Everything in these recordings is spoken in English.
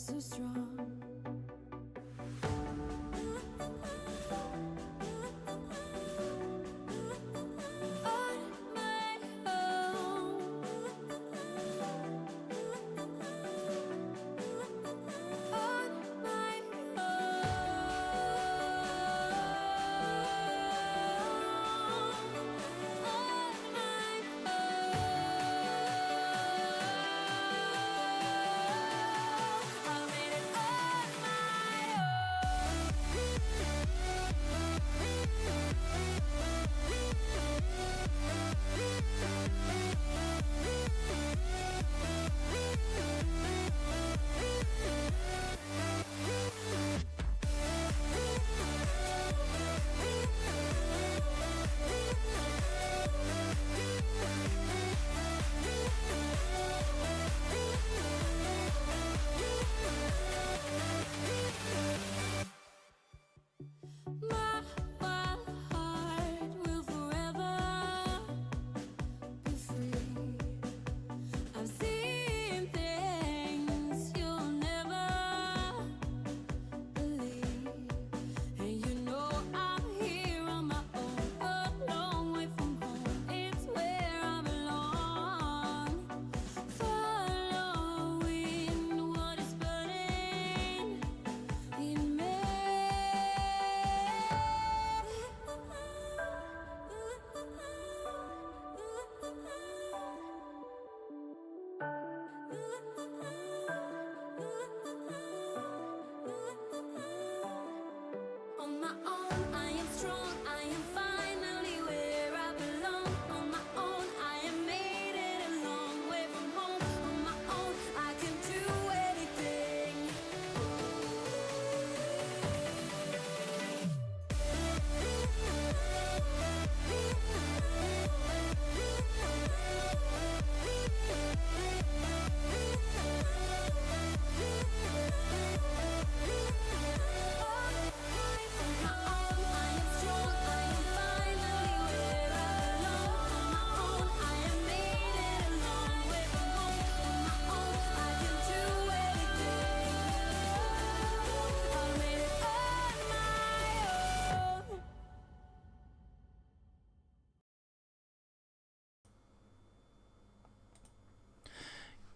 so strong.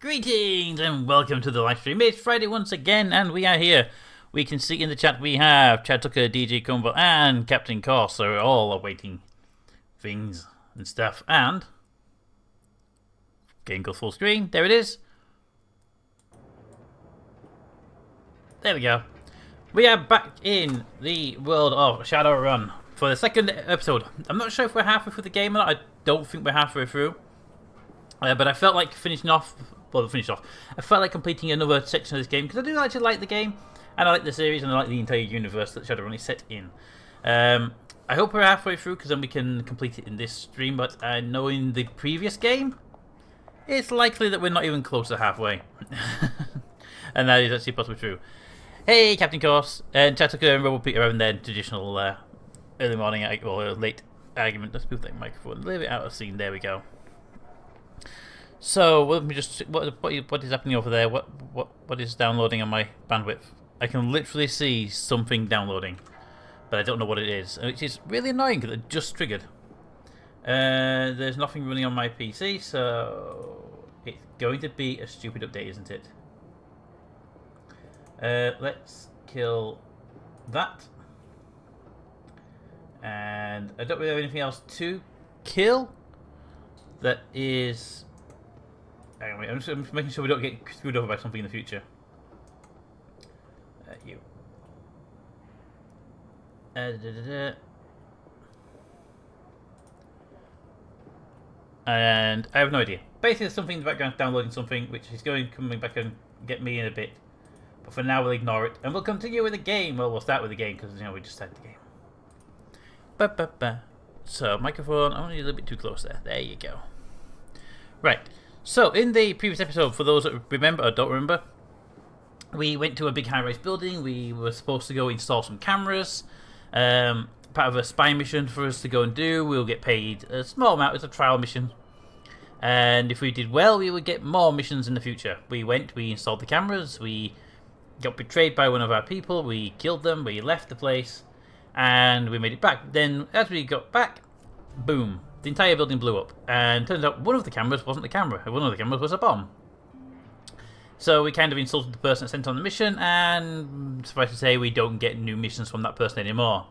Greetings and welcome to the live stream. It's Friday once again and we are here. We can see in the chat we have Chad Tucker, DJ Combo and Captain Course. So we're all awaiting things and stuff. And game goes full screen. There it is. There we go. We are back in the world of Shadowrun for the second episode. I'm not sure if we're halfway through the game or not. I don't think we're halfway through. But I felt like finishing off. I felt like completing another section of this game because I do actually like the game and I like the series and I like the entire universe that Shadowrun is set in. I hope we're halfway through because then we can complete it in this stream, but knowing the previous game, it's likely that we're not even close to halfway. And that is actually possibly true. Hey, Captain Course, and Chattucker and Rebel Peter having their traditional early morning or late argument. Let's move that microphone a little bit out of scene. There we go. So let me just what is happening over there? What is downloading on my bandwidth? I can literally see something downloading, but I don't know what it is, which is really annoying because it just triggered. There's nothing running on my PC, so it's going to be a stupid update, isn't it? Let's kill that, and I don't really have anything else to kill. That is. Anyway, I'm just making sure we don't get screwed over by something in the future. You. And I have no idea. Basically, there's something in the background downloading something, which is coming back and get me in a bit. But for now, we'll ignore it, and we'll continue with the game. Well, we'll start with the game because we just started the game. So, microphone. I'm only a little bit too close there. There you go. Right. So, in the previous episode, for those that remember or don't remember, we went to a big high-rise building. We were supposed to go install some cameras. Part of a spy mission for us to go and do. We'll get paid a small amount. It's a trial mission. And if we did well, we would get more missions in the future. We went, we installed the cameras, we got betrayed by one of our people. We killed them. We left the place, and we made it back. Then, as we got back, boom, the entire building blew up. And turns out one of the cameras wasn't the camera. One of the cameras was a bomb. So we kind of insulted the person that sent on the mission, and suffice to say, we don't get new missions from that person anymore.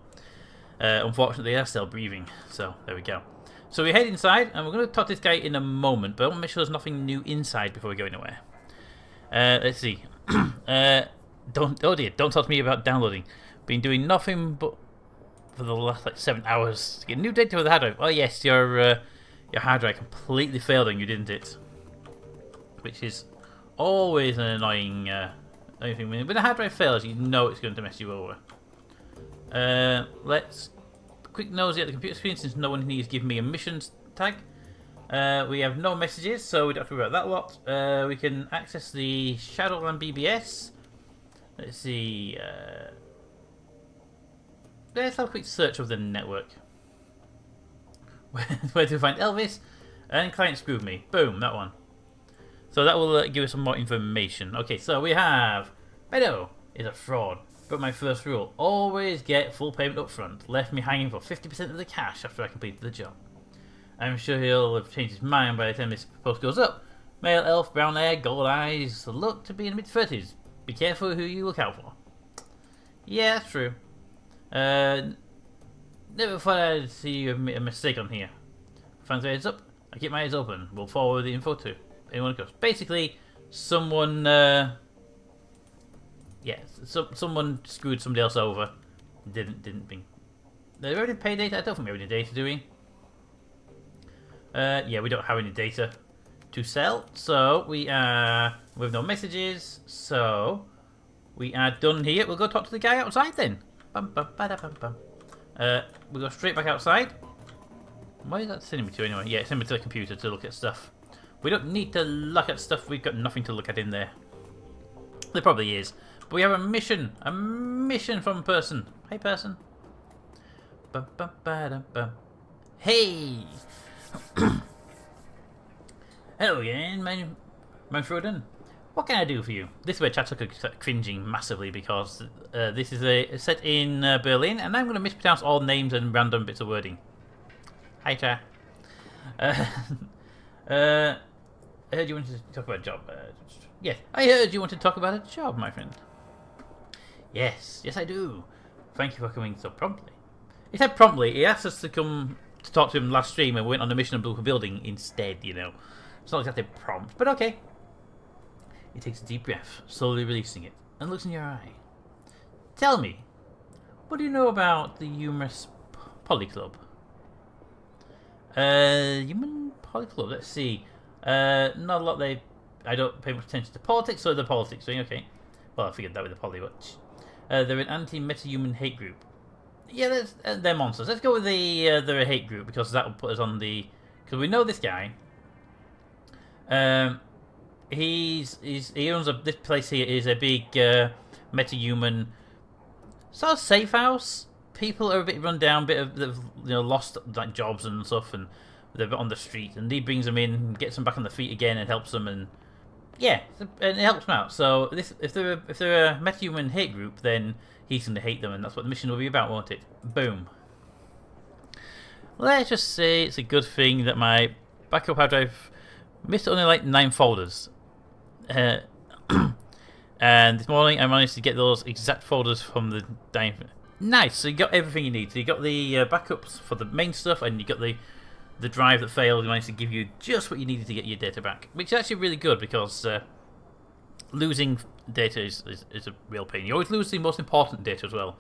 Unfortunately, they're still breathing. So there we go. So we head inside, and we're going to talk to this guy in a moment, but I want to make sure there's nothing new inside before we go anywhere. Let's see. Oh dear, don't talk to me about downloading. Been doing nothing but for the last like 7 hours to get new data with the hard drive. Oh yes, your hard drive completely failed on you, didn't it? Which is always an annoying thing. When the hard drive fails, you know it's going to mess you over. Let's quick nosy at the computer screen since no one needs to give me a missions tag. We have no messages, so we don't have to worry about that lot. We can access the Shadowrun BBS. Let's see. Let's have a quick search of the network. Where to find Elvis? And client screwed me. Boom, that one. So that will give us some more information. Okay, so we have Beto is a fraud. But my first rule, always get full payment up front. Left me hanging for 50% of the cash after I completed the job. I'm sure he'll have changed his mind by the time this post goes up. Male elf, brown hair, gold eyes, look to be in the mid-30s. Be careful who you look out for. Yeah, that's true. Never thought I'd see a mistake on here. Fancy heads up? I keep my eyes open. We'll forward the info to anyone who goes. Basically, someone... someone screwed somebody else over. Didn't bring. They already paid data. I don't think we have any data, do we? Yeah, we don't have any data to sell. So we are with no messages. So we are done here. We'll go talk to the guy outside then. We'll go straight back outside. Why is that sending me to anyway? Yeah, it's sending me to the computer to look at stuff. We don't need to look at stuff. We've got nothing to look at in there. There probably is. But we have a mission from a person. Hey, person. Hey. Hello again, Manfroden. What can I do for you? This is where chat took cringing massively because this is set in Berlin, and I'm going to mispronounce all names and random bits of wording. Hi, chat. I heard you wanted to talk about a job. Yes, I heard you wanted to talk about a job, my friend. Yes, I do. Thank you for coming so promptly. He said promptly. He asked us to come to talk to him last stream, and we went on a mission and blew up a building instead, you know. It's not exactly prompt, but okay. He takes a deep breath, slowly releasing it, and looks in your eye. Tell me, what do you know about the humorous Poly Club? Human Poly Club, let's see. Not a lot. I don't pay much attention to politics, so the politics thing, okay. Well, I figured that with the Poly, but they're an anti-meta-human hate group. Yeah, they're monsters. Let's go with they're a hate group, because that will put us on the... Because we know this guy. He owns this place here is a big meta-human sort of safe house. People are a bit run down, they've lost like jobs and stuff, and they're a bit on the street. And he brings them in, gets them back on their feet again, and helps them. And yeah, and it helps them out. So if they're a meta-human hate group, then he's going to hate them, and that's what the mission will be about, won't it? Boom. Let's just say it's a good thing that my backup hard drive missed only like 9 folders. And this morning I managed to get those exact folders from the dying. Nice, so you got everything you need. So you got the backups for the main stuff, and you got the drive that failed. It managed to give you just what you needed to get your data back, which is actually really good because losing data is a real pain. You always lose the most important data as well.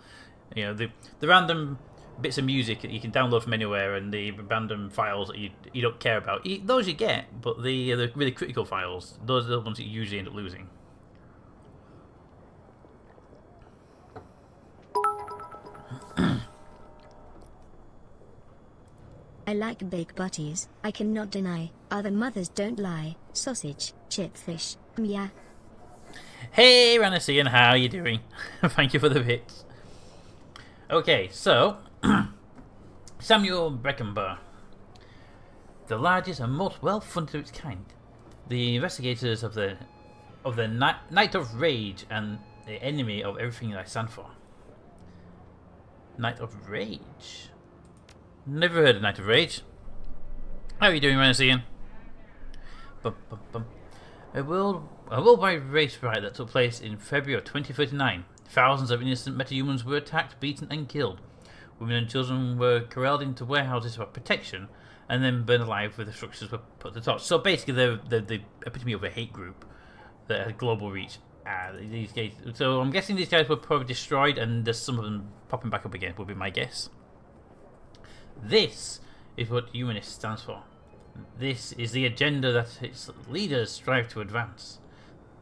You know, the random bits of music that you can download from anywhere, and the random files that you don't care about. Those you get, but the really critical files, those are the ones that you usually end up losing. I like baked butties, I cannot deny, other mothers don't lie, sausage, chip fish, yeah. Hey Ranasian, how are you doing? Thank you for the bits. Okay, so Samuel Breckenbar, the largest and most well-funded of its kind. The investigators of the Night of Rage and the enemy of everything that I stand for. Night of Rage. Never heard of Night of Rage. How are you doing, Renasian? Bum, bum, bum. A worldwide race riot that took place in February of 2039. Thousands of innocent metahumans were attacked, beaten, and killed. Women and children were corralled into warehouses for protection, and then burned alive where the structures were put to the torch. So basically, they're the epitome of a hate group that had global reach. These guys. So I'm guessing these guys were probably destroyed, and there's some of them popping back up again. Would be my guess. This is what humanist stands for. This is the agenda that its leaders strive to advance.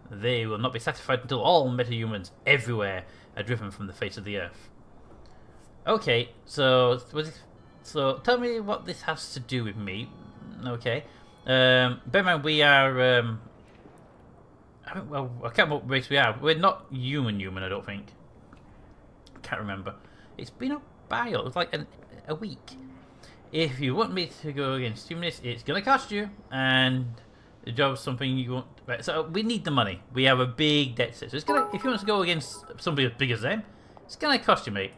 They will not be satisfied until all metahumans everywhere are driven from the face of the earth. Okay, so tell me what this has to do with me. Okay, bear in mind we are. I can't remember what race we are. We're not human. I don't think. Can't remember. It's been a while. It's like a week. If you want me to go against humanists, it's gonna cost you, and the job's something you want. Right, so we need the money. We have a big debt set. So it's gonna. If you want to go against somebody as big as them, it's gonna cost you, mate.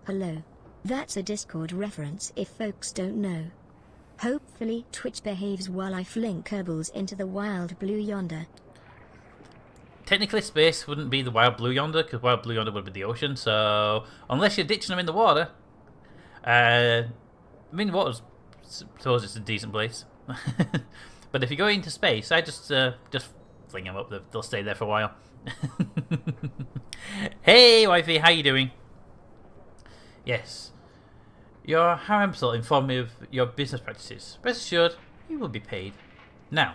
Hello. That's a Discord reference if folks don't know. Hopefully Twitch behaves while I fling Kerbals into the wild blue yonder. Technically, space wouldn't be the wild blue yonder, because wild blue yonder would be the ocean. So unless you're ditching them in the water, I mean, the water's, suppose it's a decent place. But if you go into space, I just fling them up. They'll stay there for a while. Hey, wifey, how you doing? Yes. Your harem soul informed me of your business practices. Rest assured, you will be paid. Now,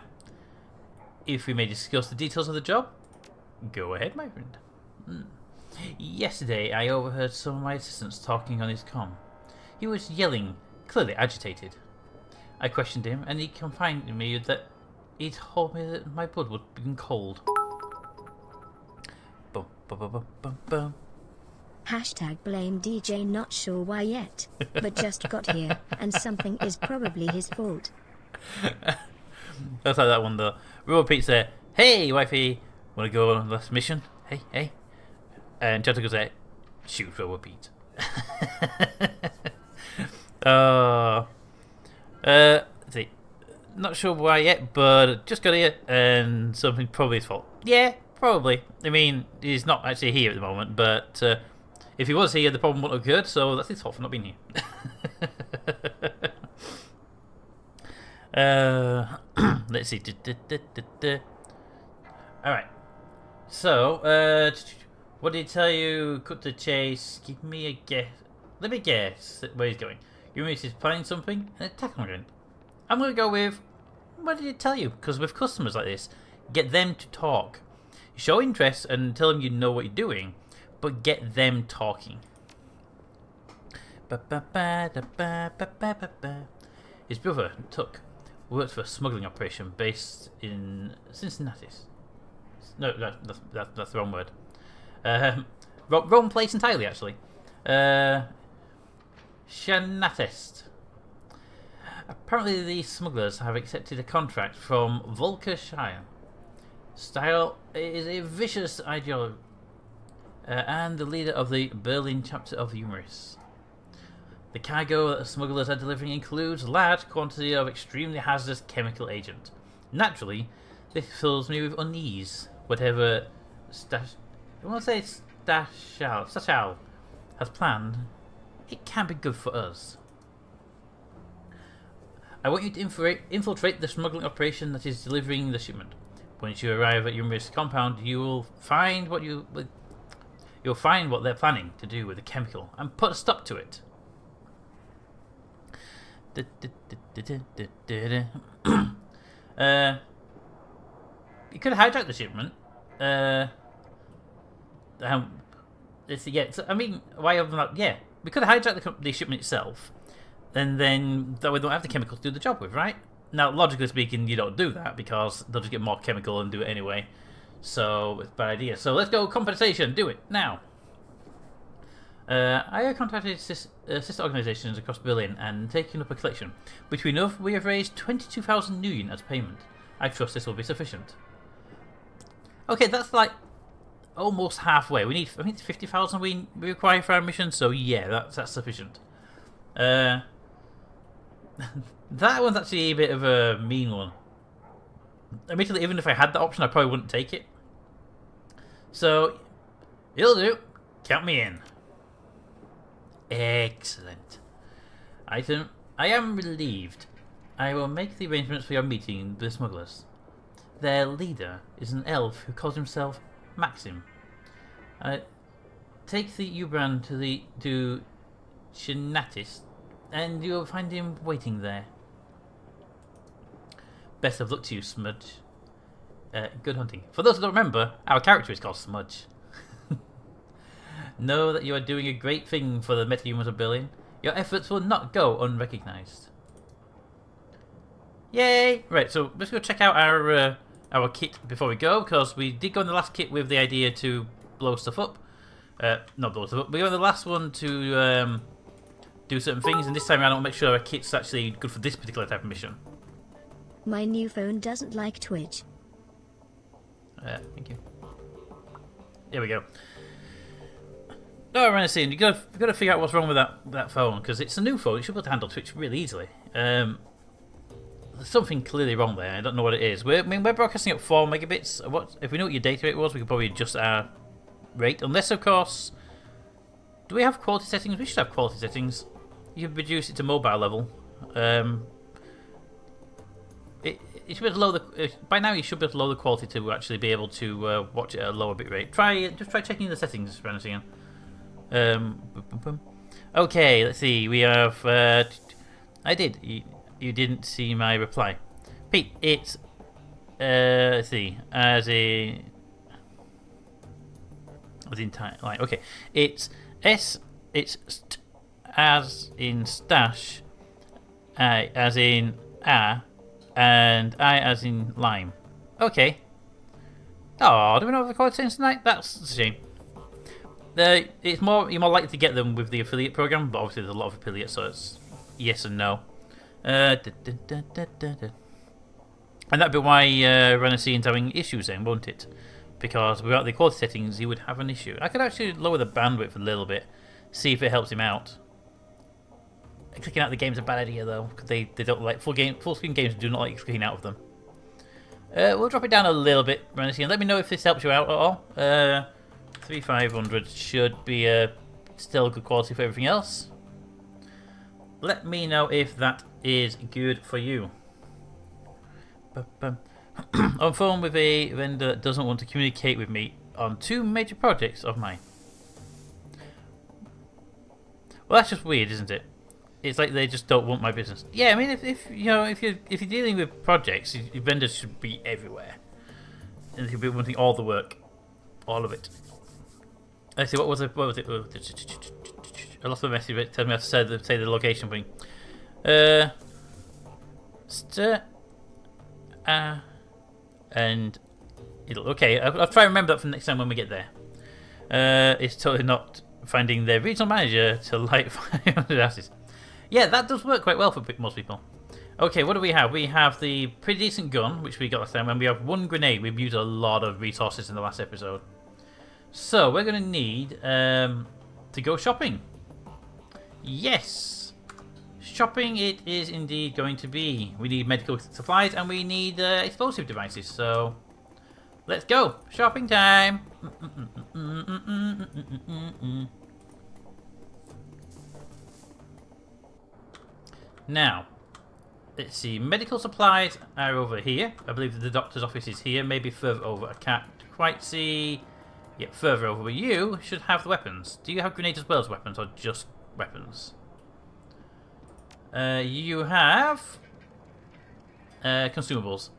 if we may discuss the details of the job, go ahead, my friend. Yesterday, I overheard some of my assistants talking on his comm. He was yelling, clearly agitated. I questioned him, and he confided to me that he told me that my blood would be cold. Bum, bum, bum, bum, bum, bum. Hashtag blame DJ, not sure why yet, but just got here, and something is probably his fault. That's like that one though. Robot Pete said, "Hey, wifey, wanna go on this mission? Hey." And Jota goes there, shoot Robot Pete. See, not sure why yet, but just got here, and something probably his fault. Yeah, probably. I mean, he's not actually here at the moment, but if he was here, the problem wouldn't have occurred, so that's his fault for not being here. Let's see. Alright. So, what did he tell you? Cut to chase. Give me a guess. Let me guess where he's going. Your mate is planning something and attack him again. I'm going to go with, what did he tell you? Because with customers like this, get them to talk. Show interest and tell them you know what you're doing, but get them talking. His brother, Tuck, worked for a smuggling operation based in Cincinnati. No, that's the wrong word. Wrong place entirely, actually. Shanatest. Apparently, these smugglers have accepted a contract from Volkershire. Style is a vicious ideology, and the leader of the Berlin chapter of Humorists. The cargo that the smugglers are delivering includes large quantity of extremely hazardous chemical agent. Naturally, this fills me with unease. Whatever Stashal has planned, it can be good for us. I want you to infiltrate the smuggling operation that is delivering the shipment. Once you arrive at Humorist's compound, you'll find what they're planning to do with the chemical and put a stop to it. You could hijack the shipment. I mean, why have not? Yeah, we could hijack the shipment itself, and then that we don't have the chemical to do the job with, right? Now, logically speaking, you don't do that because they'll just get more chemical and do it anyway. So it's a bad idea. So let's go compensation. Do it now. I have contacted sister organisations across Berlin and taken up a collection. Between us, we have raised 22,000 Nuyen as payment. I trust this will be sufficient. Okay, that's like almost halfway. We need, I think it's 50,000 we require for our mission, so yeah, that's sufficient. That one's actually a bit of a mean one. Admittedly, even if I had that option, I probably wouldn't take it. So, it'll do. Count me in. Excellent. Item, I am relieved. I will make the arrangements for your meeting with the smugglers. Their leader is an elf who calls himself Maxim. Take the U-brand to Chinatis, and you will find him waiting there. Best of luck to you, Smudge. Good hunting. For those who don't remember, our character is called Smudge. Know that you are doing a great thing for the metahumans of Berlin. Your efforts will not go unrecognized. Yay! Right, so let's go check out our kit before we go, because we did go in the last kit with the idea to blow stuff up. Not blow stuff up. We got the last one to do certain things, and this time around I want to make sure our kit's actually good for this particular type of mission. My new phone doesn't like Twitch. Thank you. There we go. No, Renacine, you've got to figure out what's wrong with that phone, because it's a new phone. It should be able to handle Twitch really easily. There's something clearly wrong there. I don't know what it is. We're broadcasting at 4 megabits. What if we know what your data rate was? We could probably adjust our rate, unless of course. Do we have quality settings? We should have quality settings. You can reduce it to mobile level. It should be able to lower the. By now, you should be able to lower the quality to actually be able to watch it at a lower bit rate. Just try checking the settings, Renacine. Okay, let's see. We have. I did. You didn't see my reply, Pete. It's let's see. As in time. Like okay, it's s. It's as in stash. As in and I as in lime. Okay. Oh, do we not have the quality settings tonight? That's a shame. You're more likely to get them with the affiliate program, but obviously there's a lot of affiliates, so it's yes and no. And that'd be why Renacine's having issues then, won't it? Because without the quality settings, he would have an issue. I could actually lower the bandwidth a little bit, see if it helps him out. Clicking out the game's a bad idea though, because they don't like full screen games do not like clicking out of them. We'll drop it down a little bit, Renacine. Let me know if this helps you out at all. 3500 should be still good quality for everything else. Let me know if that is good for you. On phone with a vendor that doesn't want to communicate with me on 2 major projects of mine. Well, that's just weird, isn't it? It's like they just don't want my business. Yeah, I mean, if you're dealing with projects, your vendors should be everywhere, and they should be wanting all the work, all of it. Let's see, what was it? I lost the message. But tell me how to say the location thing. And it'll okay. I'll try and remember that for next time when we get there. It's totally not finding their regional manager to light 500 asses. Yeah, that does work quite well for most people. Okay, what do we have? We have the pretty decent gun, which we got last time, and we have 1 grenade. We've used a lot of resources in the last episode. So, we're going to need to go shopping. Yes! Shopping it is indeed going to be. We need medical supplies, and we need explosive devices, so let's go! Shopping time! Now, let's see. Medical supplies are over here. I believe the doctor's office is here. Maybe further over. I can't quite see. Yeah, further over. But you should have the weapons. Do you have grenades as well as weapons, or just weapons? You have consumables.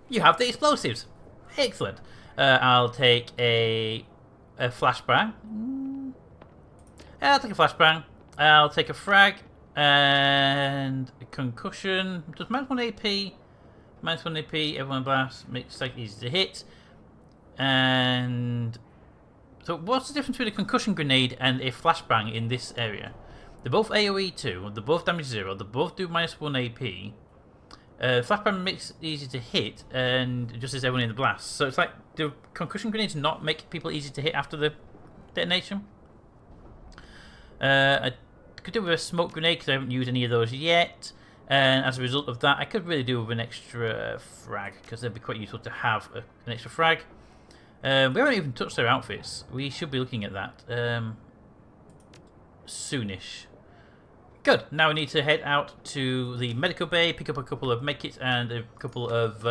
You have the explosives. Excellent. I'll take a flashbang. I'll take a flashbang. I'll take a frag. And a concussion. Does -1 AP? -1 AP, everyone blast, makes like easy to hit. And so what's the difference between a concussion grenade and a flashbang in this area? They're both AoE 2, they're both damage 0, they both do -1 AP. Flashbang makes it easy to hit and adjusts everyone in the blast. So it's like, do concussion grenades not make people easy to hit after the detonation? I could do with a smoke grenade because I haven't used any of those yet. And as a result of that, I could really do with an extra frag because they'd be quite useful to have an extra frag. We haven't even touched their outfits. We should be looking at that soonish. Good. Now we need to head out to the medical bay, pick up a couple of medkits and a couple of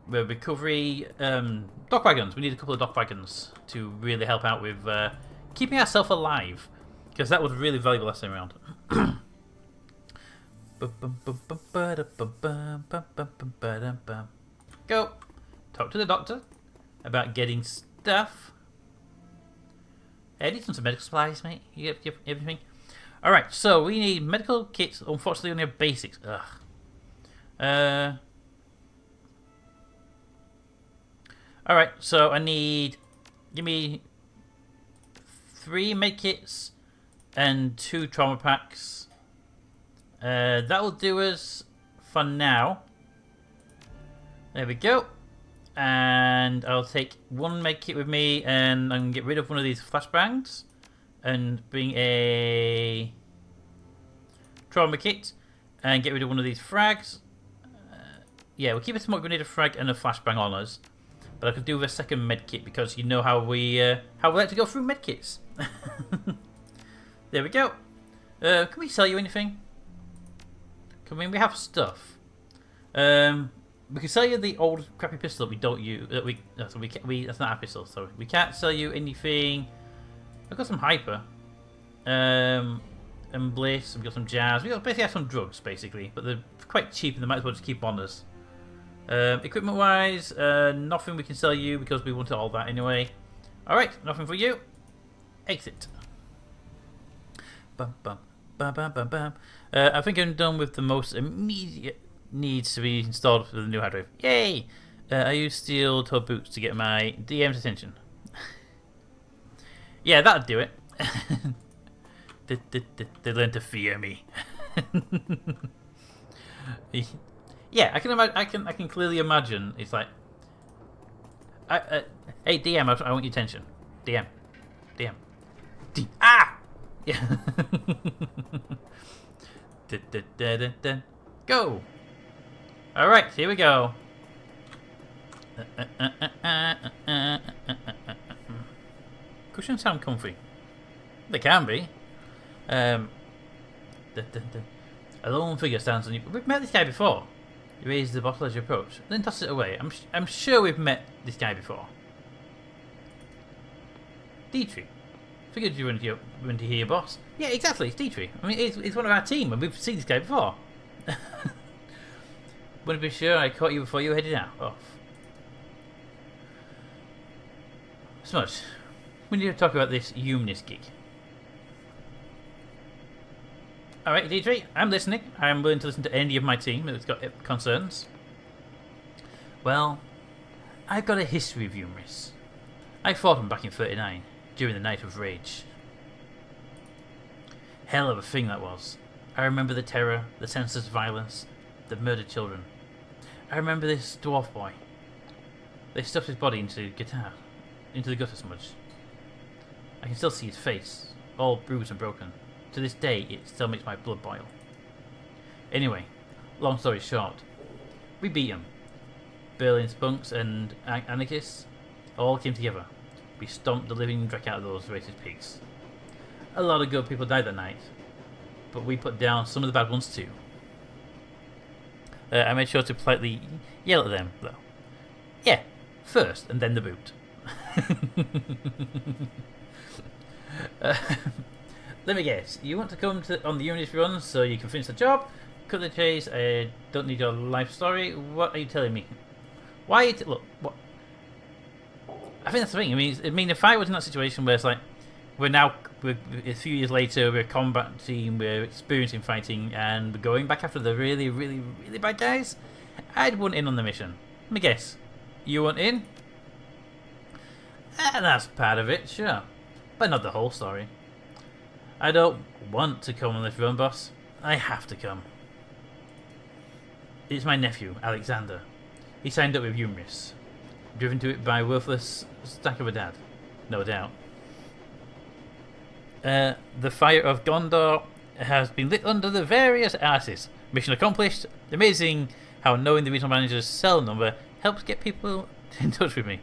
recovery dock wagons. We need a couple of dock wagons to really help out with keeping ourselves alive, because that was really valuable last time around. Go. Talk to the doctor about getting stuff. Hey, I need some medical supplies, mate. You get everything? Alright, so we need medical kits. Unfortunately, we only have basics. Ugh. Alright, so I need... Give me 3 medkits and 2 trauma packs. That will do us for now. There we go. And I'll take 1 medkit with me, and I'm going to get rid of one of these flashbangs and bring a trauma kit and get rid of one of these frags. Yeah, we'll keep a smoke grenade, a frag, and a flashbang on us. But I could do with a second medkit because you know how we like to go through medkits. There we go. Can we sell you anything? I mean, we have stuff. We can sell you the old crappy pistol that we don't use. That's not our pistol. Sorry, we can't sell you anything. I've got some hyper, and bliss. We've got some jazz. We basically have some drugs, basically, but they're quite cheap, and they might as well just keep on us. Equipment-wise, nothing we can sell you because we wanted all that anyway. All right, nothing for you. Exit. Bum, bum, bum, bum, bum, bum. I think I'm done with the most immediate needs to be installed for the new hard drive. Yay! I use steel-toed boots to get my DM's attention. Yeah, that'll do it. They learn to fear me. Yeah, I can imagine. I can clearly imagine. It's like, hey DM, I want your attention. DM. Ah! Yeah. Go. All right, here we go. Cushions sound comfy. They can be. A lone figure stands on you. We've met this guy before. You raise the bottle as you approach, then toss it away. I'm sure we've met this guy before. Dietrich. Figured you went to hear your boss. Yeah, exactly. It's Dietrich. I mean, it's one of our team, and we've seen this guy before. Want to be sure I caught you before you headed out. Off. Smudge. We need to talk about this humanist gig. Alright, Dietrich, I'm listening. I'm willing to listen to any of my team that's got concerns. Well, I've got a history of humorists. I fought them back in '39, during the Night of Rage. Hell of a thing that was. I remember the terror, the senseless violence, the murdered children. I remember this dwarf boy. They stuffed his body into the gutter smudge. I can still see his face, all bruised and broken. To this day, it still makes my blood boil. Anyway, long story short, we beat him. Berlin spunks and anarchists all came together. We stomped the living dreck out of those racist pigs. A lot of good people died that night, but we put down some of the bad ones too. I made sure to politely yell at them, though. Yeah, first, and then the boot. Let me guess, you want to come on the unit run so you can finish the job? Cut the chase, I don't need your life story. What are you telling me? Why are you look, what? I think that's the thing. I mean, if I was in that situation where it's like, we're a few years later, we're a combat team, we're experiencing fighting, and we're going back after the really, really, really bad guys, I'd want in on the mission. Let me guess, you want in? That's part of it, sure, but not the whole story. I don't want to come on this run, boss. I have to come. It's my nephew, Alexander. He signed up with Humorous. Driven to it by a worthless stack of a dad. No doubt. The fire of Gondor has been lit under the various asses. Mission accomplished. Amazing how knowing the regional manager's cell number helps get people in touch with me.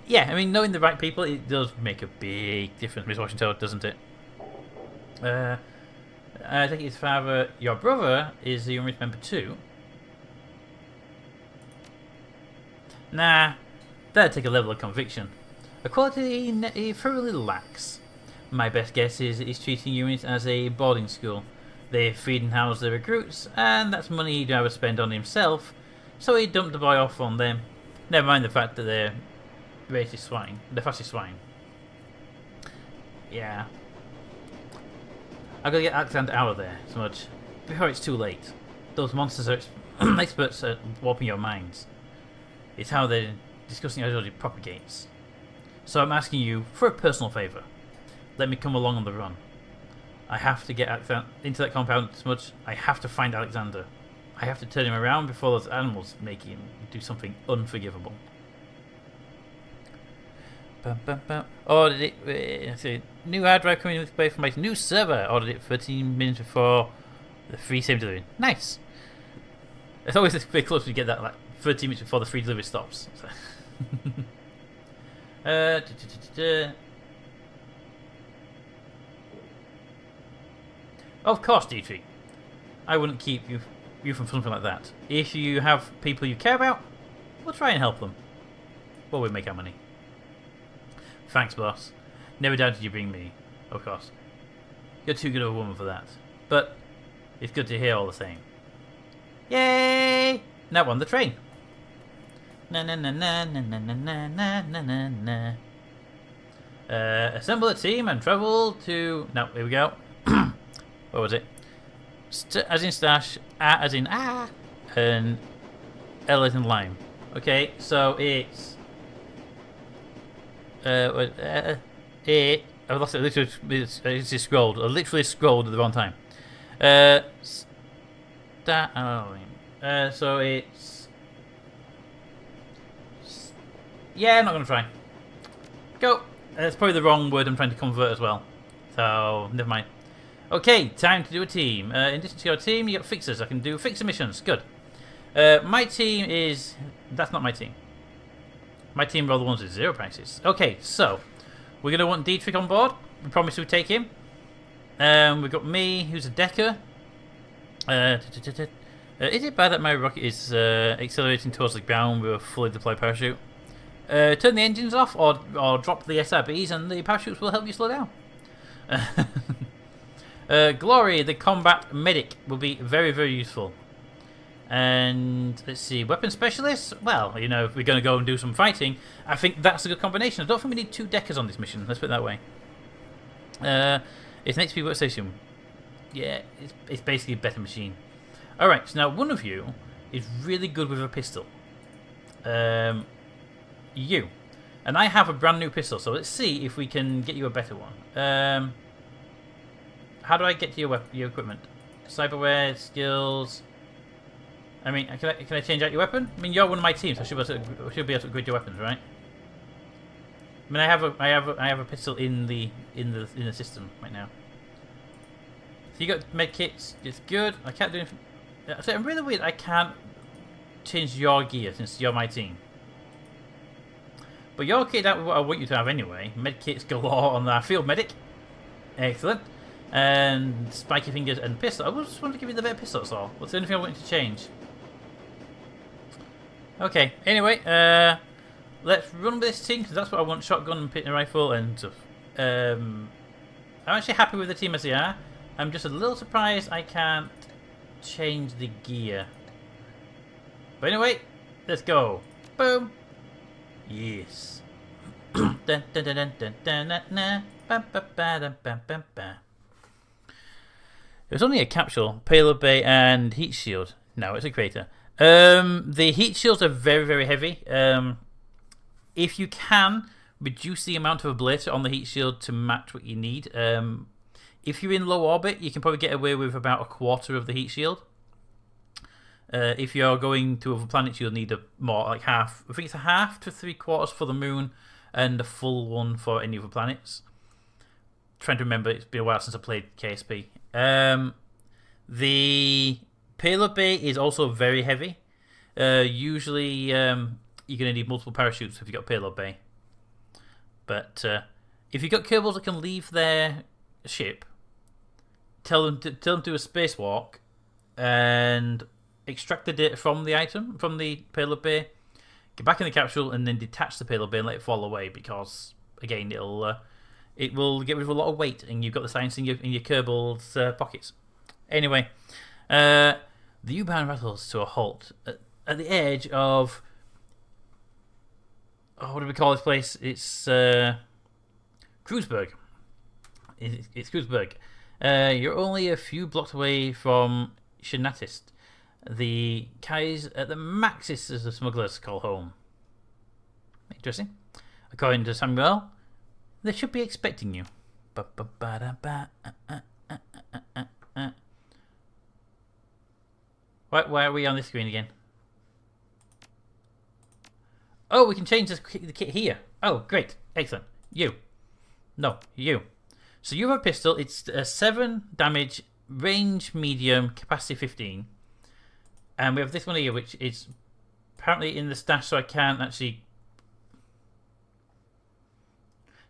Yeah, I mean, knowing the right people, it does make a big difference, Miss Washington, doesn't it? I think his father, your brother, is the Humorous member too. Nah, that'd take a level of conviction. A quality he thoroughly lacks. My best guess is that he's treating units as a boarding school. They feed and house their recruits, and that's money he'd rather spend on himself, so he dumped the boy off on them. Never mind the fact that they're racist swine. They're fastest swine. Yeah. I've got to get Alexander out of there, Smudge, before it's too late. Those monsters are experts at warping your minds. It's how their disgusting ideology propagates. So I'm asking you for a personal favour. Let me come along on the run. I have to get into that compound, Smudge. I have to find Alexander. I have to turn him around before those animals make him do something unforgivable. Ordered it. New hard drive coming into play for my new server. Ordered it 13 minutes before the free same delivery. Nice. It's always very close to get that, like 13 minutes before the free delivery stops. So. Of course, Dietrich. I wouldn't keep you from something like that. If you have people you care about, we'll try and help them. Well, we make our money. Thanks, boss. Never doubted you bring me. Of course. You're too good of a woman for that. But it's good to hear all the same. Yay! Now on the train. Na na na na na na na na na na na. Assemble a team and travel to. No, here we go. What was it? As in stash, A as in and L as in lime. Okay, so it's. I've lost it. It's just scrolled. I literally scrolled at the wrong time. So it's. Yeah, I'm not gonna try. Go. That's probably the wrong word I'm trying to convert as well. So never mind. Okay, time to do a team. In addition to your team, you got fixers. I can do fixer missions. Good. My team is. That's not my team. My team are the ones with 0 prices. Okay, so we're going to want Dietrich on board. We promise we'll take him. We've got me, who's a decker. Is it bad that my rocket is accelerating towards the ground with a fully deployed parachute? Turn the engines off or drop the SRBs and the parachutes will help you slow down. Glory, the combat medic, will be very, very useful. And let's see, weapon specialist. Well, you know, if we're going to go and do some fighting, I think that's a good combination. I don't think we need 2 deckers on this mission. Let's put it that way. It's an XP workstation. Yeah, it's basically a better machine. All right, so now one of you is really good with a pistol. You, and I have a brand new pistol. So let's see if we can get you a better one. How do I get to your equipment? Cyberware skills. I mean, can I change out your weapon? I mean, you're one of my teams. I should be able to upgrade your weapons, right? I mean, I have a pistol in the system right now. So you got med kits. It's good. I can't do anything. So I'm really weird. I can't change your gear since you're my team. But you're kitted out with what I want you to have anyway. Med kits galore on our field medic. Excellent. And spiky fingers and pistol. I just wanted to give you the better pistol. That's all. What's the only thing I wanted to change? Okay, anyway, let's run with this team because that's what I want: shotgun and pit and rifle and stuff. I'm actually happy with the team as they are. I'm just a little surprised I can't change the gear. But anyway, let's go. Boom. Yes. It was only a capsule, payload bay, and heat shield. No, it's a crater. The heat shields are very, very heavy. If you can, reduce the amount of ablator on the heat shield to match what you need. If you're in low orbit, you can probably get away with about 1/4 of the heat shield. If you're going to other planets, you'll need a more like half. I think it's a half to 3/4 for the moon, and a full one for any other planets. Trying to remember, it's been a while since I played KSP. The payload bay is also very heavy. Usually, you're going to need multiple parachutes if you've got a payload bay. But if you've got Kerbals that can leave their ship, tell them to do a spacewalk and extract the data from the item, from the payload bay, get back in the capsule, and then detach the payload bay and let it fall away. Because again, it will get rid of a lot of weight, and you've got the science in your Kerbal's pockets. Anyway, the U-Bahn rattles to a halt at the edge of. Oh, what do we call this place? It's Kreuzberg. It's Kreuzberg. You're only a few blocks away from Schnatist, the Kais at the Maxis, as the smugglers call home. Interesting. According to Samuel, they should be expecting you. Why are we on this screen again? Oh, we can change the kit here. Oh, great. Excellent. You. No, you. So you have a pistol. It's a 7 damage, range medium, capacity 15. And we have this one here, which is apparently in the stash, so I can't actually...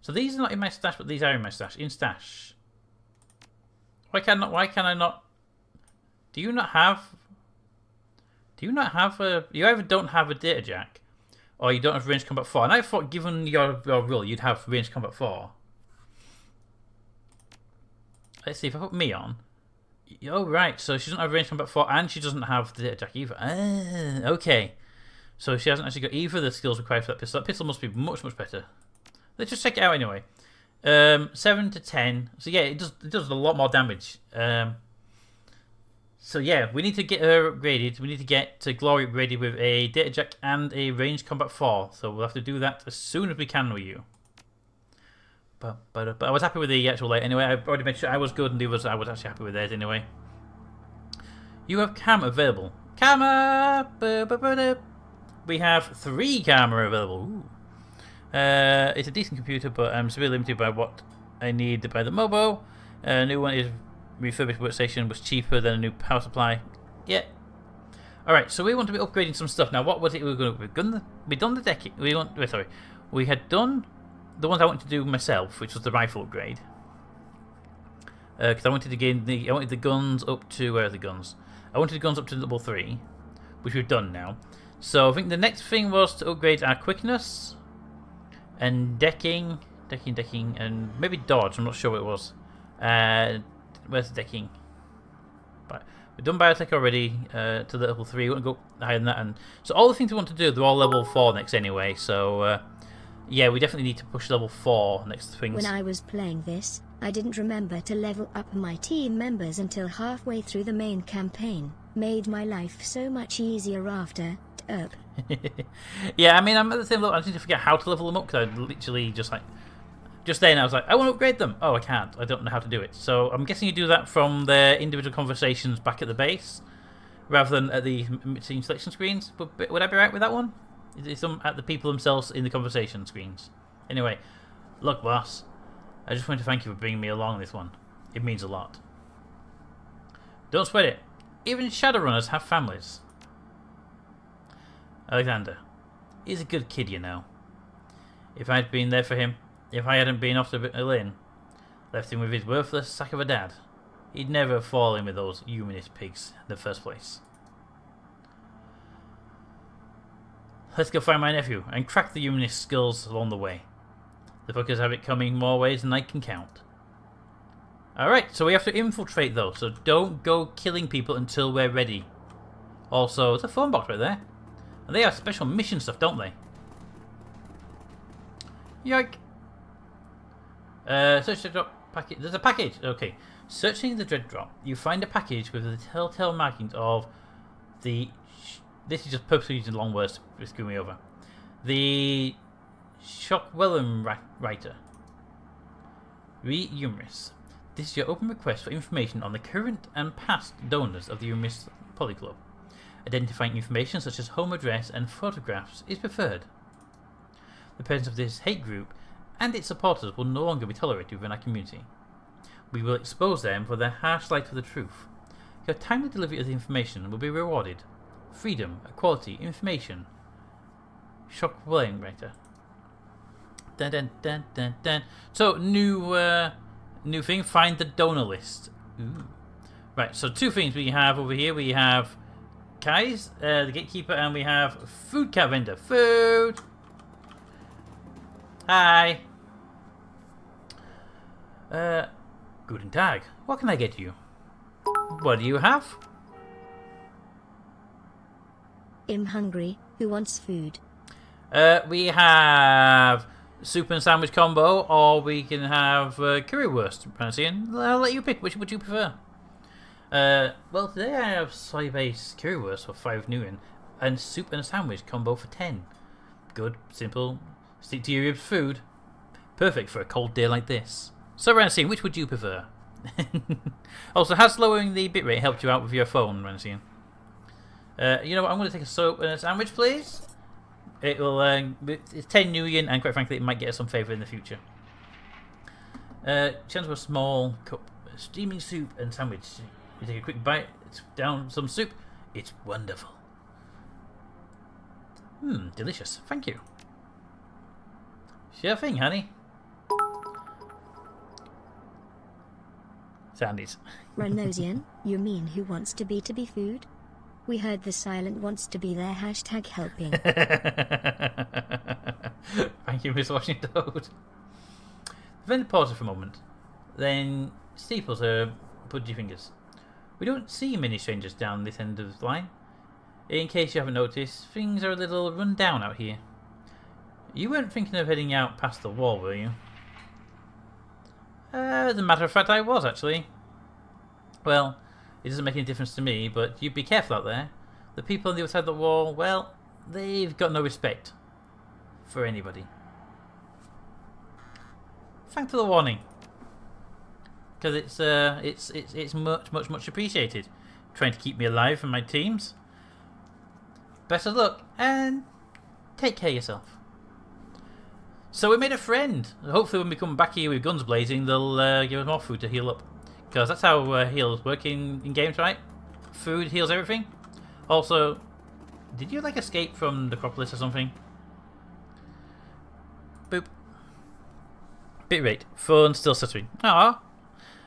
So these are not in my stash, but these are in my stash. In stash. Why can I not... Do you not have a... You either don't have a data jack, or you don't have range combat 4. And I thought, given your rule, you'd have range combat 4. Let's see, if I put me on... Oh, right, so she doesn't have range combat 4, and she doesn't have the data jack either. Ah, okay. So she hasn't actually got either of the skills required for that pistol. That pistol must be much, much better. Let's just check it out anyway. 7 to 10. So yeah, it does a lot more damage. So yeah, we need to get her upgraded. We need to get to Glory upgraded with a data jack and a range combat 4. So we'll have to do that as soon as we can with you. But I was happy with the actual light anyway. I already mentioned I was good, and the others I was actually happy with theirs anyway. You have camera available. Camera! We have 3 camera available. Ooh. It's a decent computer, but I'm severely limited by what I need by the Mobo. A new one is refurbished workstation, was cheaper than a new power supply. Yeah. Alright, so we want to be upgrading some stuff. Now, what was it we were going to do? We'd done the decking. We had done the ones I wanted to do myself, which was the rifle upgrade. Because I wanted to gain I wanted the guns up to... Where are the guns? I wanted the guns up to level 3, which we've done now. So I think the next thing was to upgrade our quickness and decking, and maybe dodge. I'm not sure what it was. Where's the decking? But we've done biotech already to level 3. We want to go higher than that. And so all the things we want to do, they're all level 4 next anyway. So yeah, we definitely need to push level 4 next things. When I was playing this, I didn't remember to level up my team members until halfway through the main campaign. Made my life so much easier after. Yeah, I mean, I'm at the same level. I just need to figure out how to level them up, because I literally just then I was like, I want to upgrade them. Oh, I can't. I don't know how to do it. So I'm guessing you do that from the individual conversations back at the base, rather than at the team selection screens. Would I be right with that one? Is it at the people themselves in the conversation screens? Anyway, look, boss. I just want to thank you for bringing me along this one. It means a lot. Don't sweat it. Even Shadowrunners have families. Alexander. He's a good kid, you know. If I'd been there for him, if I hadn't been off to Berlin, left him with his worthless sack of a dad, he'd never fall in with those humanist pigs in the first place. Let's go find my nephew and crack the humanist skills along the way. The fuckers have it coming more ways than I can count. Alright, so we have to infiltrate though, so don't go killing people until we're ready. Also, there's a phone box right there. And they have special mission stuff, don't they? Yoink! Search the drop package. There's a package! Okay. Searching the dread drop, you find a package with the telltale markings of the... This is just purposely using long words to screw me over. The Shockwellum writer. Humorous. This is your open request for information on the current and past donors of the Humorous Polyclub. Identifying information such as home address and photographs is preferred. The presence of this hate group and its supporters will no longer be tolerated within our community. We will expose them for their harsh light of the truth. Your timely delivery of the information will be rewarded. Freedom, equality, information. Shock William writer. Dun dun dun dun dun. So new thing, find the donor list. Ooh. Right, so two things we have over here. We have Kai's, the gatekeeper, and we have food cart vendor. Food! Hi! Guten Tag. What can I get you? What do you have? I'm hungry. Who wants food? We have soup and sandwich combo, or we can have currywurst. Francine, I'll let you pick. Which would you prefer? Well, today I have soy-based currywurst for 5 nuyen and soup and a sandwich combo for 10. Good, simple, stick to your ribs food. Perfect for a cold day like this. So, Francine, which would you prefer? Also, has lowering the bitrate helped you out with your phone, Francine? You know what? I'm going to take a soup and a sandwich, please. It will. It's 10 nuyen, and quite frankly, it might get us some favour in the future. Chance for a small cup, steaming soup and sandwich. You take a quick bite, it's down some soup. It's wonderful. Delicious. Thank you. Sure thing, honey. Sandy's. Ranosian, you mean who wants to be food? We heard the silent wants to be there. Hashtag helping. Thank you, Miss Washington Toad. Then pause for a moment. Then steeples her pudgy fingers. We don't see many strangers down this end of the line. In case you haven't noticed, things are a little run down out here. You weren't thinking of heading out past the wall, were you? As a matter of fact, I was, actually. Well, it doesn't make any difference to me, but you be careful out there. The people on the other side of the wall, well, they've got no respect for anybody. Thanks for the warning, because it's much appreciated. Trying to keep me alive and my teams. Best of luck and take care of yourself. So we made a friend. Hopefully, when we come back here with guns blazing, they'll give us more food to heal up. Because that's how heals work in games, right? Food heals everything. Also, did you like escape from the Acropolis or something? Boop. Bitrate. Phone still stuttering. Ah.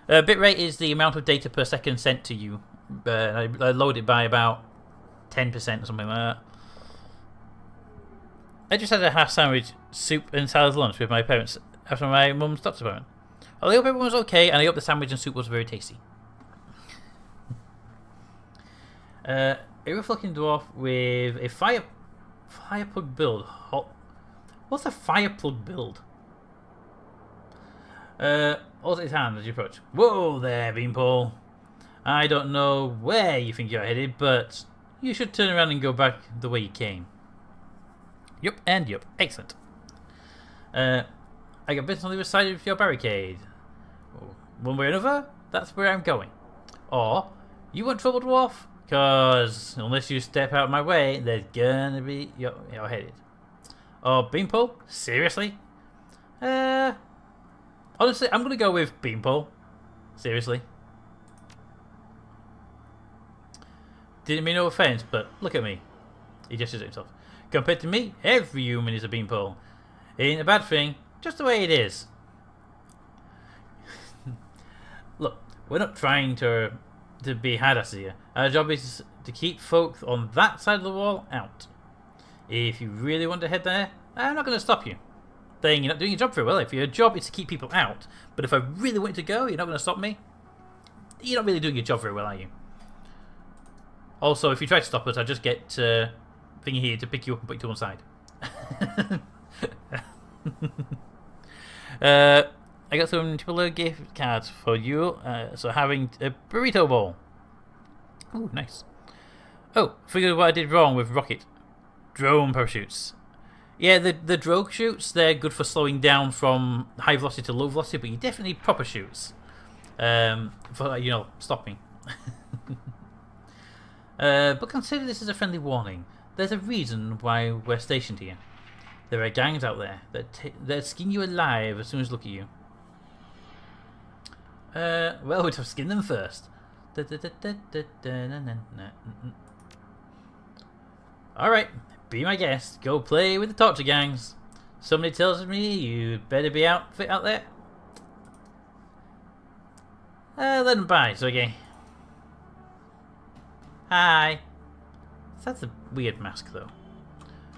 Bitrate is the amount of data per second sent to you. I lowered it by about 10% or something like that. I just had a half sandwich, soup and salad lunch with my parents after my mum's doctor's appointment. I hope everyone was okay, and I hope the sandwich and soup was very tasty. A rough-looking dwarf with a fire plug build. What's a fire plug build? Holds his hand as you approach. Whoa there, Beanpole. I don't know where you think you're headed, but you should turn around and go back the way you came. Yup and yup. Excellent. I got business on the other side of your barricade. One way or another, that's where I'm going. Or, you want trouble, dwarf? Cause unless you step out of my way, there's gonna be you're headed. Oh, Beanpole? Seriously? Honestly, I'm gonna go with Beanpole. Seriously. Didn't mean no offense, but look at me. He gestures at himself. Compared to me, every human is a Beanpole. It ain't a bad thing, just the way it is. Look, we're not trying to be hadasses here. Our job is to keep folk on that side of the wall out. If you really want to head there, I'm not going to stop you. Saying you're not doing your job very well. If your job is to keep people out, but if I really want you to go, you're not going to stop me. You're not really doing your job very well, are you? Also, if you try to stop us, I just get thingy here to pick you up and put you to one side. I got some Chipotle gift cards for you. So having a burrito bowl. Oh, nice. Oh, figured what I did wrong with rocket. Drone parachutes. Yeah, the drogue shoots, they're good for slowing down from high velocity to low velocity, but you definitely need proper shoots. For, stopping. But consider this as a friendly warning. There's a reason why we're stationed here. There are gangs out there that skin you alive as soon as they look at you. Well, we'd have to skin them first. Alright, be my guest. Go play with the torture gangs. Somebody tells me you better be outfit out there. Let them by, so okay. Hi. That's a weird mask, though.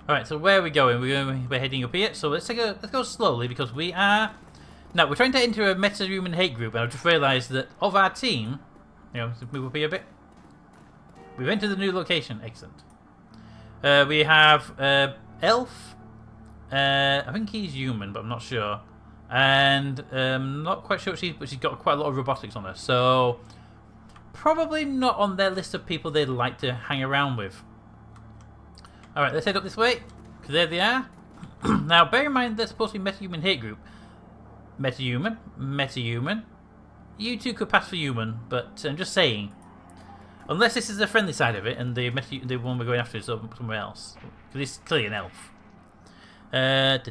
Alright, so where are we going? We're heading up here. So let's go slowly because we are. Now we're trying to enter a meta-human hate group, and I've just realised that of our team, let's move up here a bit. We've entered the new location. Excellent. We have Elf. I think he's human, but I'm not sure. And not quite sure but she's got quite a lot of robotics on her. So probably not on their list of people they'd like to hang around with. Alright, let's head up this way, because there they are. Now, bear in mind they're supposed to be meta-human hate group. Meta-human, meta-human. You two could pass for human, but I'm just saying. Unless this is the friendly side of it, and the one we're going after is somewhere else. Because it's clearly an elf. Alright.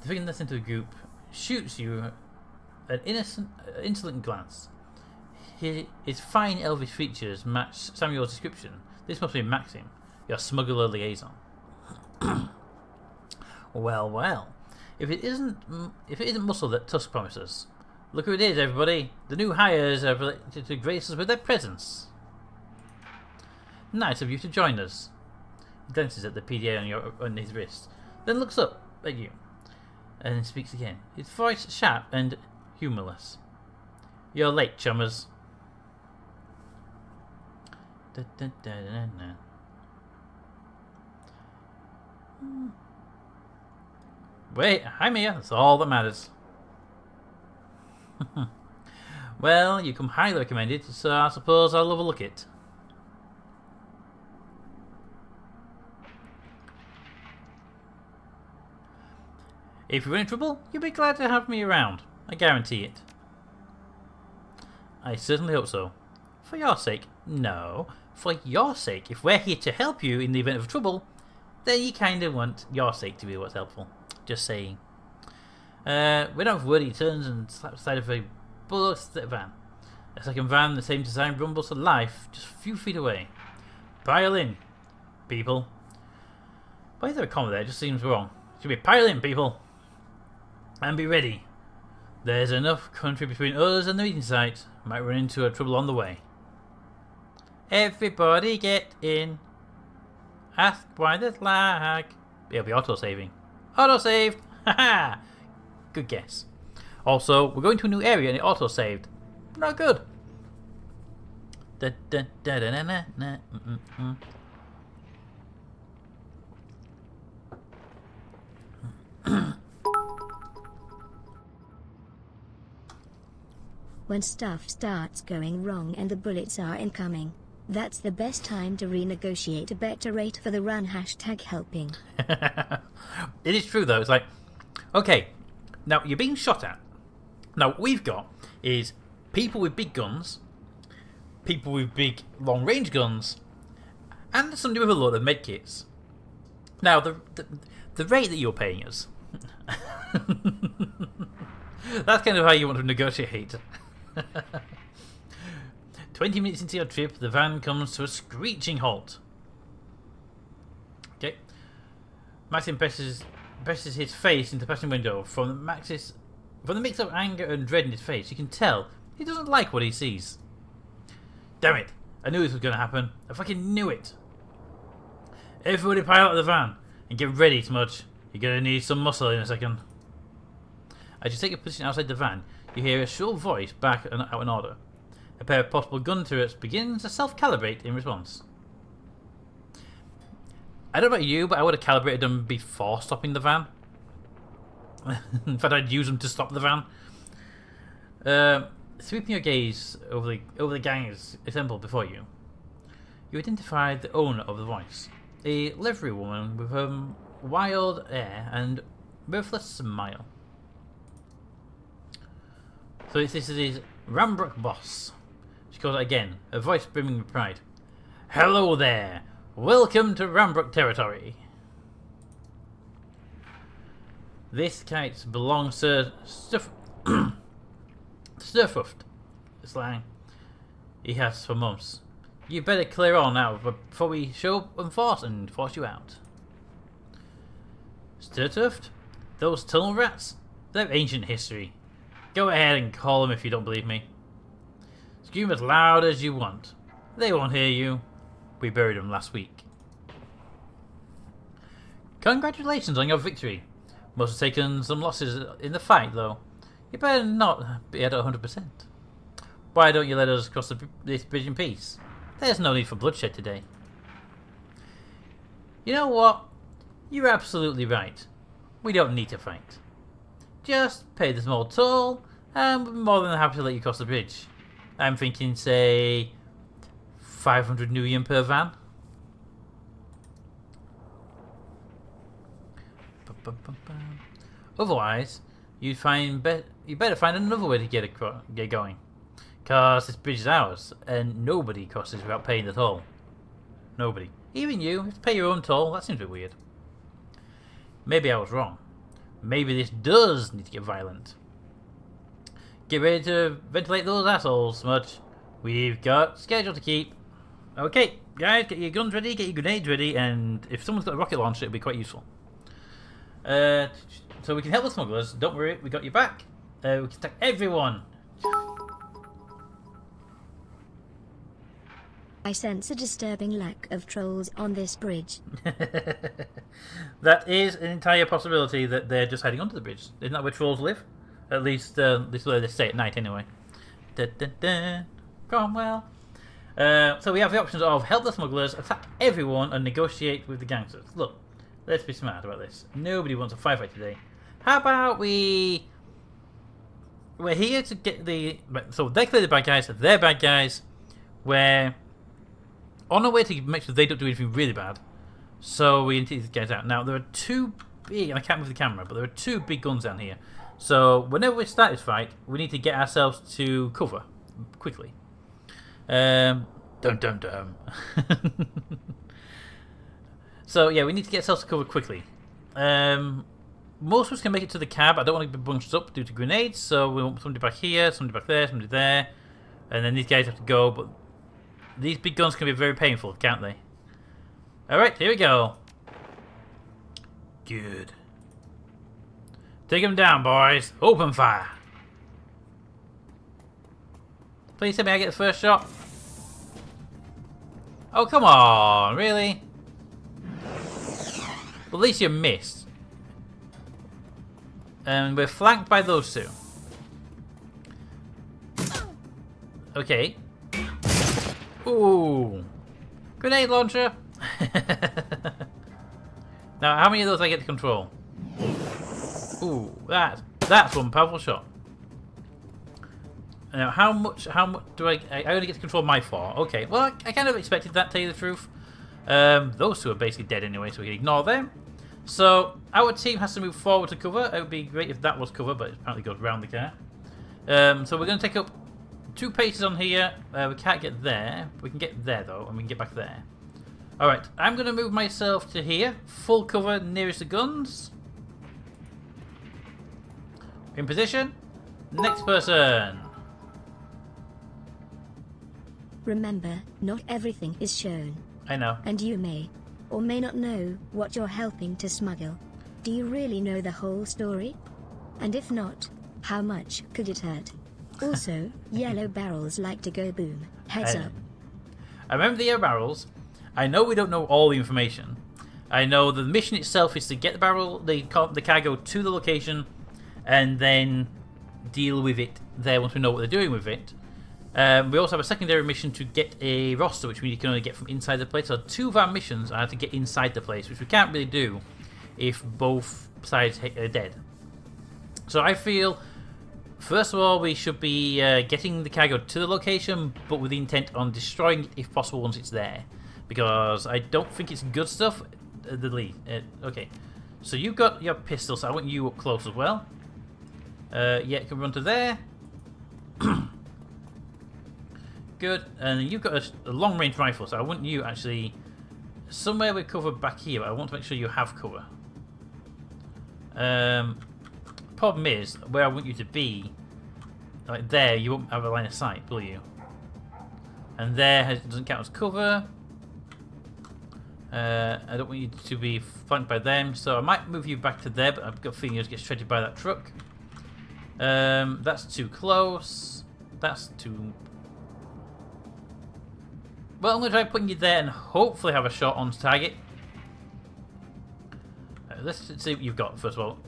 The thing that's into the group shoots you an insolent glance. His fine elvish features match Samuel's description. This must be Maxim, your smuggler liaison. Well, well. If it isn't muscle that Tusk promises. Look who it is, everybody. The new hires are related to grace us with their presence. Nice of you to join us. He glances at the PDA on his wrist, then looks up at you, and speaks again. His voice sharp and humorless. You're late, chummers. Wait, I'm here. That's all that matters. Well, you come highly recommended, so I suppose I'll overlook it. If you're in trouble, you'll be glad to have me around. I guarantee it. I certainly hope so. For your sake? No. For your sake. If we're here to help you in the event of trouble, then you kind of want your sake to be what's helpful. Just saying. We don't have word he turns and slaps the side of a bullet van. A second van, the same design, rumbles to life just a few feet away. Pile in, people. Why is there a comma there? It just seems wrong. It should be pile in, people. And be ready. There's enough country between us and the meeting site. Might run into a trouble on the way. Everybody get in. Ask why there's lag. It'll be auto-saving. Auto-saved! Haha! Good guess. Also, we're going to a new area and it auto-saved. Not good. When stuff starts going wrong and the bullets are incoming, that's the best time to renegotiate a better rate for the run #helping. It is true though, it's like, okay, now you're being shot at. Now what we've got is people with big guns, people with big long range guns, and somebody with a load of medkits. Now the rate that you're paying us, that's kind of how you want to negotiate. 20 minutes into your trip, the van comes to a screeching halt. Okay. Maxim presses his face into the passenger window. From the mix of anger and dread in his face, you can tell he doesn't like what he sees. Damn it! I knew this was going to happen. I fucking knew it. Everybody pile out of the van and get ready, Smudge. You're going to need some muscle in a second. As you take your position outside the van, you hear a shrill voice back out an order. A pair of portable gun turrets begins to self-calibrate in response. I don't know about you, but I would have calibrated them before stopping the van. In fact, I'd use them to stop the van. Sweeping your gaze over the gangs assembled before you, you identify the owner of the voice. A livery woman with a wild air and mirthless smile. So this is his Rambrook boss. She calls out again, a voice brimming with pride. Hello there! Welcome to Rambrook territory! This kite belongs to Sturfuft, slang he has for months. You better clear on now before we show up and force you out. Sturtuft? Those tunnel rats? They're ancient history. Go ahead and call them if you don't believe me. Scream as loud as you want. They won't hear you. We buried them last week. Congratulations on your victory. Must have taken some losses in the fight, though. You better not be at 100%. Why don't you let us cross this bridge in peace? There's no need for bloodshed today. You know what? You're absolutely right. We don't need to fight. Just pay the small toll, and we're more than happy to let you cross the bridge. I'm thinking, say, 500 new yen per van. Otherwise, you better find another way to get going. Cause this bridge is ours, and nobody crosses without paying the toll. Nobody. Even you have to pay your own toll. That seems a bit weird. Maybe I was wrong. Maybe this does need to get violent. Get ready to ventilate those assholes, Smudge. We've got schedule to keep. Okay, guys, get your guns ready, get your grenades ready, and if someone's got a rocket launcher, it'll be quite useful. So we can help the smugglers. Don't worry, we got your back. We can attack everyone. I sense a disturbing lack of trolls on this bridge. That is an entire possibility that they're just heading onto the bridge. Isn't that where trolls live? At least this is where they stay at night anyway. Dun, dun, dun. Cromwell. So we have the options of help the smugglers, attack everyone, and negotiate with the gangsters. Look, let's be smart about this. Nobody wants a firefight today. How about we're here to get the... So they're clearly the bad guys, they're bad guys. We're on our way to make sure they don't do anything really bad. So we need to get out. Now, there are two big... And I can't move the camera, but there are two big guns down here. So whenever we start this fight, we need to get ourselves to cover quickly. Dum dum dum. So yeah, we need to get ourselves to cover quickly. Most of us can make it to the cab. I don't want to be bunched up due to grenades, so we want somebody back here, somebody back there, somebody there, and then these guys have to go. But these big guns can be very painful, can't they? All right, here we go. Good. Take them down, boys. Open fire. Please tell me I get the first shot. Oh, come on. Really? Well, at least you missed. And we're flanked by those two. Okay. Ooh. Grenade launcher. Now, how many of those I get to control? Ooh, that's one powerful shot. Now, how much do I only get to control my 4. Okay, well, I kind of expected that, to tell you the truth. Those two are basically dead anyway, so we can ignore them. So, our team has to move forward to cover. It would be great if that was cover, but it apparently goes round the car. So we're going to take up 2 paces on here. We can't get there. We can get there, though, and we can get back there. Alright, I'm going to move myself to here. Full cover nearest the guns. In position. Next person. Remember, not everything is shown. I know. And you may, or may not know, what you're helping to smuggle. Do you really know the whole story? And if not, how much could it hurt? Also, yellow barrels like to go boom. Heads up. I remember the yellow barrels. I know we don't know all the information. I know the mission itself is to get the cargo to the location and then deal with it there once we know what they're doing with it. We also have a secondary mission to get a roster, which we can only get from inside the place. So 2 of our missions are to get inside the place, which we can't really do if both sides are dead. So I feel, first of all, we should be getting the cargo to the location, but with the intent on destroying it if possible once it's there. Because I don't think it's good stuff. The lead. Okay. So you've got your pistol, so I want you up close as well. Yeah, can we run to there? good. And you've got a long-range rifle, so I want you actually somewhere with cover back here. But I want to make sure you have cover. Problem is, where I want you to be, like there, you won't have a line of sight, will you? And there doesn't count as cover. I don't want you to be flanked by them, so I might move you back to there, but I've got a feeling you'll get shredded by that truck. That's too close. That's too... Well, I'm going to try putting you there and hopefully have a shot on target. Let's see what you've got, first of all.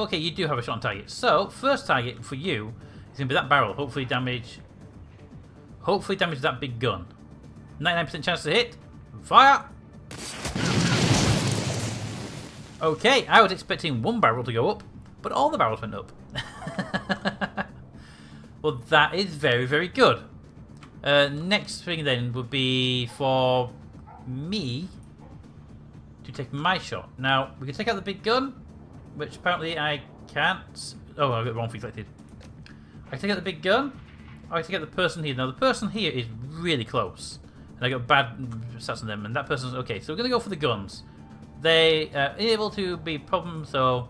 Okay, you do have a shot on target. So, first target for you is going to be that barrel. Hopefully damage that big gun. 99% chance to hit. Fire! Okay, I was expecting one barrel to go up, but all the barrels went up. Well, that is very, very good. Next thing then would be for me to take my shot. Now, we can take out the big gun, which apparently I can't. Oh, I got the wrong thing selected. I can take out the big gun, or I can take out the person here. Now, the person here is really close, and I got bad stats on them, and that person's okay. So we're going to go for the guns. They are able to be a problem, so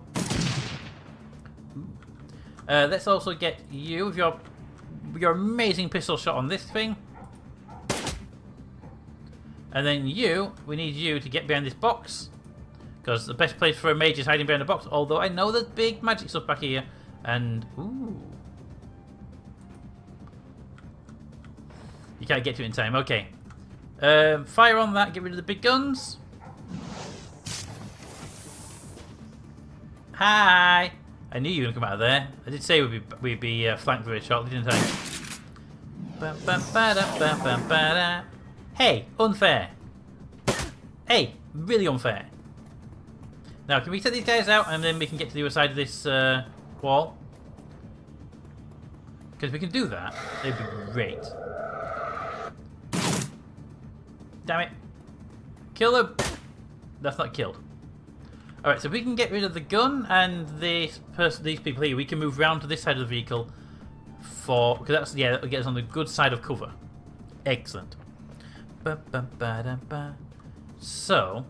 let's also get you with your amazing pistol shot on this thing. And then we need you to get behind this box, because the best place for a mage is hiding behind a box, although I know there's big magic stuff back here. And ooh, you can't get to it in time. Okay, fire on that, get rid of the big guns. Hi! I knew you were going to come out of there. I did say we'd be flanked very shortly, didn't I? Hey! Unfair! Hey! Really unfair. Now, can we take these guys out and then we can get to the other side of this wall? Because if we can do that, it'd be great. Damn it. Kill them! That's not killed. Alright, so we can get rid of the gun and these people here. We can move round to this side of the vehicle because that's, yeah, that'll get us on the good side of cover. Excellent. So,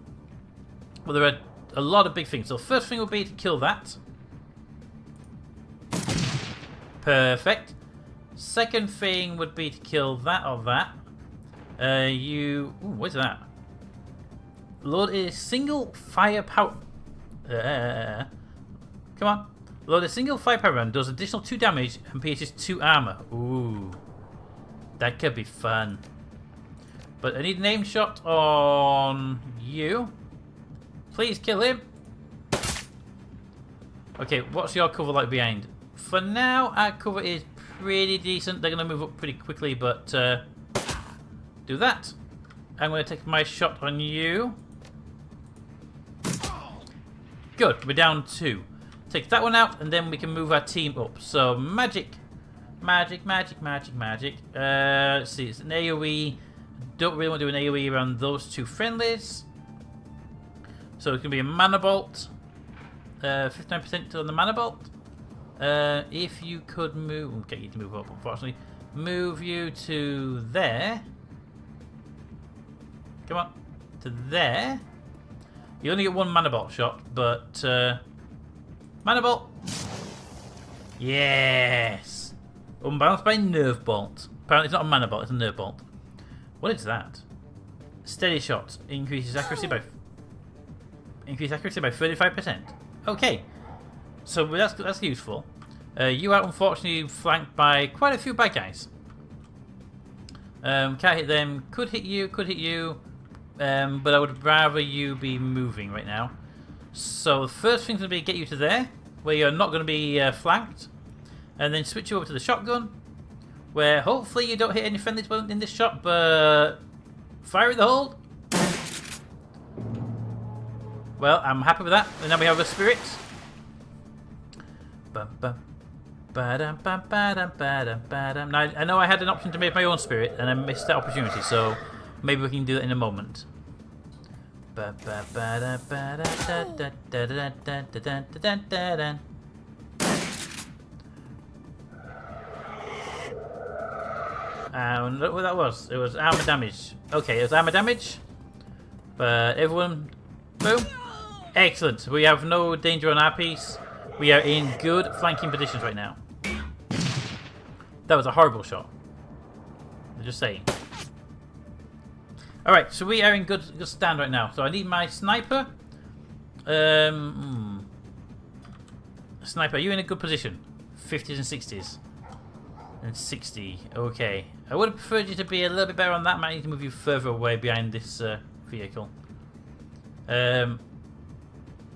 well, there are a lot of big things. So, first thing will be to kill that. Perfect. Second thing would be to kill that or that. Ooh, what's that? Load a single firepower. Come on. Load a single firepower round, does additional 2 damage and pierces 2 armor. Ooh. That could be fun. But I need an aim shot on you. Please kill him. Okay, what's your cover like behind? For now, our cover is pretty decent. They're going to move up pretty quickly, but do that. I'm going to take my shot on you. Good, we're down 2. Take that one out, and then we can move our team up. So, magic. Let's see, it's an AoE. Don't really want to do an AoE around those 2 friendlies. So, it's going to be a mana bolt. 59% on the mana bolt. If you could move... We'll get you to move up, unfortunately. Move you to there. Come on. To there. You only get 1 mana bolt shot, but mana bolt. Yes. Unbalanced by nerve bolt. Apparently, it's not a mana bolt; it's a nerve bolt. What is that? Steady shot increases accuracy by 35%. Okay, so that's useful. You are unfortunately flanked by quite a few bad guys. Can't hit them. Could hit you. But I would rather you be moving right now. So the first thing's going to be get you to there, where you're not going to be flanked. And then switch you over to the shotgun, where hopefully you don't hit any friendlies in this shot, but fire at the hold. Well, I'm happy with that. And now we have a spirit. Now, I know I had an option to make my own spirit, and I missed that opportunity, so maybe we can do that in a moment. Look what that was. It was armor damage. Okay, it was armor damage. But everyone, boom. Excellent. We have no danger on our piece. We are in good flanking positions right now. That was a horrible shot. I'm just saying. Alright, so we are in good stand right now. So I need my sniper. Sniper, are you in a good position? 50s and 60s. And 60. Okay. I would have preferred you to be a little bit better on that. Might need to move you further away behind this vehicle. Yeah,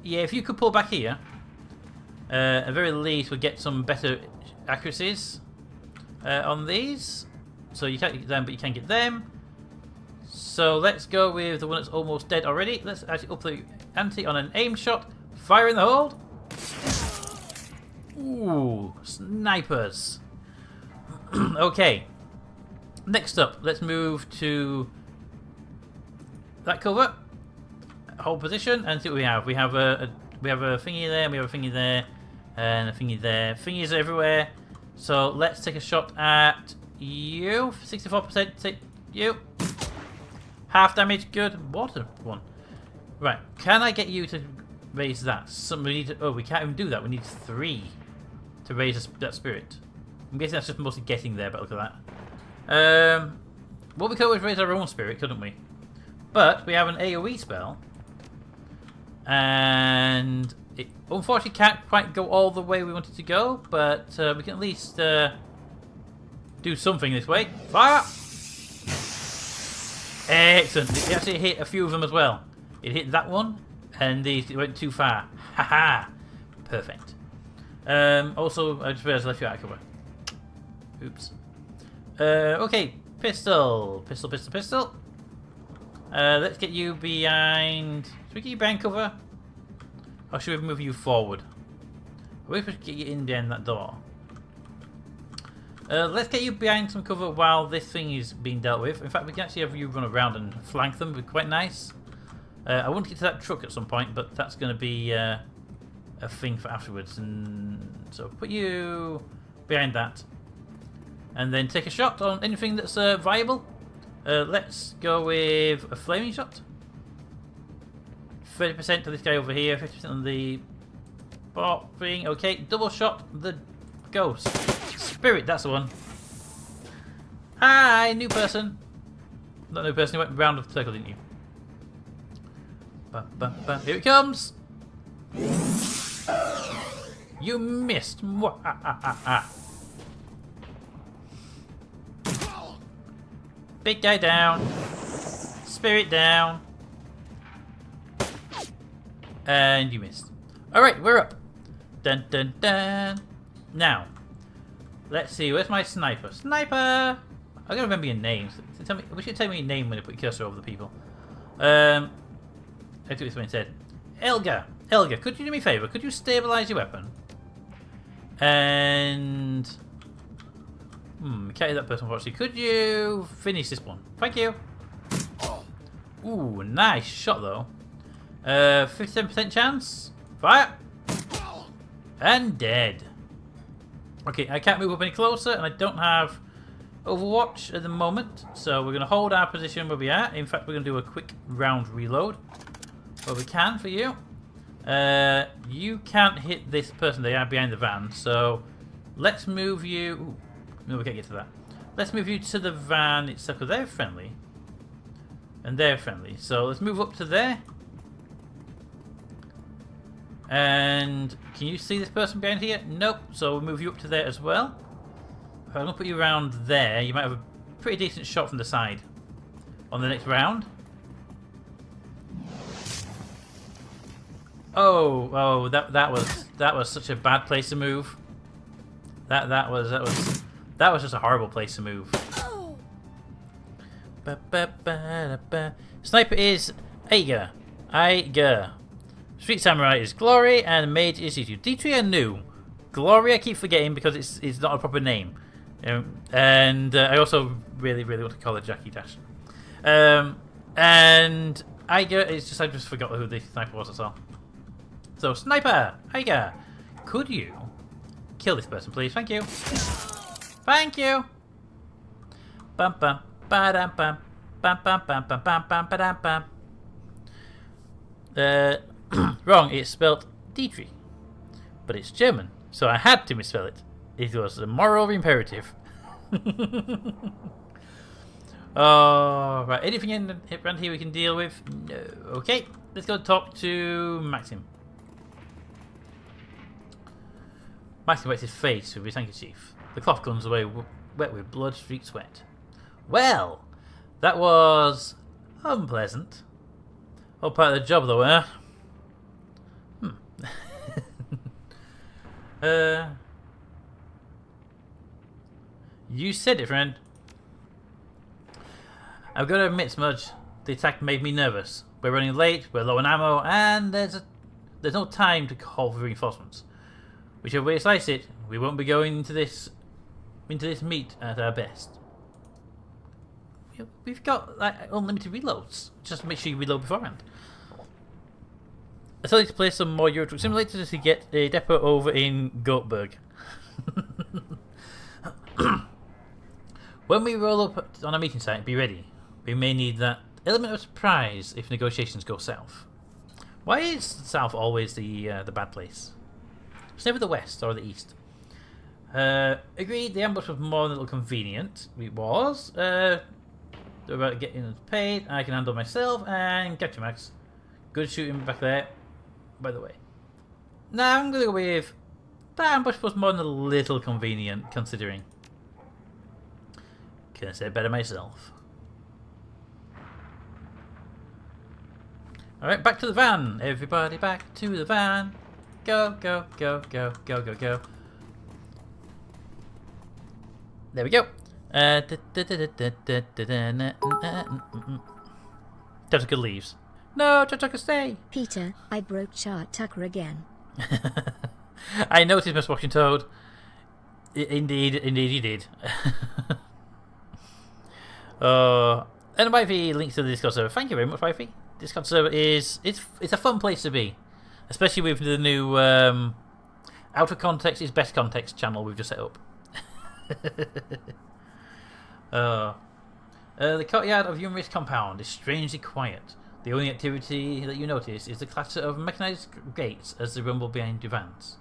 if you could pull back here, at the very least we'll get some better accuracies on these. So you can't get them, but you can get them. So let's go with the one that's almost dead already. Let's actually up the ante on an aim shot. Fire in the hold. Ooh, snipers. Okay. Next up, let's move to that cover. Hold position and see what we have. We have a thingy there, and we have a thingy there, and a thingy there. Thingies everywhere. So let's take a shot at you. 64%. Take you. Half damage. Good. Water one. Right. Can I get you to raise that? We need to, oh, we can't even do that. We need 3 to raise that spirit. I'm guessing that's just mostly getting there, but look at that. Well, we could always raise our own spirit, couldn't we? But we have an AoE spell. And it unfortunately can't quite go all the way we wanted to go, but we can at least do something this way. Fire! Excellent. It actually hit a few of them as well. It hit that one, and it went too far. Haha! Perfect. Also, I just realized I left you out of cover. Oops. Okay, pistol. Pistol. Let's get you behind... Should we get you behind cover? Or should we move you forward? We should get you in behind that door. Let's get you behind some cover while this thing is being dealt with. In fact, we can actually have you run around and flank them. It'd be quite nice. I want to get to that truck at some point, but that's going to be a thing for afterwards. And so put you behind that. And then take a shot on anything that's viable. Let's go with a flaming shot. 30% to this guy over here, 50% on the bot thing. Okay, double shot the ghost. Spirit, that's the one. Hi, new person. Not new person, you went round the circle, didn't you? Here it comes. You missed. Big guy down. Spirit down. And you missed. Alright, we're up. Dun dun dun. Now, let's see, where's my sniper? Sniper! I gotta remember your names. Tell me, we should tell me your name when you put cursor over the people. Let's do this one instead. Elga, could you do me a favour? Could you stabilise your weapon? And... we can't hit that person, unfortunately. Could you finish this one? Thank you. Ooh, nice shot, though. 57% chance. Fire. And dead. Okay, I can't move up any closer, and I don't have Overwatch at the moment. So we're going to hold our position where we are. In fact, we're going to do a quick round reload. Where we can for you. You can't hit this person. They are behind the van. So let's move you... Ooh, no, we can't get to that. Let's move you to the van itself, because they're friendly. And they're friendly. So let's move up to there. And can you see this person behind here? Nope. So we'll move you up to there as well. If I'm going to put you around there, you might have a pretty decent shot from the side on the next round. Oh, that was such a bad place to move. That was just a horrible place to move. Sniper is Aiga. Street Samurai is Glory, and Mage is D2. D3 are new. Glory I keep forgetting because it's not a proper name. And I also really want to call it Jackie Dash. And Aiga is just, I just forgot who the sniper was, that's all. So, Sniper! Aiga! Could you kill this person, please? Thank you. Thank you! Bum bum ba dum bum bum bum bum bum bum bum ba dum bum. Wrong, it's spelled Dietrich. But it's German, so I had to misspell it. It was a moral imperative. Oh, right. Anything around here we can deal with? No. Okay, let's go talk to Maxim. Maxim wets his face with his handkerchief. The cloth comes away wet with blood-streaked sweat. Well, that was unpleasant. All part of the job, though, eh? You said it, friend. I've got to admit, Smudge, the attack made me nervous. We're running late, we're low on ammo, and there's no time to call for reinforcements. Whichever way you slice it, we won't be going into this meet at our best. We've got like unlimited reloads. Just make sure you reload beforehand. I tell you to play some more Euro Truck Simulator to get a depot over in Goatberg. When we roll up on a meeting site, be ready. We may need that element of surprise if negotiations go south. Why is south always the bad place? It's never the west or the east. Agreed, the ambush was more than a little convenient. It was. They're about getting paid. I can handle myself. And gotcha, Max. Good shooting back there. By the way. Now I'm going to go with that ambush was more than a little convenient, considering. Can I say it better myself? Alright, back to the van. Everybody back to the van. Go, go, go, go, go, go, go. There we go. Tentacle leaves. No, Tentacle stay. Peter, I broke Chart Tucker again. I noticed, Miss Washington Toad. Indeed you did. And Wifey links to the Discord server. Thank you very much, Wifey. Discord server it's a fun place to be, especially with the new out of context is best context channel we've just set up. The courtyard of Humorous Compound is strangely quiet. The only activity that you notice is the clatter of mechanized gates as they rumble behind your vans.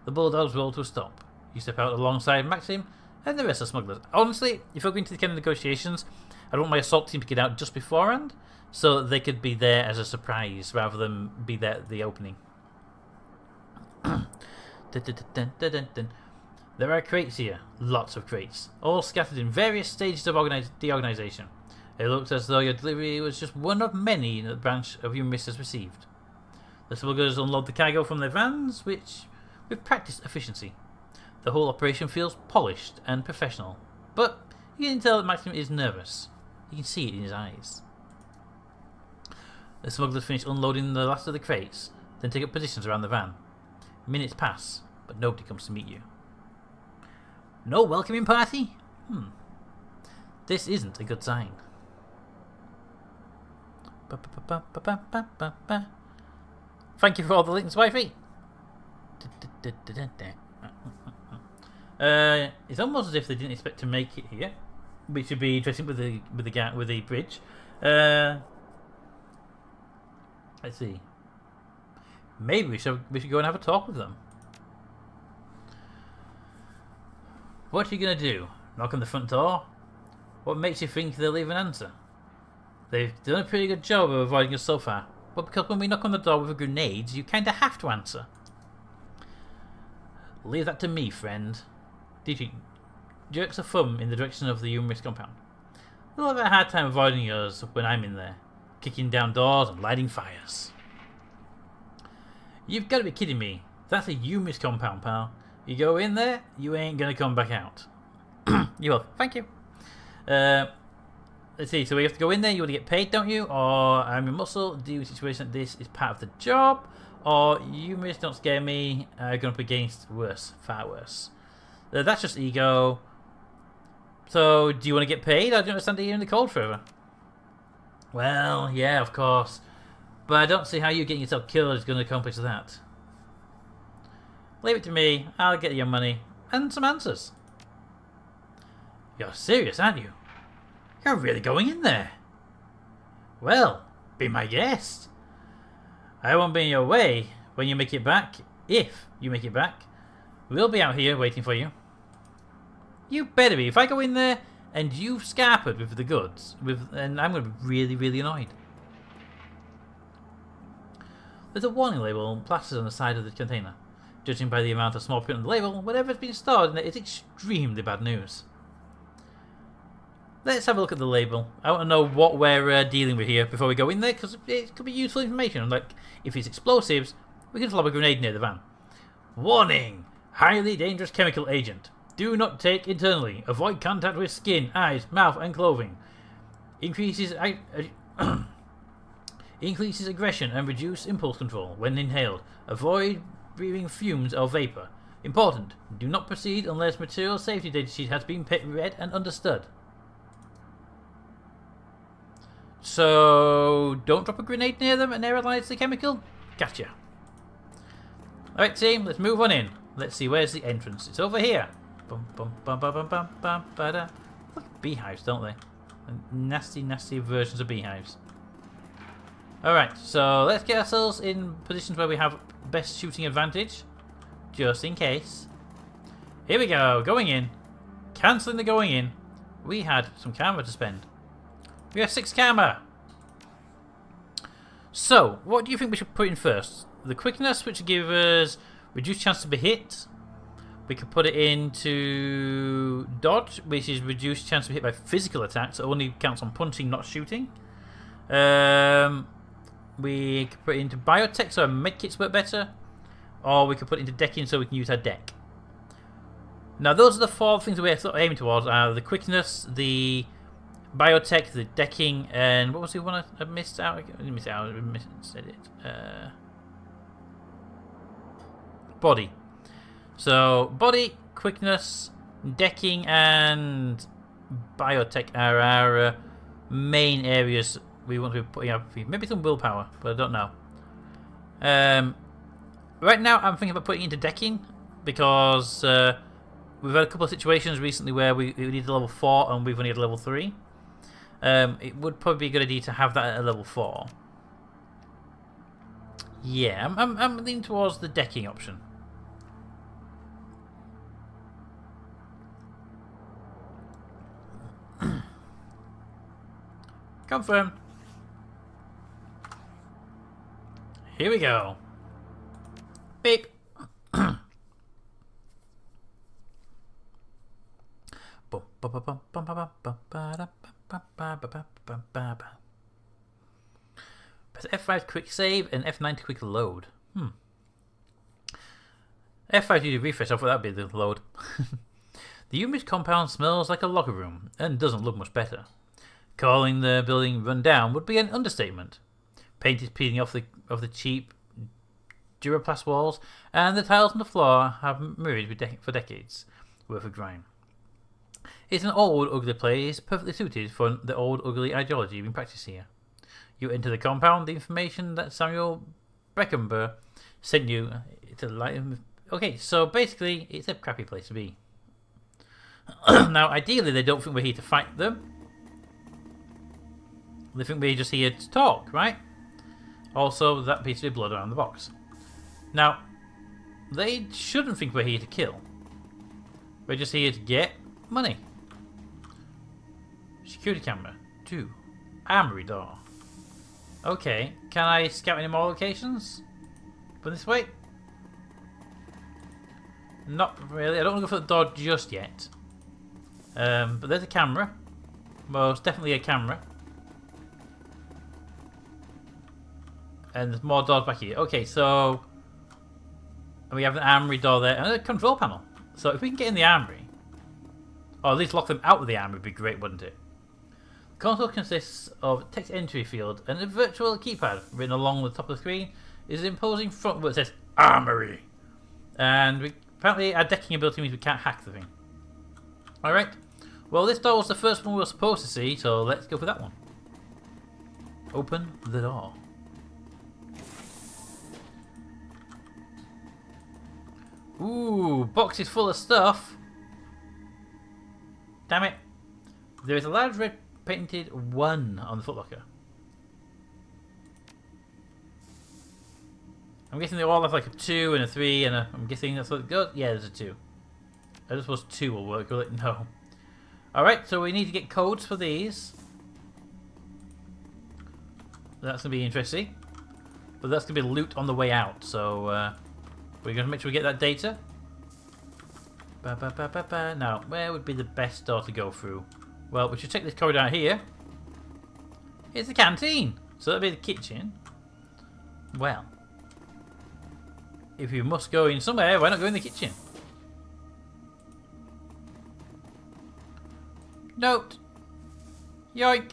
The bulldogs roll to a stop. You step out alongside Maxim and the rest of the smugglers. Honestly, if you're going to the kind of negotiations, I want my assault team to get out just beforehand, so that they could be there as a surprise rather than be there at the opening. There are crates here, lots of crates, all scattered in various stages of deorganization. It looks as though your delivery was just one of many that the branch of Humorous has received. The smugglers unload the cargo from their vans, with practiced efficiency. The whole operation feels polished and professional, but you can tell that Maxim is nervous. You can see it in his eyes. The smugglers finish unloading the last of the crates, then take up positions around the van. Minutes pass, but nobody comes to meet you. No welcoming party? This isn't a good sign. Thank you for all the links, Wifey. It's almost as if they didn't expect to make it here, which would be interesting with the bridge. Let's see. Maybe we should go and have a talk with them. What are you gonna do? Knock on the front door? What makes you think they'll leave an answer? They've done a pretty good job of avoiding us so far, but because when we knock on the door with grenades, you kinda have to answer. Leave that to me, friend. Dietrich jerks a thumb in the direction of the Humorous Compound. They'll have a hard time avoiding us when I'm in there, kicking down doors and lighting fires. You've got to be kidding me. That's a Humorous Compound, pal. You go in there, you ain't gonna come back out. You will. Thank you. Let's see. So we have to go in there. You want to get paid, don't you? Or I'm a muscle. Deal with a situation like this is part of the job. Or Humorous don't scare me. Going up against worse, far worse. That's just ego. So do you want to get paid, or do you want to stand here in the cold forever? Well, yeah, of course. But I don't see how you getting yourself killed is going to accomplish that. Leave it to me. I'll get your money and some answers. You're serious, aren't you? You're really going in there? Well, be my guest. I won't be in your way when you make it back. If you make it back, we'll be out here waiting for you. You better be. If I go in there and you've scarpered with the goods, and I'm going to be really, really annoyed. There's a warning label plastered on the side of the container. Judging by the amount of small print on the label, whatever's been stored in it is extremely bad news. Let's have a look at the label. I want to know what we're dealing with here before we go in there, because it could be useful information. Like, if it's explosives, we can just lob a grenade near the van. Warning! Highly dangerous chemical agent. Do not take internally. Avoid contact with skin, eyes, mouth, and clothing. Increases aggression and reduce impulse control when inhaled. Avoid breathing fumes or vapor. Important. Do not proceed unless material safety data sheet has been read and understood. So, don't drop a grenade near them and analyze the chemical? Gotcha. Alright team, let's move on in. Let's see, where's the entrance? It's over here. Bum, bum, bum, bum, bum, bum, bum, ba-da. Look at beehives, don't they? Nasty, nasty versions of beehives. Alright, so let's get ourselves in positions where we have best shooting advantage. Just in case. Here we go, going in. Cancelling the going in. We had some karma to spend. We have 6 karma. So, what do you think we should put in first? The quickness, which will give us reduced chance to be hit. We could put it into dodge, which is reduced chance to be hit by physical attacks. It only counts on punching, not shooting. We could put it into biotech, so our medkits work better. Or we could put it into decking, so we can use our deck. Now, those are the 4 things that we're sort of aiming towards: the quickness, the biotech, the decking, and what was the one I missed out? I missed out. I said it. Body. So, body, quickness, decking, and biotech are our main areas we want to be putting up. Maybe some willpower, but I don't know. Right now, I'm thinking about putting it into decking because we've had a couple of situations recently where we needed a level 4 and we've only had a level 3. It would probably be a good idea to have that at a level 4. Yeah, I'm leaning towards the decking option. Confirm. Here we go. Beep. Press F5 to quick save and F9 to quick load. F5 to do refresh, I thought that'd be the load. The humid compound smells like a locker room and doesn't look much better. Calling the building run down would be an understatement. Paint is peeling off the cheap Duraplast walls, and the tiles on the floor have mirrored for decades worth of grime. It's an old, ugly place, perfectly suited for the old, ugly ideology being practiced here. You enter the compound, the information that Samuel Breckenber sent you to light. Okay, so basically, it's a crappy place to be. Now, ideally, they don't think we're here to fight them. They think we're just here to talk, right? Also, that piece of blood around the box. Now, they shouldn't think we're here to kill. We're just here to get money. Security camera. 2. Armory door. Okay, can I scout any more locations? From this way? Not really. I don't want to go for the door just yet. But there's a camera. Most definitely a camera. And there's more doors back here. Okay, so we have an armory door there and a control panel. So if we can get in the armory, or at least lock them out of the armory, would be great, wouldn't it? The console consists of a text entry field and a virtual keypad written along the top of the screen is an imposing front where it says Armory. And apparently our decking ability means we can't hack the thing. Alright, well this door was the first one we were supposed to see, so let's go for that one. Open the door. Ooh, box is full of stuff. Damn it. There is a large red painted 1 on the footlocker. I'm guessing they all have like a 2 and a 3, and I'm guessing that's what it goes. Yeah, there's a 2. I just suppose 2 will work, will it? No. Alright, so we need to get codes for these. That's going to be interesting. But that's going to be loot on the way out, so we're going to make sure we get that data. Now, where would be the best door to go through? Well, we should check this corridor out here. It's the canteen! So that'll be the kitchen. Well, if you must go in somewhere, why not go in the kitchen? Note! Yoink!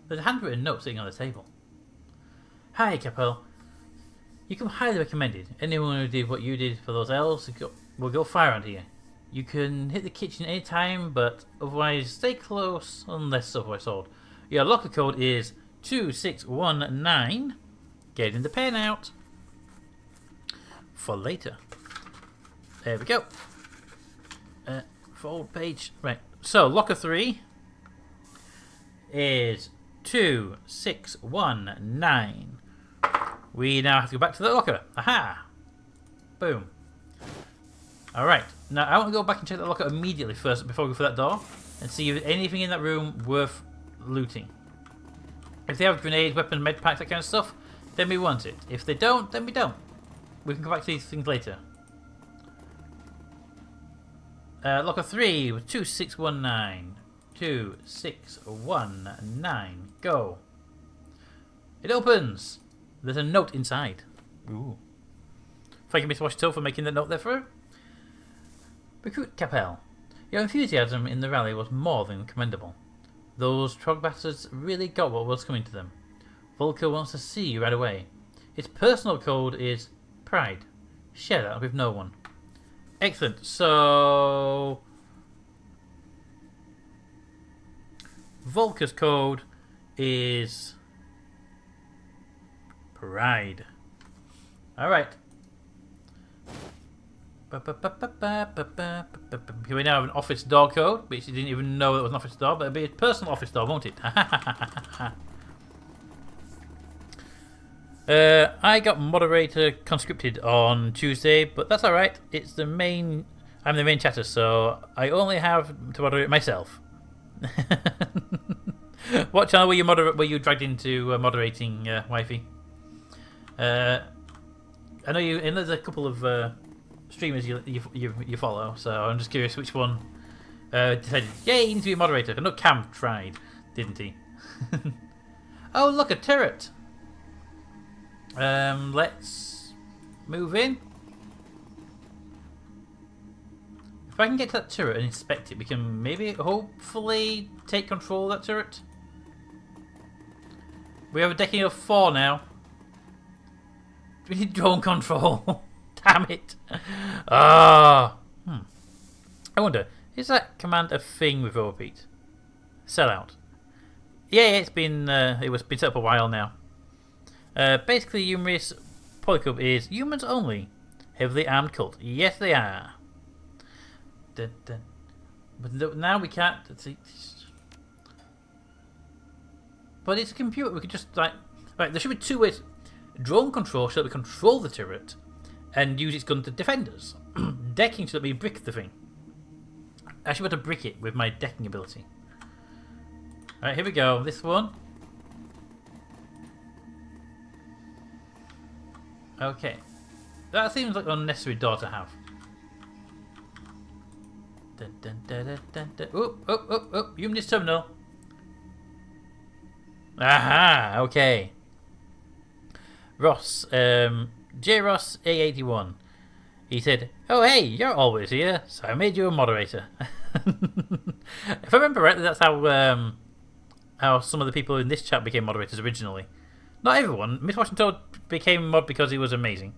There's a handwritten note sitting on the table. Hi, Capel. You come highly recommended. Anyone who did what you did for those elves will go far around here. You can hit the kitchen anytime, but otherwise stay close unless otherwise told. Your locker code is 2619. Getting the pen out. For later. There we go. Fold page. Right. So, locker 3 is 2619. We now have to go back to the locker. Aha! Boom. Alright. Now, I want to go back and check the locker immediately first before we go for that door and see if there's anything in that room worth looting. If they have grenades, weapons, med packs, that kind of stuff, then we want it. If they don't, then we don't. We can go back to these things later. Locker 3 with 2619. 2619. Go. It opens. There's a note inside. Ooh. Thank you, Miss Washington, for making that note there for her. Recruit Capel. Your enthusiasm in the rally was more than commendable. Those trog bastards really got what was coming to them. Volker wants to see you right away. His personal code is Pride. Share that with no one. Excellent. So Volker's code is Pride. Alright. Here we now have an office door code, which you didn't even know it was an office door, but it'll be a personal office door, won't it? I got moderator conscripted on Tuesday, but that's alright. It's the main. I'm the main chatter, so I only have to moderate myself. What channel were you dragged into moderating, wifey? I know you. And there's a couple of streamers you follow, so I'm just curious which one decided. Yay, you need to be a moderator. I know Cam tried, didn't he? Oh, look, a turret. Let's move in. If I can get to that turret and inspect it, we can maybe, hopefully, take control of that turret. We have a decking of 4 now. We need drone control. Damn it. Ah. I wonder, is that command a thing with Overpeat? Sell out. Yeah, it's been set up a while now. Basically, humorous Polycub is humans only. Heavily armed cult. Yes, they are. Dun, dun. But now we can't. But it's a computer. We could just like. Right, there should be 2 ways. Drone control so that we control the turret and use its gun to defend us. Decking so that we brick the thing. I should be able to brick it with my decking ability. Alright, here we go. This one. Okay. That seems like an unnecessary door to have. Dun, dun, dun, dun, dun, dun. Oh, Humanist terminal. Aha, okay. Ross, J. Ross A81. He said, "Oh hey, you're always here, so I made you a moderator." If I remember rightly, that's how some of the people in this chat became moderators originally. Not everyone. Miss Washington became a mod because he was amazing.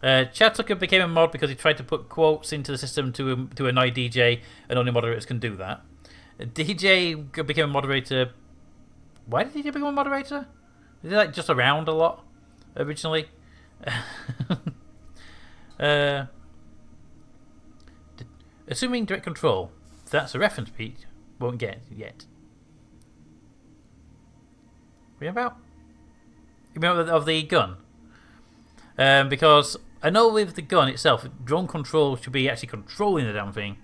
Chad Tucker became a mod because he tried to put quotes into the system to annoy DJ, and only moderators can do that. DJ became a moderator. Why did DJ become a moderator? Was he like just around a lot originally? Assuming direct control. That's a reference, Pete. Won't get it yet. What are you about? You mean of the gun? Because I know with the gun itself, drone control should be actually controlling the damn thing.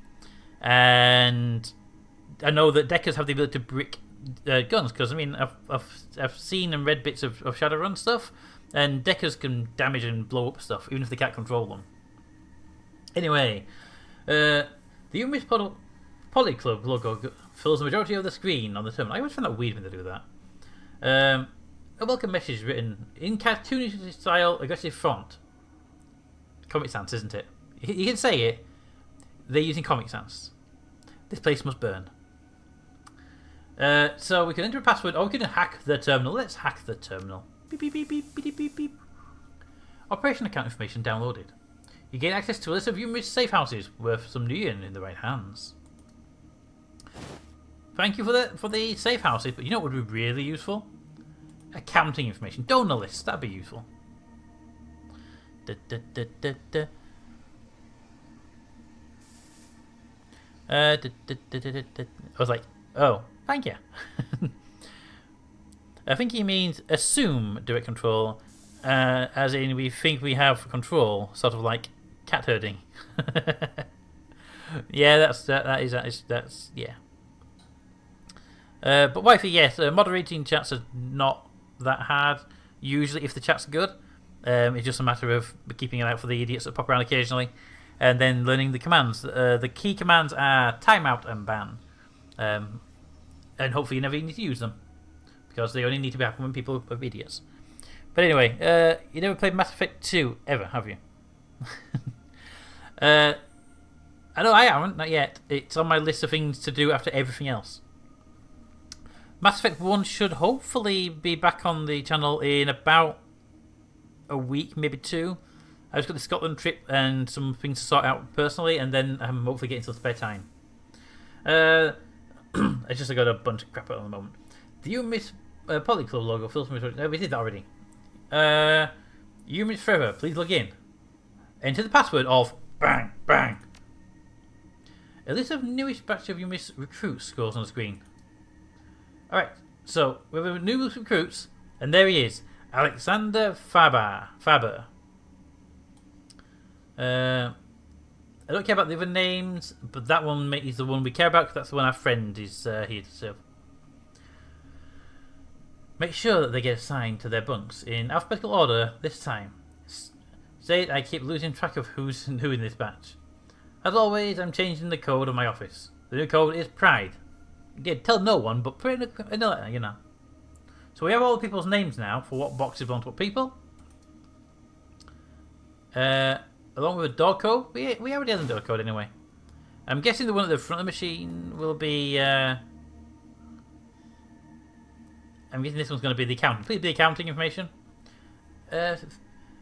And I know that Deckers have the ability to brick guns, because I mean I've seen and read bits of Shadowrun stuff, and Deckers can damage and blow up stuff even if they can't control them. Anyway, the Umis Poly Club logo fills the majority of the screen on the terminal. I always find that weird when they do that. A welcome message written in cartoonish style, aggressive font. Comic Sans, isn't it? You can say it. They're using Comic Sans. This place must burn. So we can enter a password, or we can hack the terminal. Let's hack the terminal. Beep, beep, beep, beep, beep, beep, beep. Operation account information downloaded. You gain access to a list of numerous safe houses worth some new yen in the right hands. Thank you for the safe houses, but you know what would be really useful? Accounting information. Donor lists, that'd be useful. I was like, oh, thank you. I think he means assume direct control, as in we think we have control, sort of like cat herding. Yeah, that's yeah. But wifey, yes, moderating chats are not that hard. Usually, if the chat's good, it's just a matter of keeping an eye out for the idiots that pop around occasionally, and then learning the commands. The key commands are timeout and ban, and hopefully you never need to use them, because they only need to be happening when people are idiots. But anyway, you never played Mass Effect 2 ever, have you? I know I haven't, not yet. It's on my list of things to do after everything else. Mass Effect 1 should hopefully be back on the channel in about a week, maybe 2. I've just got the Scotland trip and some things to sort out personally, and then I'm hopefully getting some spare time. I just got a bunch of crap at the moment. Do you miss Poly Club logo? Feels familiar. No, we did that already. You miss forever. Please log in. Enter the password of bang bang. A list of newish batch of Umis recruits scrolls on the screen. Alright, so we have a new recruits, and there he is, Alexander Faber. I don't care about the other names, but that one is the one we care about, because that's the one our friend is here to serve. Make sure that they get assigned to their bunks in alphabetical order this time. Say I keep losing track of who's who in this batch. As always, I'm changing the code of my office. The new code is Pride. Yeah, tell no one, but put in a letter, you know. So we have all the people's names now for what boxes belong to what people. Along with a door code. We already have the door code anyway. I'm guessing the one at the front of the machine will be... I'm guessing this one's going to be the accounting. Please be accounting information.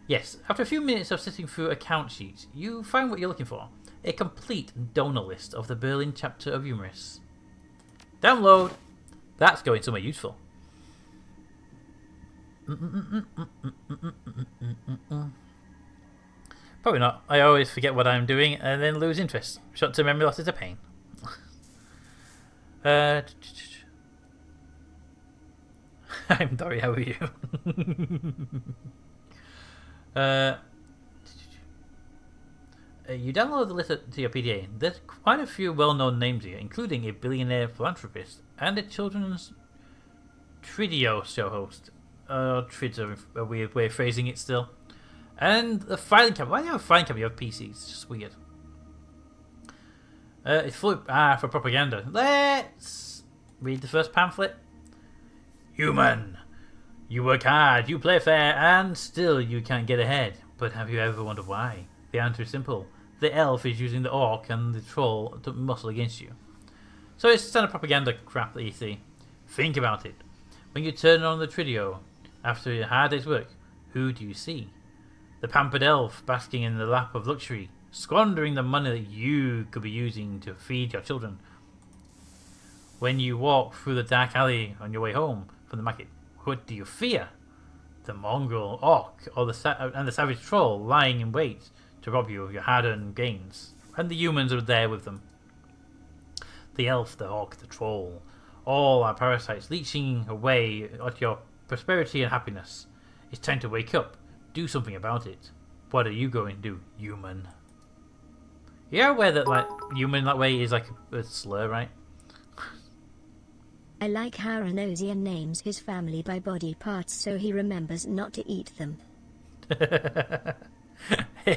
Yes, after a few minutes of sitting through account sheets, you find what you're looking for. A complete donor list of the Berlin chapter of Humorous. Download. That's going somewhere useful. Probably not. I always forget what I'm doing and then lose interest. Short-term memory loss is a pain. I'm Dory, how are you? You download the list to your PDA. There's quite a few well-known names here, including a billionaire philanthropist and a children's Tridio show host. Trids are a weird way of phrasing it still. And the filing cabinet. Why do you have a filing cabinet? You have PCs. It's just weird. It's full for propaganda. Let's read the first pamphlet. Human. You work hard, you play fair, and still you can't get ahead. But have you ever wondered why? The answer is simple. The elf is using the orc and the troll to muscle against you. So it's standard propaganda crap that you see. Think about it. When you turn on the Tridio, after a hard day's work, who do you see? The pampered elf basking in the lap of luxury, squandering the money that you could be using to feed your children. When you walk through the dark alley on your way home from the market, what do you fear? The mongrel orc or the savage troll lying in wait to rob you of your hard-earned gains, and the humans are there with them. The elf, the orc, the troll, all are parasites leeching away at your prosperity and happiness. It's time to wake up. Do something about it. What are you going to do, human? You're aware that, like, human that way is like a slur, right? I like how Ranosian names his family by body parts so he remembers not to eat them. Hey,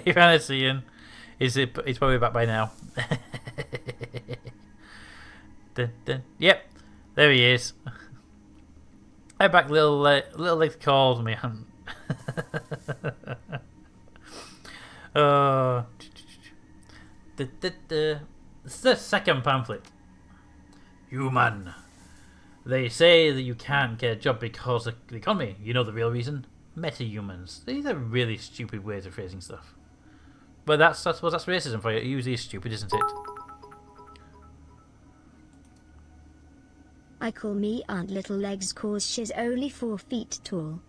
Ranosian. He's probably back by now. Dun, dun. Yep, there he is. Hey back, little legs called me. It's the second pamphlet. Human. They say that you can't get a job because of the economy. You know the real reason? Meta-humans. These are really stupid ways of phrasing stuff. But I suppose that's racism for you. It usually is stupid, isn't it? I call me Aunt Little Legs cause she's only 4 feet tall.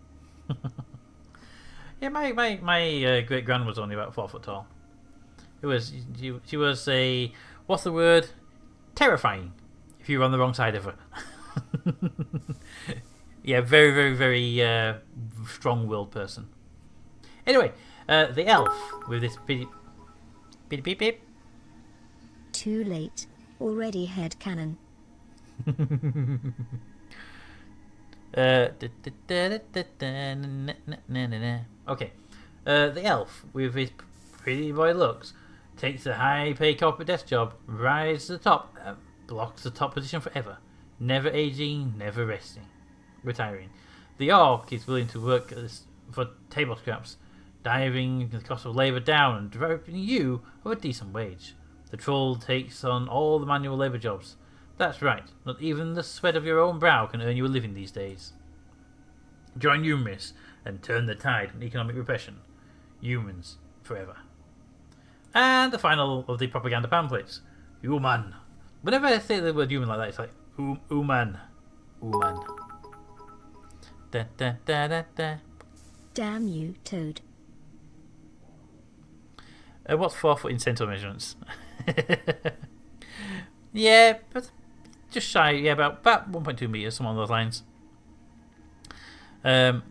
Yeah, my great grand was only about 4 foot tall. She was a, what's the word? Terrifying. If you were on the wrong side of her. Yeah, very, very, very strong-willed person. Anyway, the elf with this beep beep beep beep. Too late. Already head cannon. Okay. The elf with his pretty boy looks takes a high pay corporate desk job, rises to the top, blocks the top position forever, never aging, never retiring. The orc is willing to work for table scraps, diving the cost of labour down and driving you of a decent wage. The troll takes on all the manual labour jobs. That's right, not even the sweat of your own brow can earn you a living these days. Join Humans and turn the tide on economic repression. Humans forever. And the final of the propaganda pamphlets. Human. Whenever I say the word human like that, it's like human. Human. Da, da, da, da, da. Damn you, Toad. What's 4 foot in centimetre measurements? Yeah, but just shy. Yeah, about 1.2 meters, something along those lines. I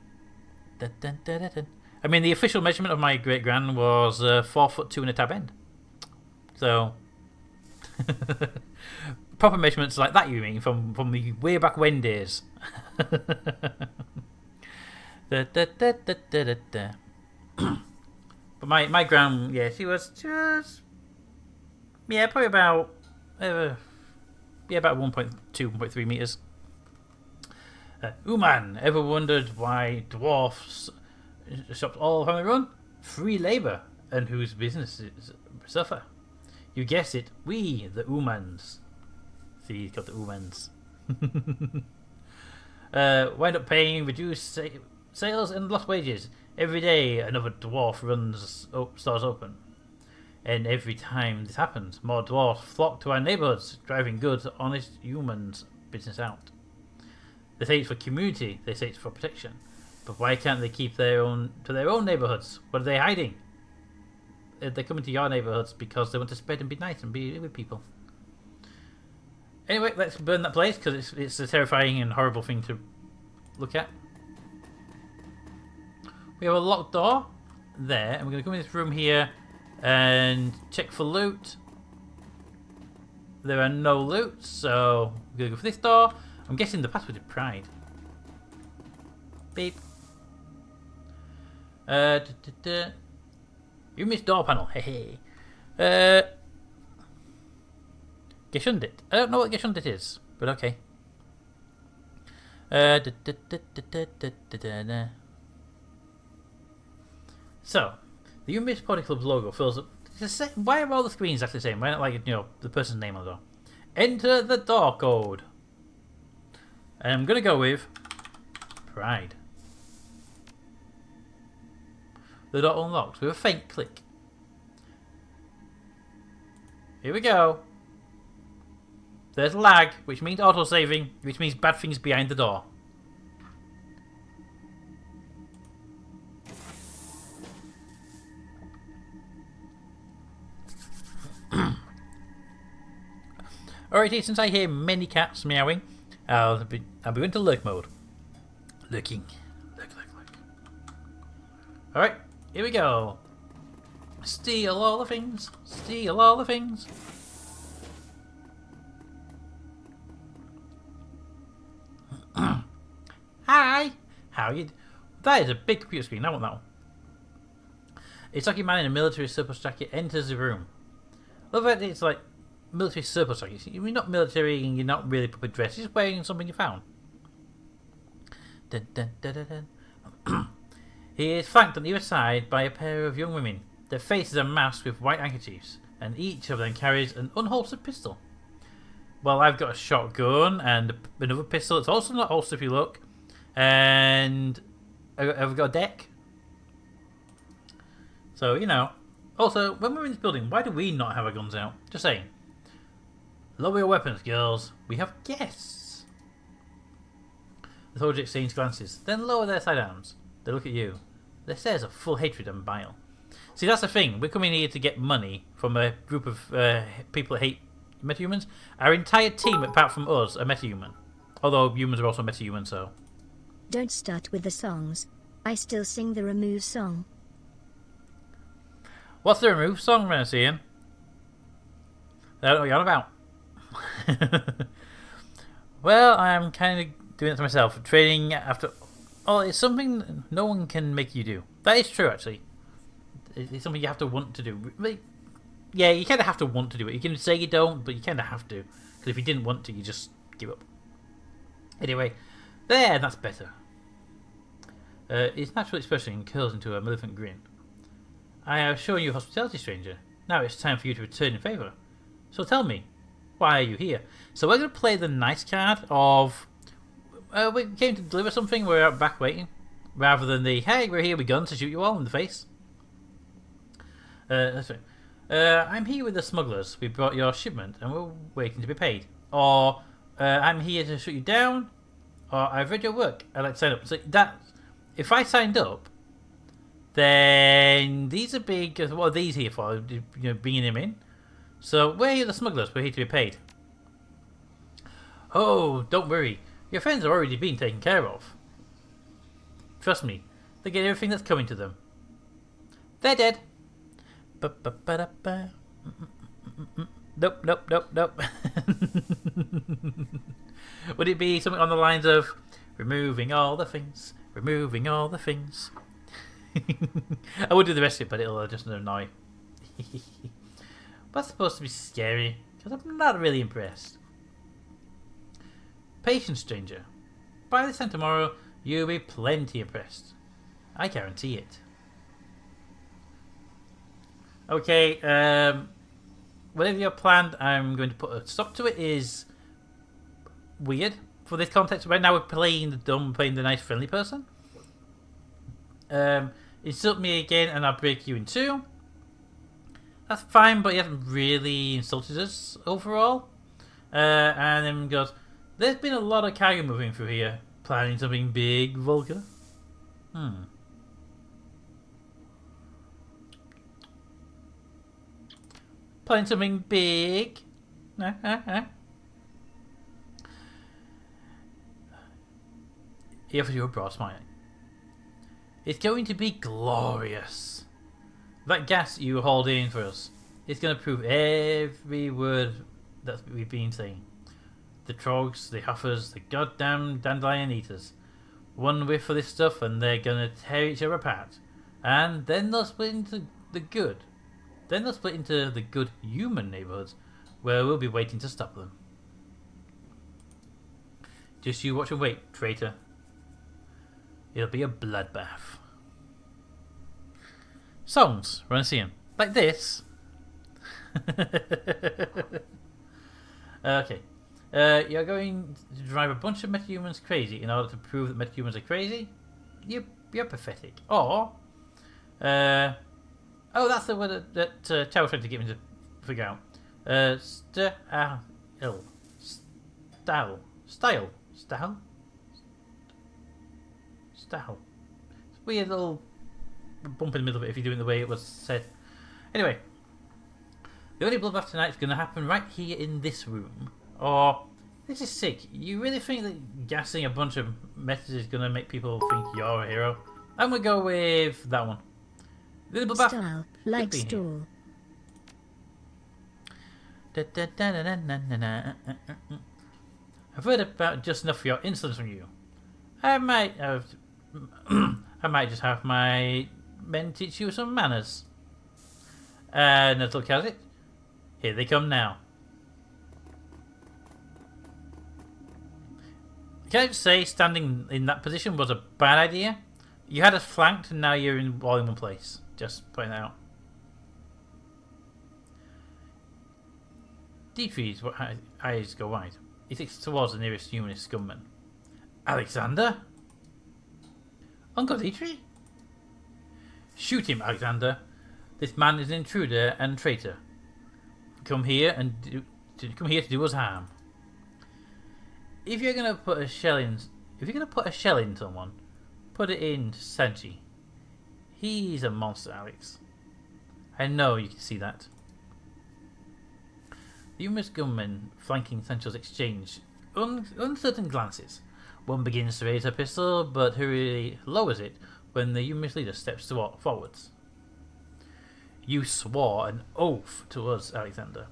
mean, the official measurement of my great grand was 4 foot 2 and a tab end. So proper measurements like that, you mean, from the way back when days. But my grand, yeah, she was just, yeah, probably about about 1.2, 1.3 meters. Uman, ever wondered why dwarfs shops all family run? Free labour, and whose businesses suffer? You guessed it, we, the Umans. See, he's got the Umans. Wind up paying reduced sales and lost wages. Every day another dwarf runs stores open. And every time this happens, more dwarfs flock to our neighbourhoods, driving good, honest humans' business out. They say it's for community, they say it's for protection. But why can't they keep their own neighbourhoods? What are they hiding? They're coming to your neighbourhoods because they want to spread and be nice and be with people. Anyway, let's burn that place because it's a terrifying and horrible thing to look at. We have a locked door there, and we're going to come in this room here and check for loot. There are no loot, so we're going to go for this door. I'm guessing the password is Pride. Beep. You missed door panel. Hey. Geshundit. I don't know what Geshundit is, but okay. So, the Umis Party Club's logo fills up. Why are all the screens actually the same? Why not, like, the person's name on the door? Enter the door code. And I'm gonna go with Pride. The door unlocks with a faint click. Here we go. There's lag, which means auto-saving, which means bad things behind the door. Alrighty, since I hear many cats meowing, I'll be going to lurk mode. Looking. Look. Alright, here we go. Steal all the things. Steal all the things. Hi! How you... That is a big computer screen. I want that one. A stocky man in a military surplus jacket enters the room. Love it, it's like military surplus jacket. You're not military and you're not really proper dressed. You're just wearing something you found. Dun, dun, dun, dun, dun. He is flanked on either side by a pair of young women. Their faces are masked with white handkerchiefs, and each of them carries an unholstered pistol. Well, I've got a shotgun and another pistol. It's also not holstered if you look. And I've got a deck. So, you know. Also, when we're in this building, why do we not have our guns out? Just saying. Lower your weapons, girls. We have guests. The soldiers exchange glances, then lower their sidearms. They look at you. Their stares are full hatred and bile. See, that's the thing. We're coming here to get money from a group of people that hate metahumans. Our entire team, apart from us, are metahuman. Although humans are also metahuman, so... Don't start with the songs. I still sing the remove song. What's the remove song, Renessian? I don't know what you're on about. Well, I'm kind of doing it to myself. Trading after... Oh, it's something no one can make you do. That is true, actually. It's something you have to want to do. Yeah, you kind of have to want to do it. You can say you don't, but you kind of have to. Because if you didn't want to, you just give up. Anyway, there, that's better. His natural expression curls into a malevolent grin. I have shown you hospitality, stranger. Now it's time for you to return in favour. So tell me, why are you here? So we're going to play the nice card of... we came to deliver something, we're out back waiting. Rather than the, hey, we're here with guns to shoot you all in the face. That's right. I'm here with the smugglers. We brought your shipment and we're waiting to be paid. Or, I'm here to shoot you down. Or, I've read your work. I'd like to sign up. So that, if I signed up, then these are big. What are these here for? You know, bringing him in. So, where are the smugglers? We're here to be paid. Oh, don't worry. Your friends are already being taken care of. Trust me, they get everything that's coming to them. They're dead. Nope. Would it be something on the lines of removing all the things, removing all the things? I would do the rest of it, but it'll just annoy. That's supposed to be scary, because I'm not really impressed. Patience, stranger. By this time tomorrow, you'll be plenty impressed. I guarantee it. Okay, whatever your plan, I'm going to put a stop to it, is weird for this context. Right now we're playing the dumb, playing the nice, friendly person. Insult me again and I'll break you in two. That's fine, but he hasn't really insulted us overall. And then goes, there's been a lot of cargo moving through here. Planning something big, vulgar? Planning something big? He offers you a broad smile. It's going to be glorious. That gas you hold in for us, it's going to prove every word that we've been saying. The trogs, the huffers, the goddamn dandelion eaters. One whiff of this stuff and they're going to tear each other apart. And then they'll split into the good. Then they'll split into the good human neighbourhoods where we'll be waiting to stop them. Just you watch and wait, traitor. It'll be a bloodbath. Songs, run and see him. Like this. Okay. You're going to drive a bunch of metahumans crazy in order to prove that metahumans are crazy? You're pathetic. Or, oh, that's the word that Chow was trying to get me to figure out. Style. It's a weird little bump in the middle of it if you're doing the way it was said. Anyway, the only bloodbath tonight is going to happen right here in this room. Or This is sick. You really think that gassing a bunch of messages is gonna make people think you're a hero? I'm gonna go with that one. Style, like stool. I've heard about just enough for your insolence from you. I might just have my men teach you some manners. And let's look at it. Here they come now. Can I just say, standing in that position was a bad idea? You had us flanked and now you're all in one place. Just pointing that out. Dietrich's eyes go wide. He thinks towards the nearest humanist gunman. Alexander? Uncle Dietrich? Shoot him, Alexander. This man is an intruder and traitor. Come here to do us harm. If you're gonna put a shell in someone, put it in Sanchi. He's a monster, Alex. I know you can see that. The humorous gunmen flanking Sancho's exchange uncertain glances. One begins to raise her pistol, but hurriedly lowers it when the humorous leader steps forwards. You swore an oath to us, Alexander.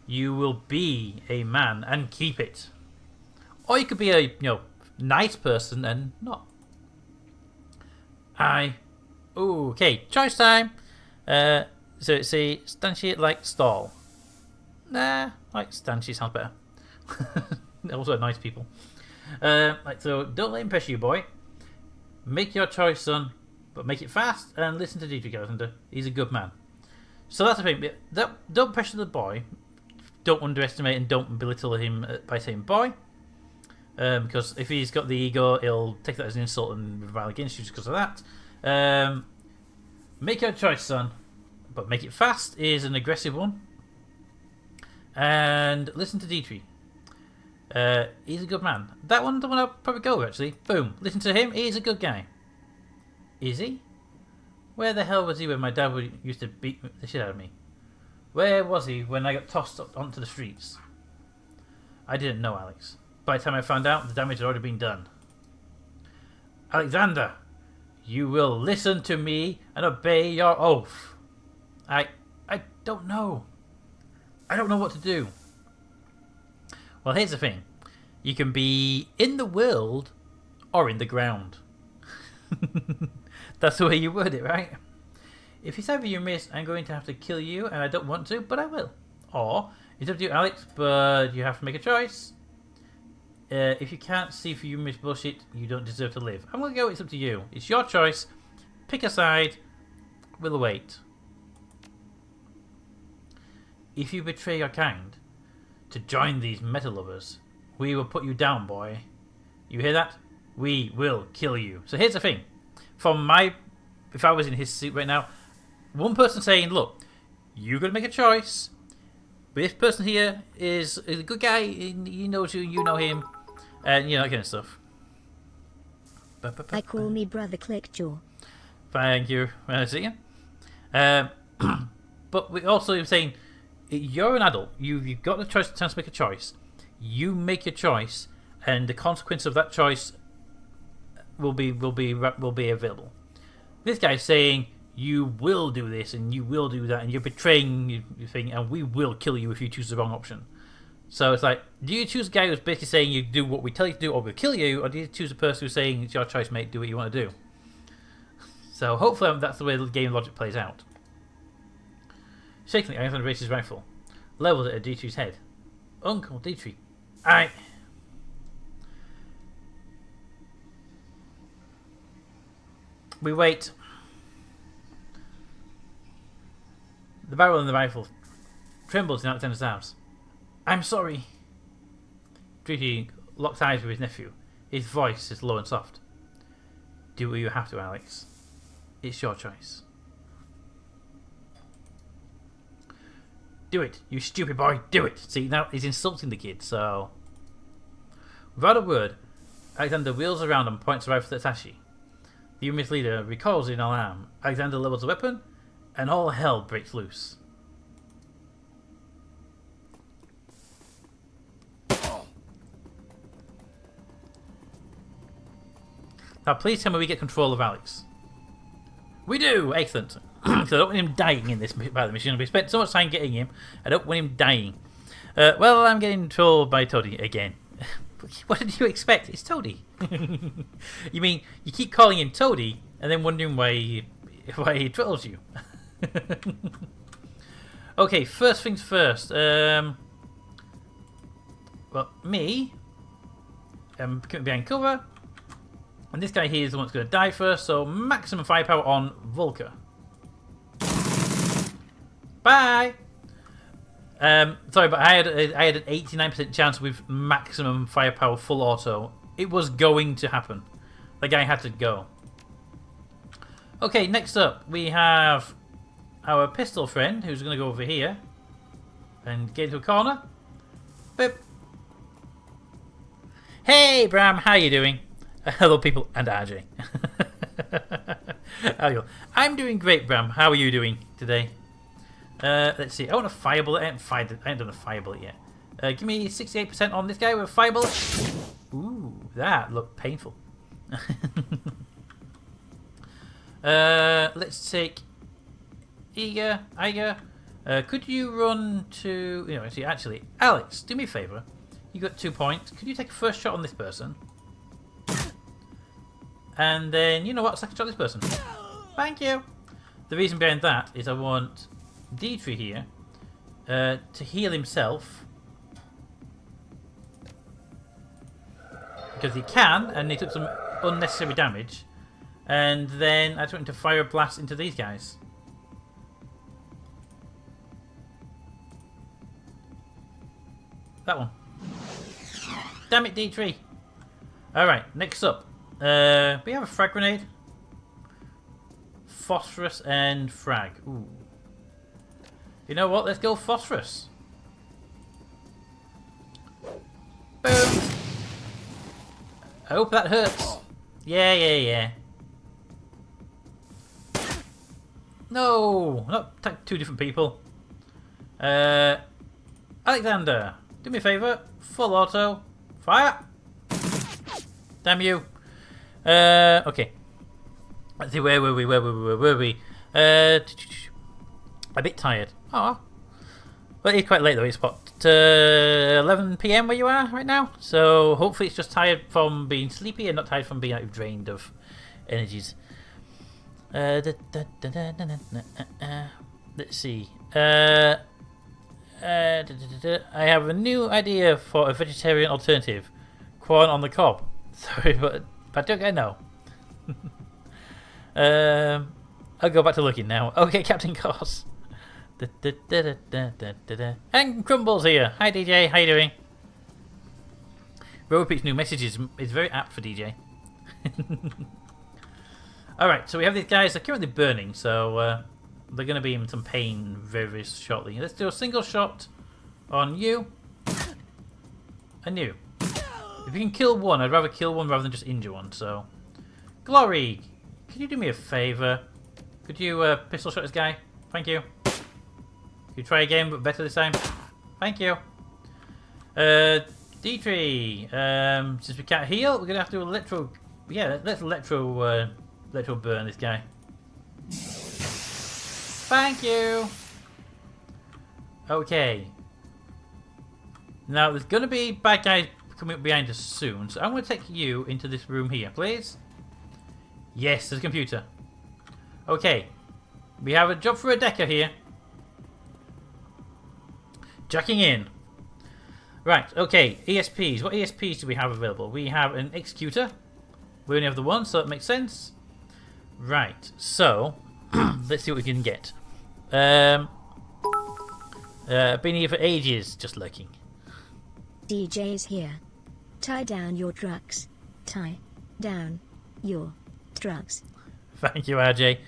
You will be a man and keep it. Or you could be a, nice person and not. Okay, choice time. So it's a Stanchi like stall. Nah, like Stanchi sounds better. Also nice people. So don't let him pressure you, boy. Make your choice, son, but make it fast and listen to Dietrich, Alexander. He's a good man. So that's the thing. Don't pressure the boy. Don't underestimate and don't belittle him by saying boy. Because if he's got the ego, he'll take that as an insult and revile against you just because of that. Make your choice, son, but make it fast is an aggressive one. And listen to Dietrich. He's a good man. That one's the one I'll probably go with, actually. Boom. Listen to him. He's a good guy. Is he? Where the hell was he when my dad used to beat the shit out of me? Where was he when I got tossed up onto the streets? I didn't know, Alex. By the time I found out, the damage had already been done. Alexander, you will listen to me and obey your oath. I don't know. I don't know what to do. Well, here's the thing. You can be in the world or in the ground. That's the way you word it, right? If it's ever you miss, I'm going to have to kill you, and I don't want to, but I will. Or, it's up to you, Alex, but you have to make a choice. If you can't see through your miss bullshit, you don't deserve to live. I'm going to go, it's up to you. It's your choice. Pick a side. We'll wait. If you betray your kind to join these metal lovers, we will put you down, boy. You hear that? We will kill you. So here's the thing. If I was in his seat right now, one person saying, look, you're going to make a choice. But this person here is a good guy. He knows you, you know him. And, that kind of stuff. I call me Brother Clickjaw. Thank you. See you. But we're also saying, you're an adult. You've got the chance to make a choice. You make your choice, and the consequence of that choice will be available. This guy's saying you will do this and you will do that, and you're betraying your thing, and we will kill you if you choose the wrong option. So it's like, do you choose a guy who's basically saying you do what we tell you to do, or we'll kill you, or do you choose a person who's saying it's your choice, mate, do what you want to do? So hopefully that's the way the game logic plays out. Shakingly, Alexander raised his rifle, leveled it at Dietrich's head. Uncle Dietrich, we wait. The barrel in the rifle trembles in Alexander's arms. I'm sorry. Dietrich locks eyes with his nephew. His voice is low and soft. Do what you have to, Alex. It's your choice. Do it, you stupid boy, do it! See, now he's insulting the kid, so... Without a word, Alexander wheels around and points the rifle at Tashi. The humorous leader recoils in alarm. Alexander levels the weapon, and all hell breaks loose. Now, please tell me we get control of Alex. We do! Excellent. So I don't want him dying in this part of the mission. We spent so much time getting him. I don't want him dying. Well, I'm getting trolled by Toady again. What did you expect? It's Toady. You mean you keep calling him Toady and then wondering why he trolls you? Okay, first things first. Well, me. I'm behind cover. And this guy here is the one that's going to die first, so maximum firepower on Volker. Bye! Sorry, but I had an 89% chance with maximum firepower full auto. It was going to happen. The guy had to go. Okay, next up we have our pistol friend who's going to go over here and get into a corner. Boop. Hey, Bram, how you doing? Hello, people, and RJ. How are you? I'm doing great, Bram. How are you doing today? Let's see. I want a fire bullet. I ain't done a fire bullet yet. Give me 68% on this guy with a fire bullet. Ooh, that looked painful. Let's take Iger. Could you run to... You know, actually, Alex, do me a favour. You got 2 points. Could you take a first shot on this person? And then, you know what? Second shot this person. Thank you. The reason behind that is I want D3 here to heal himself. Because he can, and he took some unnecessary damage. And then I just want him to fire a blast into these guys. That one. Damn it, D3. Alright, next up. We have a frag grenade. Phosphorus and frag. Ooh. You know what? Let's go phosphorus. Boom. I hope that hurts. Yeah. No, not two different people. Alexander, do me a favour. Full auto. Fire. Damn you. Okay. Let's see, where were we? A bit tired. Oh. Well, it's quite late though. It's what, 11 PM where you are right now? So hopefully it's just tired from being sleepy and not tired from being drained of energies. Let's see. I have a new idea for a vegetarian alternative. Corn on the cob. Sorry, but I don't get no. I'll go back to looking now. Okay, Captain Cos. And Crumbles here. Hi DJ, how you doing? Robopete's new message is very apt for DJ. Alright, so we have these guys. They're currently burning, so they're going to be in some pain very, very shortly. Let's do a single shot on you and you. If you can kill one, I'd rather kill one rather than just injure one. So, Glory, could you do me a favour? Could you pistol shot this guy? Thank you. Could you try again, but better this time? Thank you. D3, since we can't heal, we're gonna have to electro. Yeah, let's electro burn this guy. Thank you. Okay. Now there's gonna be bad guys coming up behind us soon, so I'm going to take you into this room here, please. Yes, there's a computer. Okay, we have a job for a decker here. Jacking in. Right, okay, ESPs. What ESPs do we have available? We have an executor. We only have the one, so that makes sense. Right, so let's see what we can get. Been here for ages, just lurking. DJ's here. Tie down your drugs. Tie down your drugs. Thank you, RJ.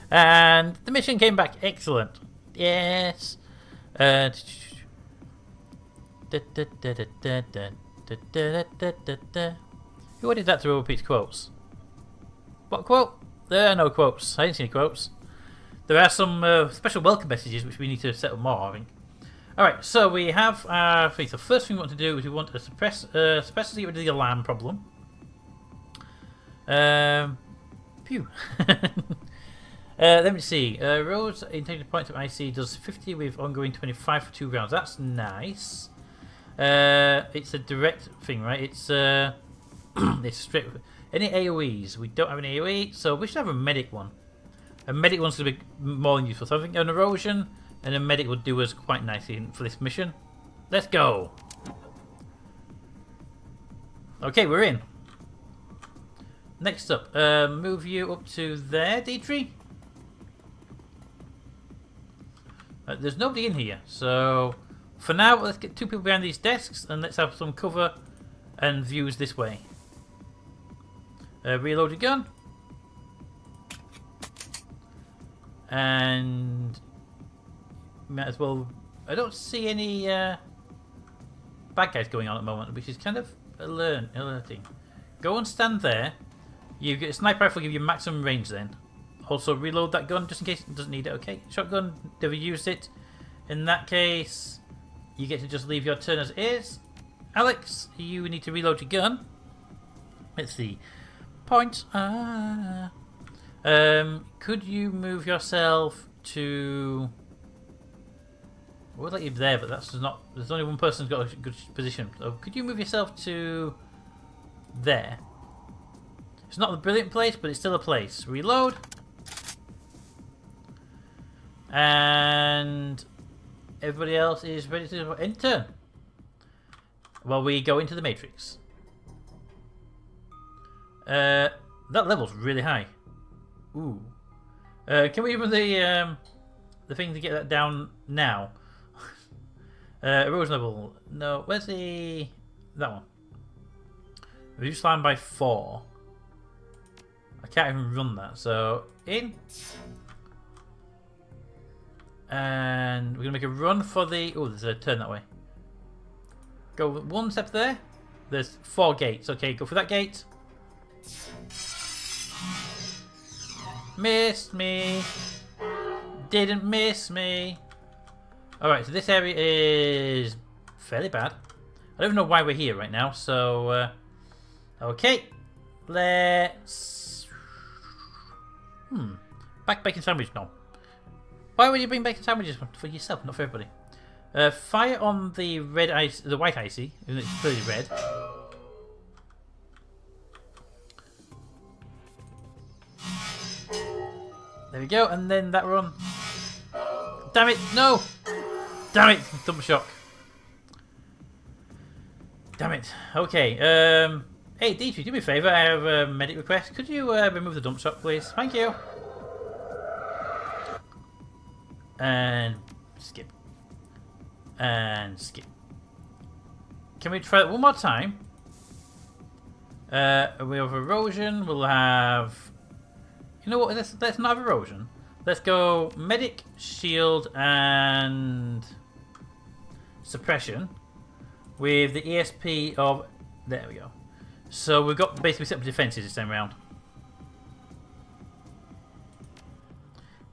And the mission came back excellent. Yes. Who added that to Robopete's quotes? What quote? There are no quotes. I didn't see any quotes. There are some special welcome messages which we need to set up more, I think. Alright, so we have our thing. So first thing we want to do is we want to suppress to get rid of the alarm problem. Phew. Let me see. Roads intended points of IC does 50 with ongoing 25 for 2 rounds. That's nice. It's a direct thing, right? It's it's straight. Any AoEs? We don't have an AoE, so we should have a medic one. A medic one's going to be more than useful. So I think an erosion and a medic would do us quite nicely for this mission. Let's go. Okay, we're in. Next up, move you up to there, Dietrich. There's nobody in here, so for now, let's get 2 people behind these desks and let's have some cover and views this way. Reload your gun. And might as well. I don't see any bad guys going on at the moment, which is kind of alerting. Go and stand there. You get a sniper rifle, give you maximum range then. Also reload that gun just in case it doesn't need it. Okay, shotgun, never used it. In that case, you get to just leave your turn as is. Alex, you need to reload your gun. Let's see. Point. Could you move yourself to? I would like you there, but that's not. There's only one person who's got a good position. So could you move yourself to there? It's not a brilliant place, but it's still a place. Reload. And everybody else is ready to enter. While we go into the Matrix. That level's really high. Ooh. Can we run the thing to get that down now? Erosion level. No, where's the... that one. Reduce time by 4. I can't even run that, so... in. And we're going to make a run for the... oh, there's a turn that way. Go 1 step there. There's 4 gates. Okay, go for that gate. Missed me. Didn't miss me. Alright, so this area is fairly bad. I don't even know why we're here right now, so... okay. Let's... back bacon sandwich? No. Why would you bring bacon sandwiches for yourself, not for everybody? Fire on the red ice, the white icy, even though it's clearly red. There we go, and then that run. Damn it, no! Damn it, dump shock. Damn it. Okay, hey Dietrich, do me a favour, I have a medic request. Could you remove the dump shock, please? Thank you. And skip. And skip. Can we try that one more time? We have erosion, we'll have... you know what, let's not have erosion. Let's go medic, shield, and suppression with the ESP of... there we go. So we've got basically separate defenses this time around.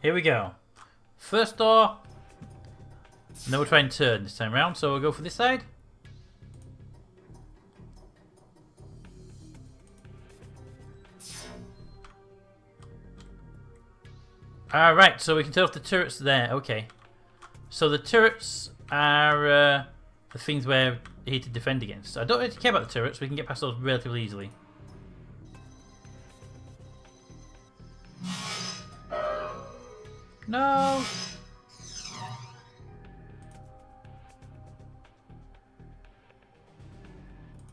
Here we go. First door. Then we'll try and turn this time around. So we'll go for this side. Alright, so we can turn off the turrets there. Okay. So the turrets are the things we're here to defend against. So I don't really care about the turrets. We can get past those relatively easily. No!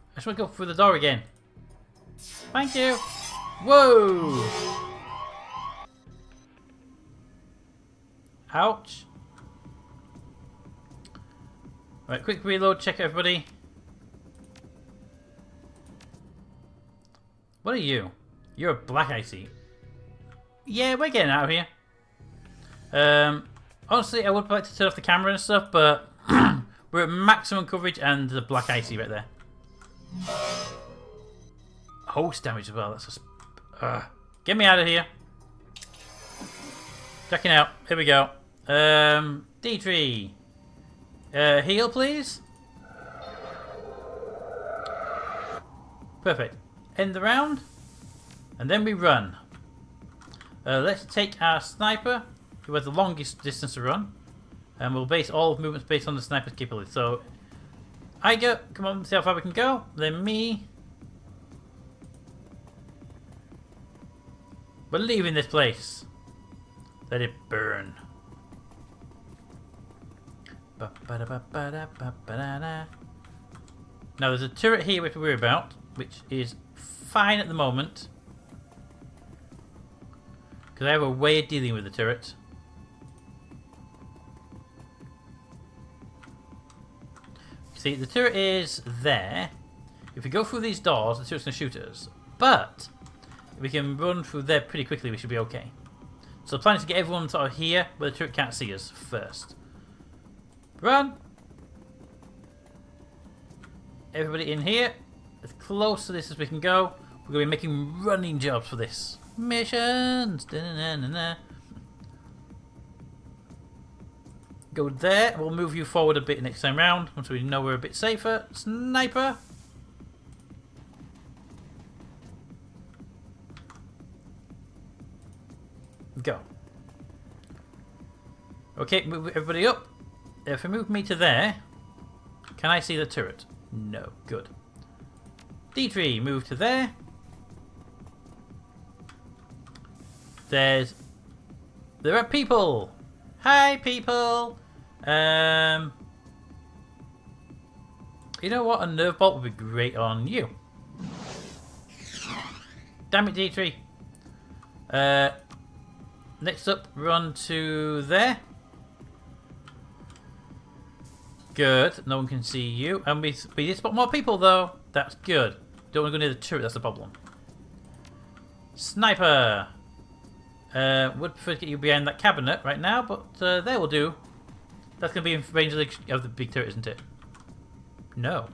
I just want to go through the door again. Thank you! Whoa! Ouch. Right, quick reload, check everybody. What are you? You're a black icy. Yeah, we're getting out of here. Honestly, I would like to turn off the camera and stuff, but we're at maximum coverage and the black icy right there. Host damage as well. That's just... get me out of here. Checking out. Here we go. D3. Heal, please. Perfect. End the round. And then we run. Let's take our sniper, who has the longest distance to run. And we'll base all movements based on the sniper's capability. So, I go, come on, see how far we can go. Then me. We're leaving this place. Let it burn. Now there's a turret here we have to worry about, which is fine at the moment. Because I have a way of dealing with the turret. See, the turret is there. If we go through these doors, the turret's going to shoot us. But if we can run through there pretty quickly, we should be okay. So the plan is to get everyone sort of here where the turret can't see us first. Run! Everybody in here, as close to this as we can go. We're going to be making running jobs for this. Missions! Da-na-na-na-na. Go there. We'll move you forward a bit next time round once we know we're a bit safer. Sniper! Go. Okay, move everybody up. If we move me to there, can I see the turret? No. Good. D3, move to there. There are people. Hi, people. You know what? A nerve bolt would be great on you. Damn it, D3. Next up, run to there. Good. No one can see you. And we did spot more people, though. That's good. Don't want to go near the turret. That's the problem. Sniper. Would prefer to get you behind that cabinet right now, but there will do. That's going to be in range of the big turret, isn't it? No.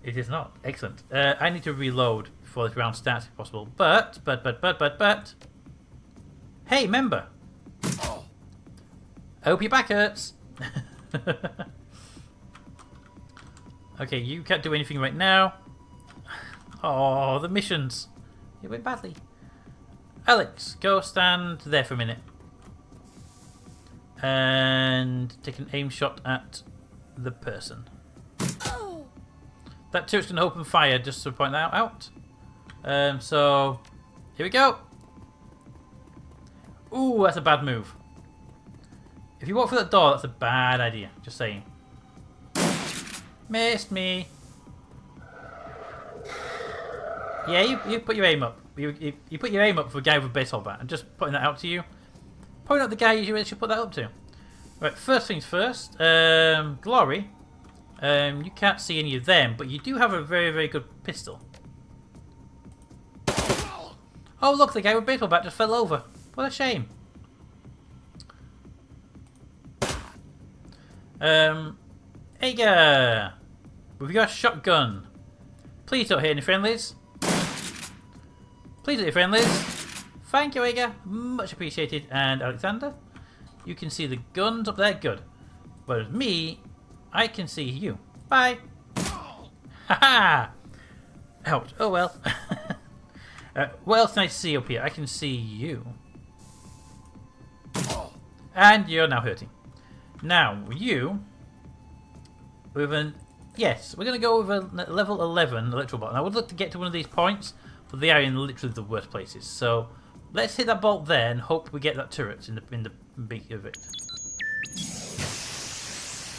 It is not. Excellent. I need to reload before this round starts, if possible. But. Hey, member. I hope your back hurts. Okay, you can't do anything right now. Oh, the missions. It went badly. Alex, go stand there for a minute. And take an aim shot at the person. That turret's going to open fire, just to point that out. So, here we go. Ooh, that's a bad move. If you walk through that door, that's a bad idea. Just saying. Missed me. Yeah, you put your aim up. You put your aim up for a guy with a baseball bat. I'm just putting that out to you. Point out the guy you should put that up to. Right, first things first. Glory. You can't see any of them, but you do have a very, very good pistol. Oh, look, the guy with a baseball bat just fell over. What a shame. Aga! We've got a shotgun. Please don't hit any friendlies. Please hit your friendlies. Thank you, Aga. Much appreciated. And Alexander, you can see the guns up there. Good. Whereas me, I can see you. Bye. Haha! Helped. Oh well. What else can I see up here? I can see you. And you're now hurting. Now, you... Yes, we're going to go with a level 11 electro bolt. Now, I would look to get to one of these points, but they are in literally the worst places. So, let's hit that bolt there and hope we get that turret in the beak of it.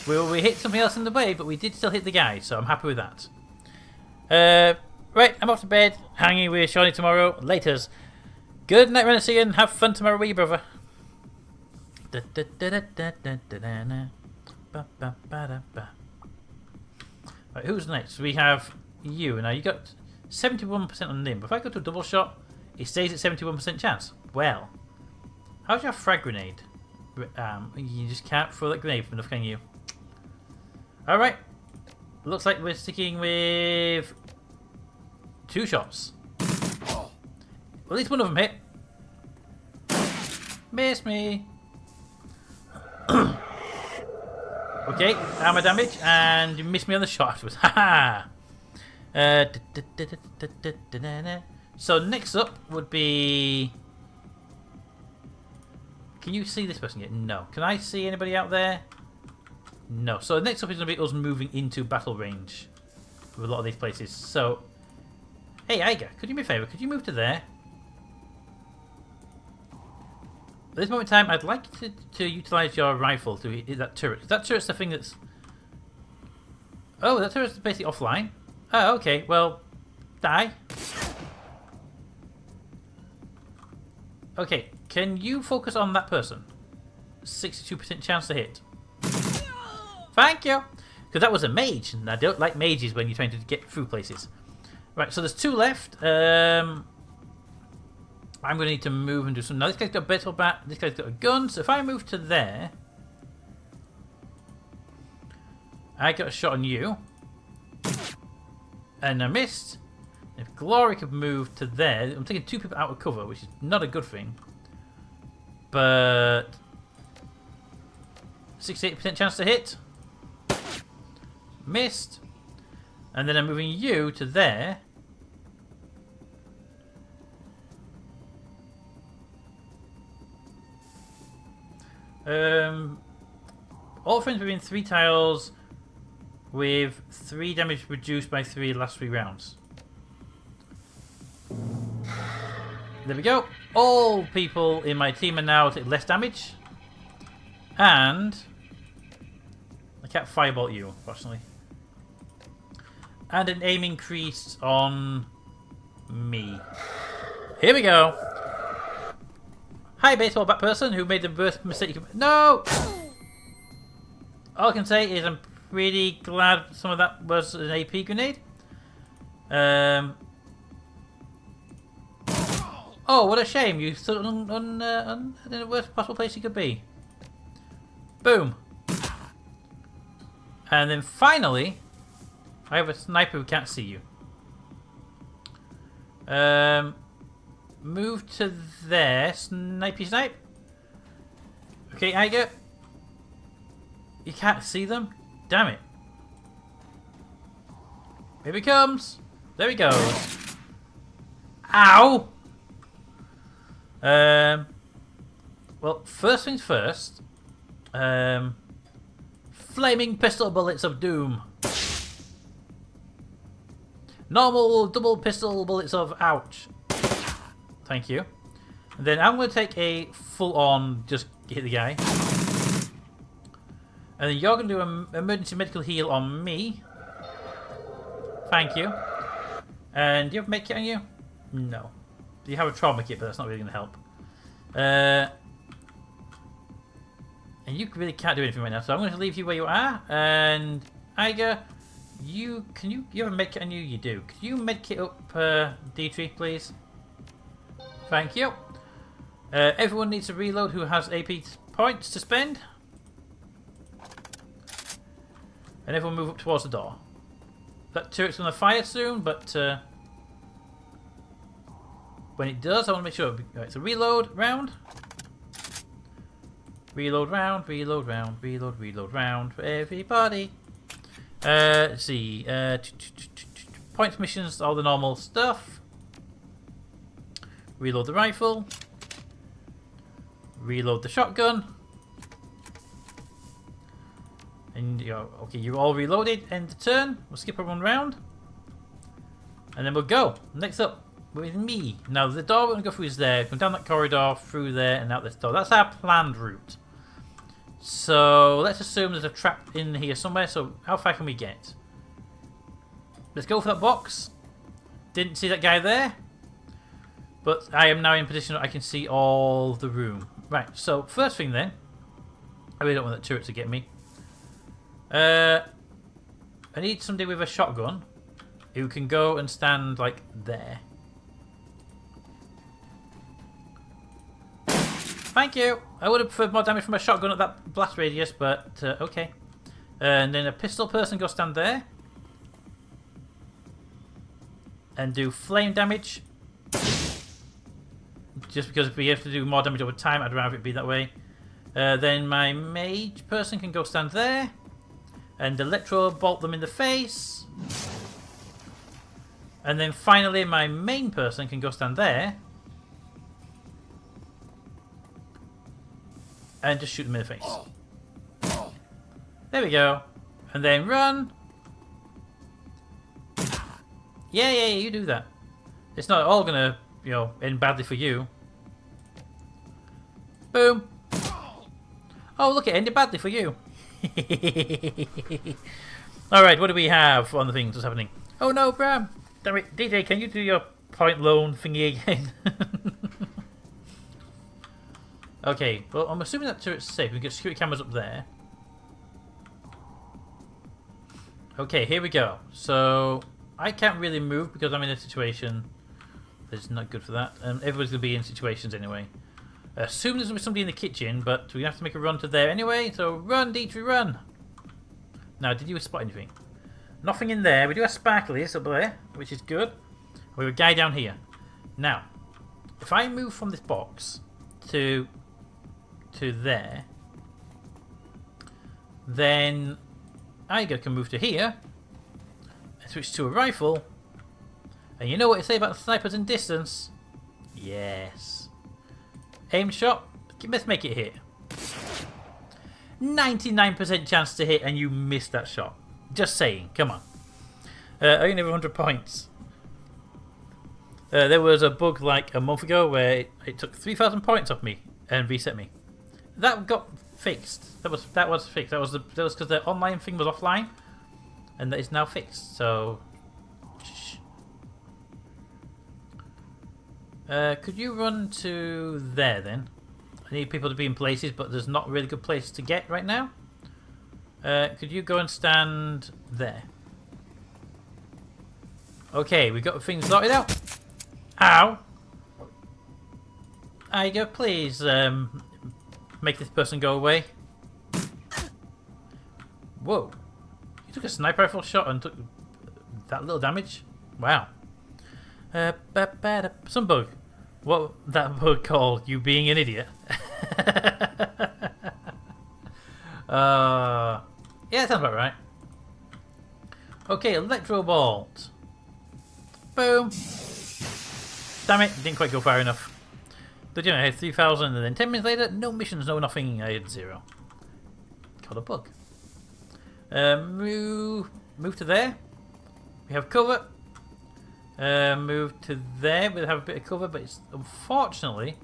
We hit something else in the way, but we did still hit the guy, so I'm happy with that. Right, I'm off to bed. Hanging with Shawnee tomorrow. Laters. Good night, Renaissance. Have fun tomorrow with you, brother. Right, who's next? We have you. Now, you got 71% on Nim. If I go to a double shot, it stays at 71% chance. Well, how's your frag grenade? You just can't throw that grenade enough, can you? Alright. Looks like we're sticking with 2 shots. Well, at least one of them hit. Miss me. Okay, armor damage, and you missed me on the shot afterwards. Haha! So next up would be... Can you see this person yet? No. Can I see anybody out there? No. So next up is going to be us moving into battle range with a lot of these places. So, hey Iga, could you do me a favour? Could you move to there? At this moment in time, I'd like to utilise your rifle to hit that turret. That turret's the thing that's... Oh, that turret's basically offline. Oh, okay. Well, die. Okay, can you focus on that person? 62% chance to hit. Thank you! Because that was a mage, and I don't like mages when you're trying to get through places. Right, so there's 2 left. I'm going to need to move and do some... Now, this guy's got a battle bat. This guy's got a gun. So if I move to there... I got a shot on you. And I missed. If Glory could move to there... I'm taking 2 people out of cover, which is not a good thing. But... 68% chance to hit. Missed. And then I'm moving you to there. All friends within 3 tiles with 3 damage reduced by 3 last 3 rounds. There we go. All people in my team are now take less damage. And I can't firebolt you, unfortunately. And an aim increase on me. Here we go. Hi, baseball bat person who made the worst mistake. No! All I can say is I'm pretty glad some of that was an AP grenade. Oh, what a shame. You stood in the worst possible place you could be. Boom. And then finally, I have a sniper who can't see you. Move to there. Snipey snipe. Okay, Iga. You can't see them? Damn it. Here he comes. There he goes. Ow! Well, first things first. Flaming pistol bullets of doom. Normal double pistol bullets of ouch. Thank you. And then I'm going to take a full-on just hit the guy. And then you're going to do an emergency medical heal on me. Thank you. And do you have a med kit on you? No. You have a trauma kit, but that's not really going to help. And you really can't do anything right now, so I'm going to leave you where you are. And Iga, you have a med kit on you? You do. Could you med kit up Dimitri, please? Thank you. Everyone needs to reload who has AP points to spend. And everyone move up towards the door. That turret's going to fire soon, but when it does, I want to make sure. Right, so reload round. Reload round, reload round, reload round for everybody. Let's see. Points missions, all the normal stuff. Reload the rifle. Reload the shotgun. And you're okay, you're all reloaded. End the turn. We'll skip one round. And then we'll go. Next up with me. Now the door we're going to go through is there. Go down that corridor, through there, and out this door. That's our planned route. So let's assume there's a trap in here somewhere. So how far can we get? Let's go for that box. Didn't see that guy there. But I am now in a position that I can see all the room. Right, so first thing then. I really don't want that turret to get me. I need somebody with a shotgun who can go and stand like there. Thank you. I would have preferred more damage from a shotgun at that blast radius, but okay. And then a pistol person go stand there. And do flame damage. Just because if we have to do more damage over time, I'd rather it be that way. Then my mage person can go stand there. And electro bolt them in the face. And then finally my main person can go stand there. And just shoot them in the face. There we go. And then run. Yeah, you do that. It's not all gonna, end badly for you. Boom. Oh, look, it ended badly for you. Alright, what do we have on the things that's happening? Oh no, Bram! Damn it, DJ, can you do your point loan thingy again? Okay, well, I'm assuming that turret's safe. We've got security cameras up there. Okay, here we go. So, I can't really move because I'm in a situation that's not good for that. Everybody's going to be in situations anyway. Assume there's going to be somebody in the kitchen, but we have to make a run to there anyway. So, run, Dietrich, run! Now, did you spot anything? Nothing in there. We do have sparklies up there, which is good. We have a guy down here. Now, if I move from this box to there, then Iger can move to here and switch to a rifle. And you know what they say about snipers in distance? Yes. Aim shot. Let's make it hit. 99% chance to hit, and you missed that shot. Just saying. Come on. I only have 100 points. There was a bug like a month ago where it took 3,000 points off me and reset me. That got fixed. That was fixed. That was because the online thing was offline, and that is now fixed. So, shh. Could you run to there then? I need people to be in places, but there's not really good places to get right now. Could you go and stand there? Okay, we got things sorted out. Ow! Iger, please make this person go away. Whoa. You took a sniper rifle shot and took that little damage? Wow. Some bug. What that bug called? You being an idiot? Yeah, that sounds about right. Okay, electro bolt. Boom. Damn it, didn't quite go far enough. But I had 3,000 and then 10 minutes later, no missions, no nothing, I had 0. Called a bug. Move to there. We have cover. Move to there, we'll have a bit of cover, but it's unfortunately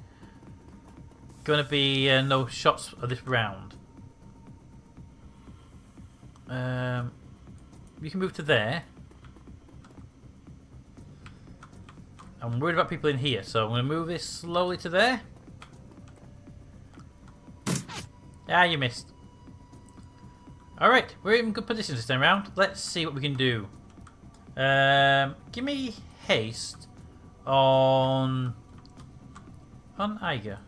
going to be no shots of this round. You can move to there. I'm worried about people in here, so I'm going to move this slowly to there. Ah, you missed. Alright, we're in good position this time around. Let's see what we can do. Give me haste on Iger.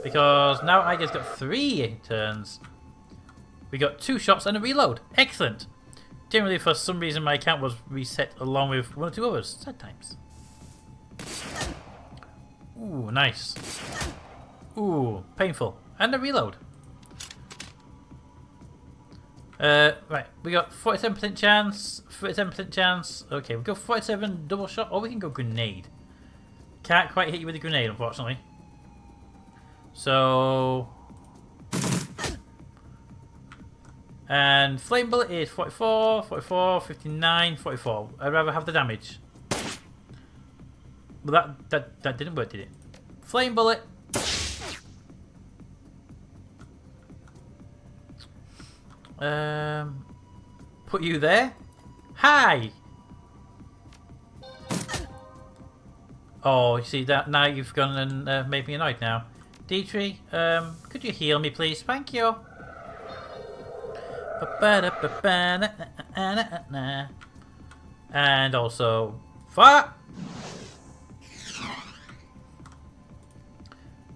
Because now Iger's got 3 turns. We got 2 shots and a reload. Excellent. Generally, for some reason, my account was reset along with 1 or 2 others. Sad times. Ooh, nice. Ooh, painful. And a reload. Right, we got 47% chance, 37% chance. Okay, we go 47 double shot, or we can go grenade. Can't quite hit you with a grenade, unfortunately. So... And flame bullet is 44, 44, 59, 44. I'd rather have the damage. But that didn't work, did it? Flame bullet. Put you there. Hi. Oh, you see that? Now you've gone and made me annoyed now. Dietrich, could you heal me, please? Thank you. And also, fire.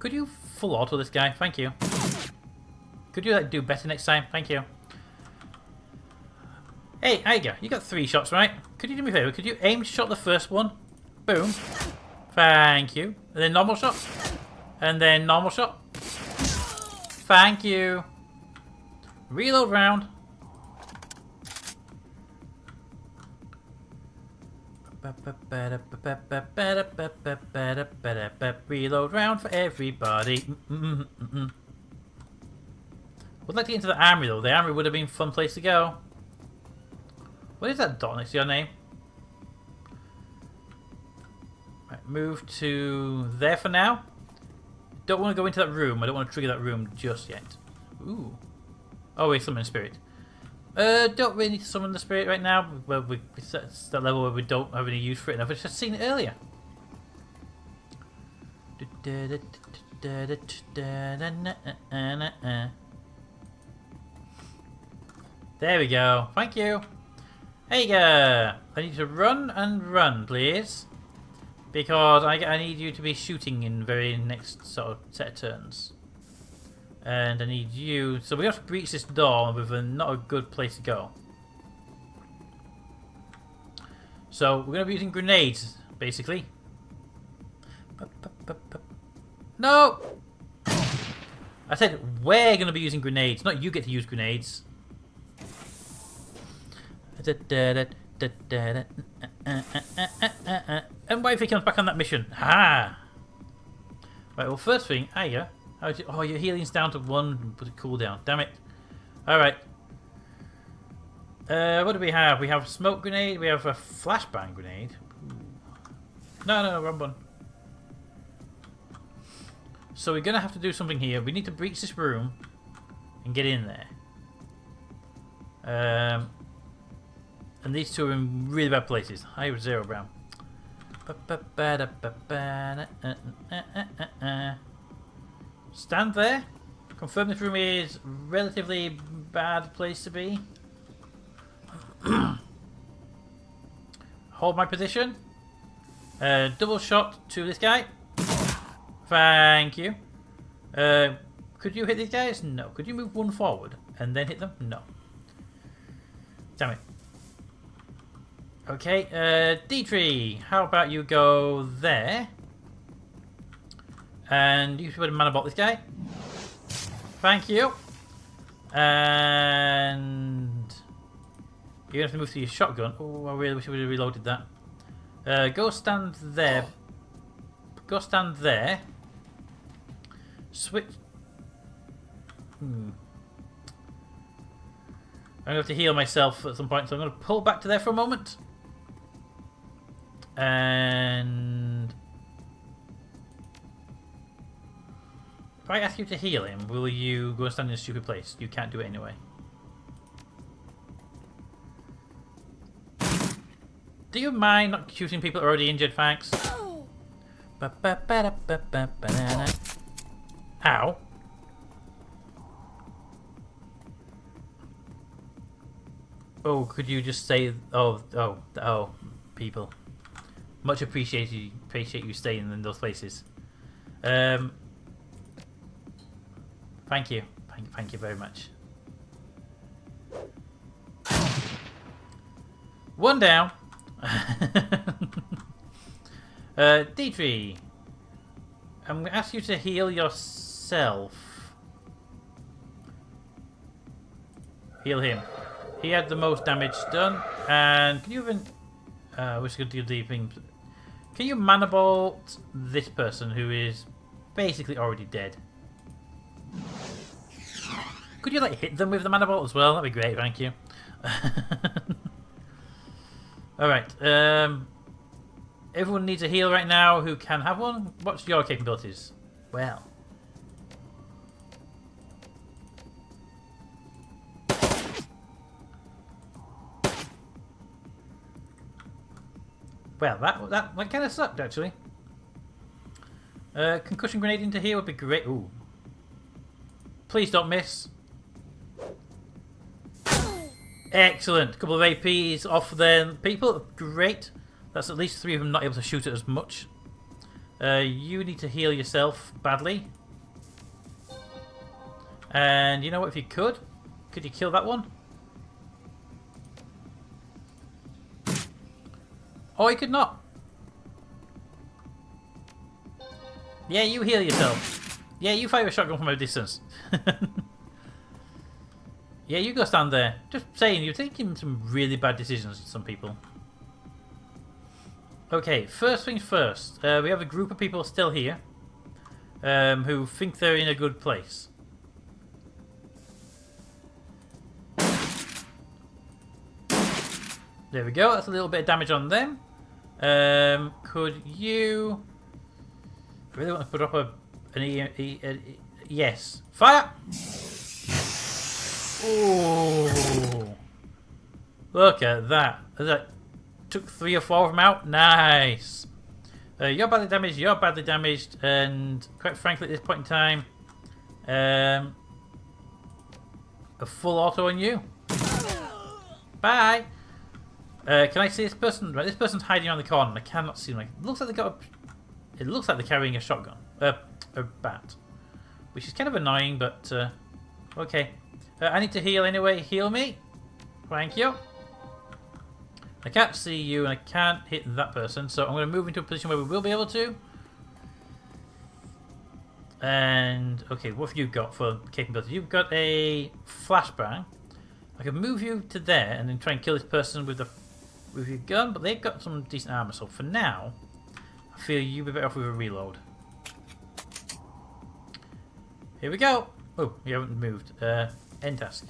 Could you full auto this guy? Thank you. Could you do better next time? Thank you. Hey, Iger, you got 3 shots, right? Could you do me a favor? Could you aim shot the first one? Boom. Thank you. And then normal shot. And then normal shot. Thank you. Reload round. Reload round for everybody. Would like to get into the armory though. The armory would have been a fun place to go. What is that dot next to your name? Right, move to there for now. Don't want to go into that room. I don't want to trigger that room just yet. Ooh. Oh, wait, summon a spirit. Don't really need to summon the spirit right now. Well, we set that level where we don't have any use for it, and I've just seen it earlier. There we go. Thank you. Hey, I need to run and run, please. Because I need you to be shooting in very next sort of set of turns. And I need you... So we have to breach this door with not a good place to go. So we're going to be using grenades, basically. No! I said we're going to be using grenades, not you get to use grenades. And what if he comes back on that mission? Ha! Right, well, first thing, hiya. Oh, your healing's down to 1 with a cooldown. Damn it. Alright. What do we have? We have a smoke grenade. We have a flashbang grenade. No, wrong one. So we're going to have to do something here. We need to breach this room and get in there. And these two are in really bad places. Hi, Zero Brown. Stand there. Confirm this room is relatively bad place to be. Hold my position. Double shot to this guy. Thank you. Could you hit these guys? No. Could you move 1 forward and then hit them? No. Damn it. Okay, D3, how about you go there? And you should mana bolt this guy. Thank you. And you have to move to your shotgun. Oh, I really wish I would have reloaded that. Go stand there. Go stand there. Switch. I'm going to have to heal myself at some point, so I'm going to pull back to there for a moment. And if I ask you to heal him, will you go and stand in a stupid place? You can't do it anyway. Do you mind not shooting people already injured, thanks? Ow. Oh, could you just say, oh, people. Much appreciate you staying in those places. Thank you. Thank you very much. 1 down. D3. I'm going to ask you to heal yourself. Heal him. He had the most damage done. And can you even... we're just going to do the thing. Can you mana bolt this person who is basically already dead? Could you like hit them with the mana bolt as well? That'd be great, thank you. Alright, everyone needs a heal right now who can have one. What's your capabilities? Well. Well, that kind of sucked, actually. Concussion grenade into here would be great. Ooh. Please don't miss. Excellent. Couple of APs off there. People, great. That's at least 3 of them not able to shoot it as much. You need to heal yourself badly. And you know what, if you could you kill that one? Oh, you could not. Yeah, you heal yourself. Yeah, you fire a shotgun from a distance. Yeah, you go stand there. Just saying, you're taking some really bad decisions, some people. Okay, first things first. We have a group of people still here who think they're in a good place. There we go. That's a little bit of damage on them. Could you... I really want to put up a yes. Fire! Ooh. Look at that. That took 3 or 4 of them out. Nice. You're badly damaged. You're badly damaged. And quite frankly, at this point in time, a full auto on you. Bye. Can I see this person? Right, this person's hiding around the corner. And I cannot see them. It looks like they got a... It looks like they're carrying a shotgun. A bat. Which is kind of annoying, but... okay. I need to heal anyway. Heal me. Thank you. I can't see you and I can't hit that person, so I'm going to move into a position where we will be able to. And, okay, what have you got for capability? You've got a flashbang. I can move you to there and then try and kill this person with your gun, but they've got some decent armor, so for now, I feel you'd be better off with a reload. Here we go. Oh, you haven't moved. End task.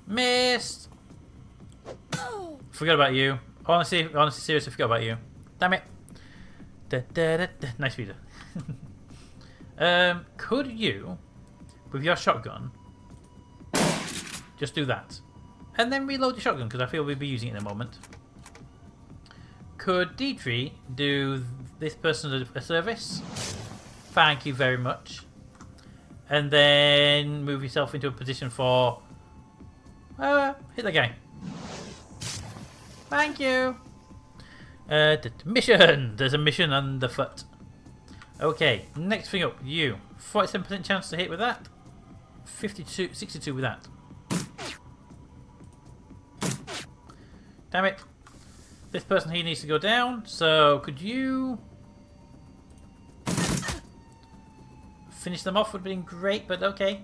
Missed! Forgot about you. Honestly, seriously, forgot about you. Damn it. Nice video. Could you, with your shotgun, just do that? And then reload the shotgun, because I feel we'll be using it in a moment. Could Deirdre do this person a service? Thank you very much. And then move yourself into a position for... hit the guy. Thank you. Mission. There's a mission underfoot. Okay, next thing up, you. 47% chance to hit with that. 62 with that. Damn it. This person here needs to go down, so could you... finish them off would have been great, but okay.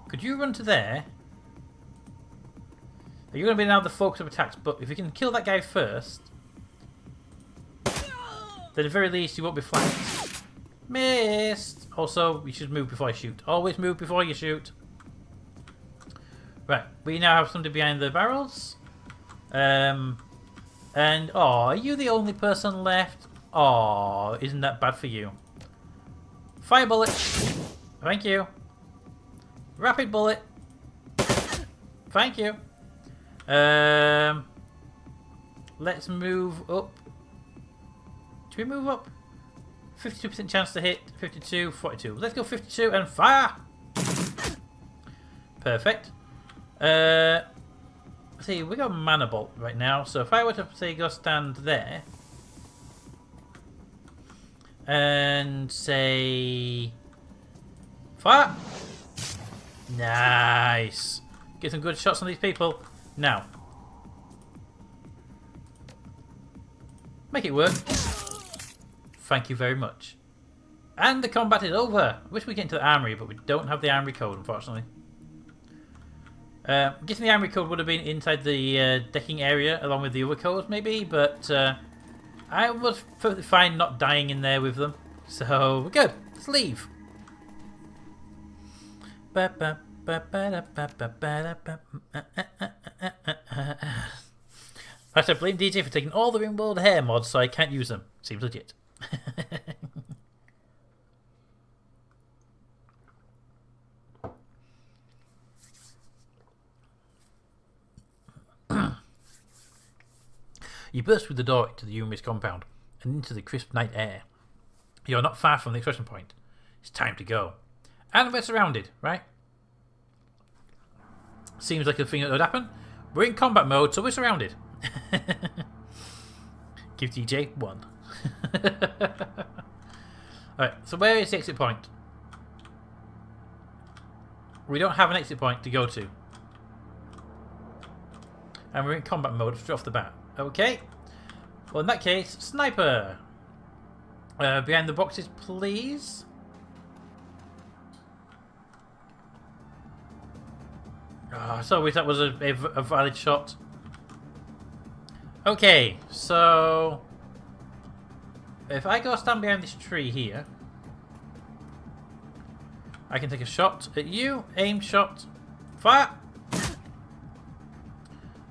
Could you run to there? You're going to be now the focus of attacks, but if you can kill that guy first, then at the very least you won't be flanked. Missed! Also, you should move before you shoot. Always move before you shoot. Right, we now have somebody behind the barrels. And, oh, are you the only person left? Oh, isn't that bad for you? Fire bullet. Thank you. Rapid bullet. Thank you. Let's move up. Do we move up? 52% chance to hit. 52, 42. Let's go 52 and fire. Perfect. See, we got mana bolt right now. So if I were to say go stand there and say fire. Nice. Get some good shots on these people. Now, make it work. Thank you very much. And the combat is over. I wish we could get into the armory, but we don't have the armory code, unfortunately. Getting the armory code would have been inside the decking area, along with the other codes, maybe, but I was perfectly fine not dying in there with them. So, we're good. Let's leave. I have to blame DJ for taking all the Rimworld hair mods, so I can't use them. Seems legit. You burst through the door into the Umis compound and into the crisp night air. You are not far from the expression point. It's time to go. And we're surrounded, right? Seems like a thing that would happen. We're in combat mode, so we're surrounded. Give DJ 1. Alright, so where is the exit point? We don't have an exit point to go to. And we're in combat mode straight off the bat. Okay. Well, in that case, sniper. Behind the boxes, please. Oh, I so wish that was a valid shot. Okay, so if I go stand behind this tree here, I can take a shot at you. Aim shot. Fire!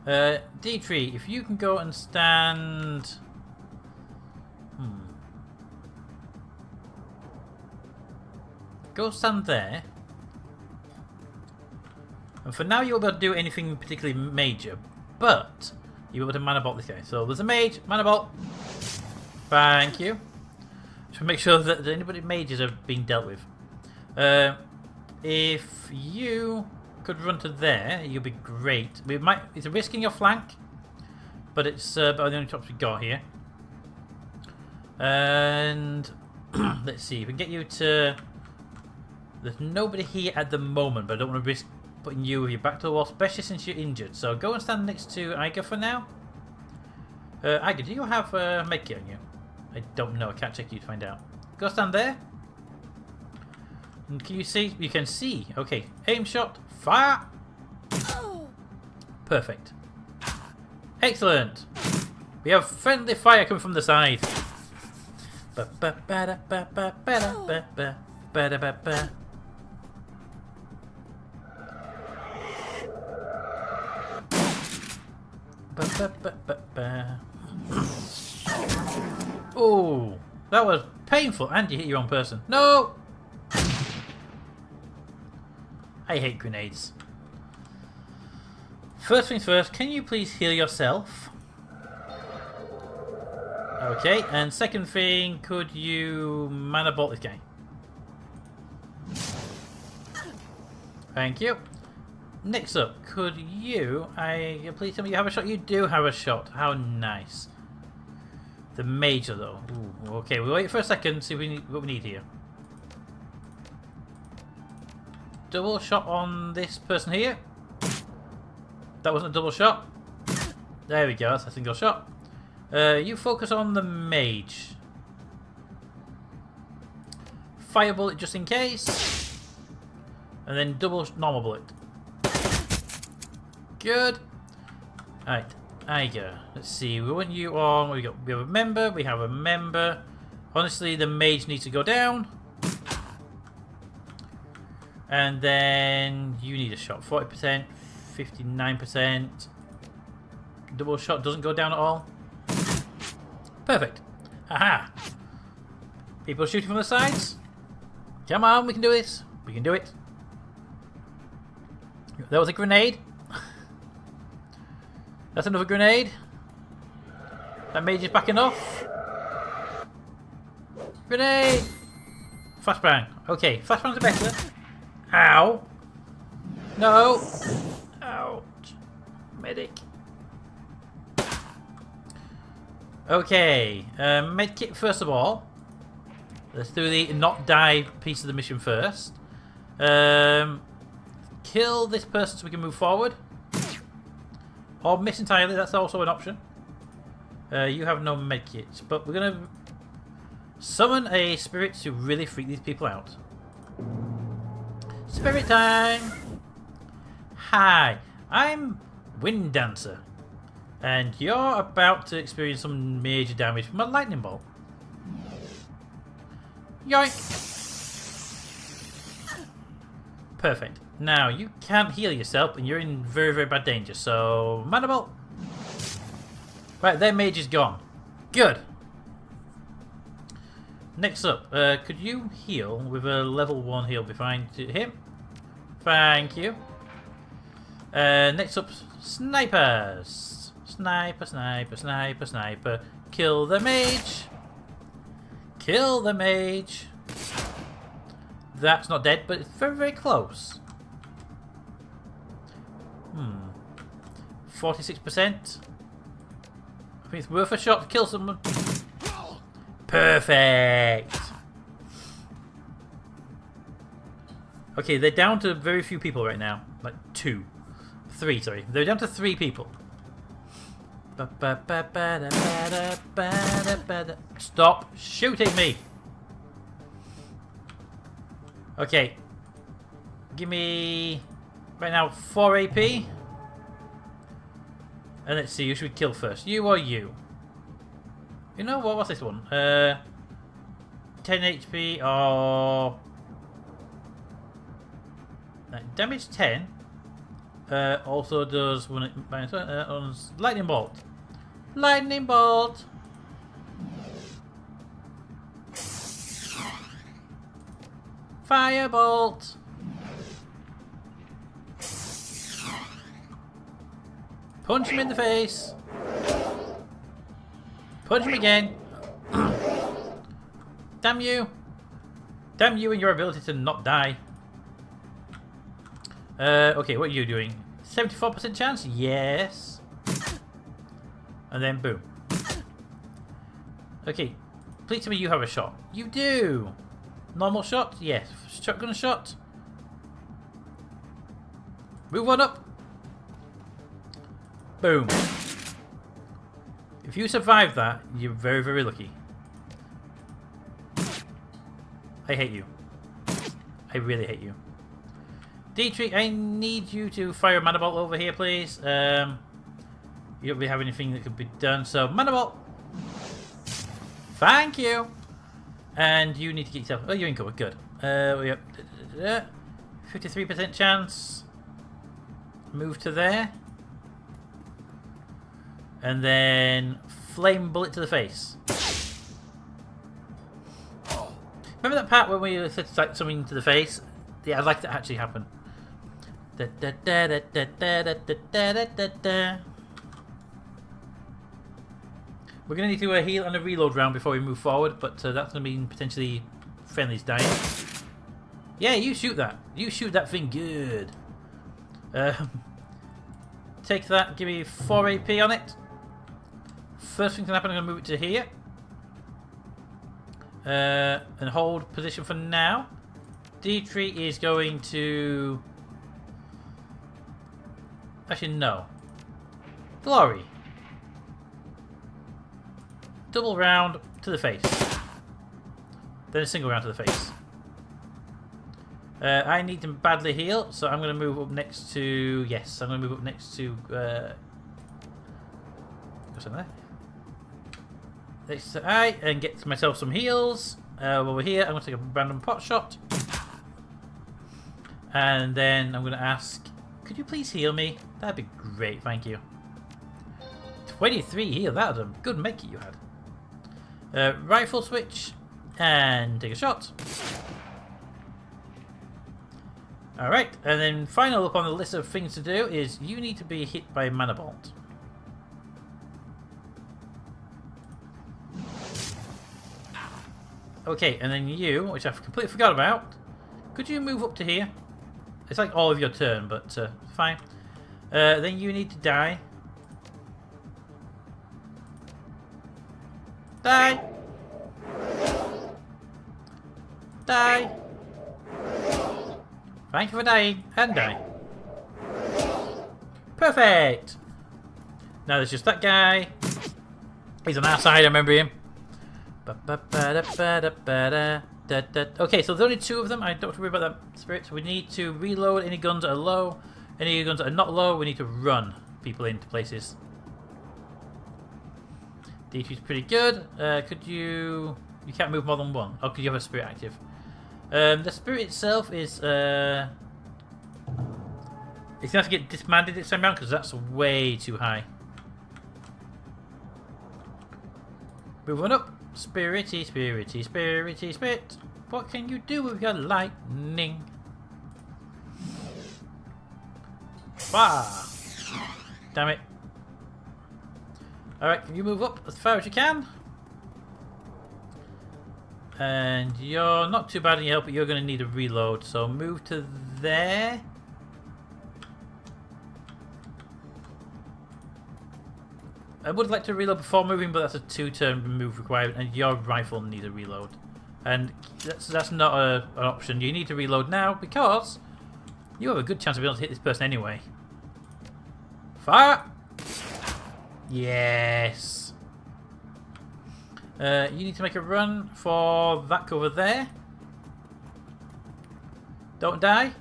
D3, if you can go and stand... Go stand there. And for now you won't be able to do anything particularly major, but you'll be able to mana bolt this guy. So there's a mage, mana bolt. Thank you. Just make sure that anybody mages are being dealt with. If you could run to there, you'll be great. It's a risk in your flank, but it's about the only chops we got here. And let's see, if we can get you to... There's nobody here at the moment, but I don't want to risk putting you with your back to the wall, especially since you're injured. So go and stand next to Iga for now. Iga, do you have a medkit on you? I don't know. I can't check you to find out. Go stand there. And can you see? You can see. Okay. Aim shot. Fire. Perfect. Excellent. We have friendly fire coming from the side. Oh, that was painful, and you hit your own person. No! I hate grenades. First things first, can you please heal yourself? Okay, and second thing, could you mana bolt this guy? Thank you. Next up, could you... please tell me you have a shot? You do have a shot. How nice. The major, though. Ooh, okay, we'll wait for a second, see what we need here. Double shot on this person here. That wasn't a double shot. There we go, that's a single shot. You focus on the mage. Fire bullet just in case. And then double normal bullet. Good. Alright, Iga. Let's see, we want you on. We have a member, we have a member. Honestly, the mage needs to go down. And then you need a shot. 40%, 59%. Double shot doesn't go down at all. Perfect. Haha. People shooting from the sides. Come on, we can do this. We can do it. That was a grenade. That's another grenade. That mage is backing off. Grenade! Flashbang. Okay, flashbangs are better. Ow. No. Ouch. Medic. Okay, medkit first of all. Let's do the not die piece of the mission first. Kill this person so we can move forward. Or miss entirely, that's also an option. You have no medkits, but we're going to summon a spirit to really freak these people out. Spirit time! Hi, I'm Wind Dancer. And you're about to experience some major damage from a lightning bolt. Yoink! Perfect. Now, you can't heal yourself and you're in very, very bad danger, so... Mana bolt! Right, their mage is gone. Good! Next up, could you heal with a level 1 heal behind him? Thank you. Next up, snipers! Sniper, sniper, sniper, sniper. Kill the mage! Kill the mage! That's not dead, but it's very, very close. 46%. I think it's worth a shot to kill someone. Perfect! Okay, they're down to very few people right now. Like 2. 3, sorry. They're down to 3 people. Stop shooting me! Okay. Give me... right now, 4 AP. And let's see, who should we kill first? You or you? You know what? What's this one? 10 HP or... damage 10. Also does... lightning bolt. Lightning bolt! Firebolt! Punch him in the face! Punch him again! Damn you! Damn you and your ability to not die. Okay, what are you doing? 74% chance? Yes. And then boom. Okay, please tell me you have a shot. You do! Normal shot? Yes. Shotgun shot? Move on up! Boom. If you survive that, you're very, very lucky. I hate you. I really hate you. Dietrich, I need you to fire a mana bolt over here, please. You don't really have anything that could be done, so mana bolt. Thank you. And you need to get yourself... oh, you're in cover. Good. We have 53% chance. Move to there. And then flame bullet to the face. Remember that part when we said like something to the face? Yeah, I'd like that to actually happen. Da, da, da, da, da, da, da, da, da, da. We're going to need to heal and a reload round before we move forward, but that's going to mean potentially friendlies dying. Yeah, you shoot that. You shoot that thing good. Take that, give me 4 AP on it. First thing can happen, I'm going to move it to here. And hold position for now. Dietrich is going to... actually, no. Glory. Double round to the face. Then a single round to the face. I need to badly heal, so I'm going to move up next to... yes, I'm going to move up next to... what's in there? Next to I, and get myself some heals. Over here, I'm going to take a random pot shot. And then I'm going to ask, could you please heal me? That'd be great, thank you. 23 heal, that was a good make you had. Rifle switch, and take a shot. Alright, and then final up on the list of things to do is you need to be hit by a mana bolt. Okay, and then you, which I've completely forgot about, could you move up to here? It's like all of your turn, but fine. Then you need to die. Die! Die! Thank you for dying, and die. Perfect! Now there's just that guy. He's on our side, I remember him. Okay, so there's only 2 of them. I don't have to worry about that spirit. So we need to reload any guns that are low. Any guns that are not low, we need to run people into places. D2's pretty good. Could you... you can't move more than 1. Oh, because you have a spirit active. The spirit itself is... it's going to have to get disbanded this time around because that's way too high. Move on up. Spirity, spirity, spirity, spirit. What can you do with your lightning? Wah! Damn it. Alright, can you move up as far as you can? And you're not too bad in your health, but you're going to need a reload. So move to there. I would like to reload before moving, but that's a 2-turn move required, and your rifle needs a reload. And that's not an option. You need to reload now because you have a good chance of being able to hit this person anyway. Fire! Yes. You need to make a run for that cover there. Don't die.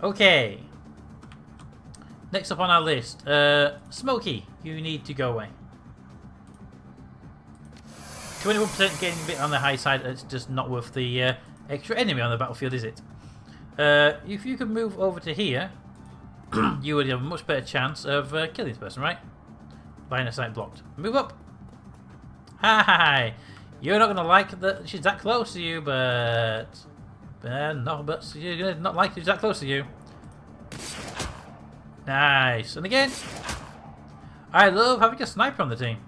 Okay. Next up on our list, Smokey, you need to go away. 21% getting a bit on the high side. It's just not worth the extra enemy on the battlefield, is it? If you could move over to here, you would have a much better chance of killing this person, right? Line of sight blocked. Move up. Hi. You're not gonna like that she's that close to you, but no, but you're gonna not like she's that close to you. Nice. And again, I love having a sniper on the team.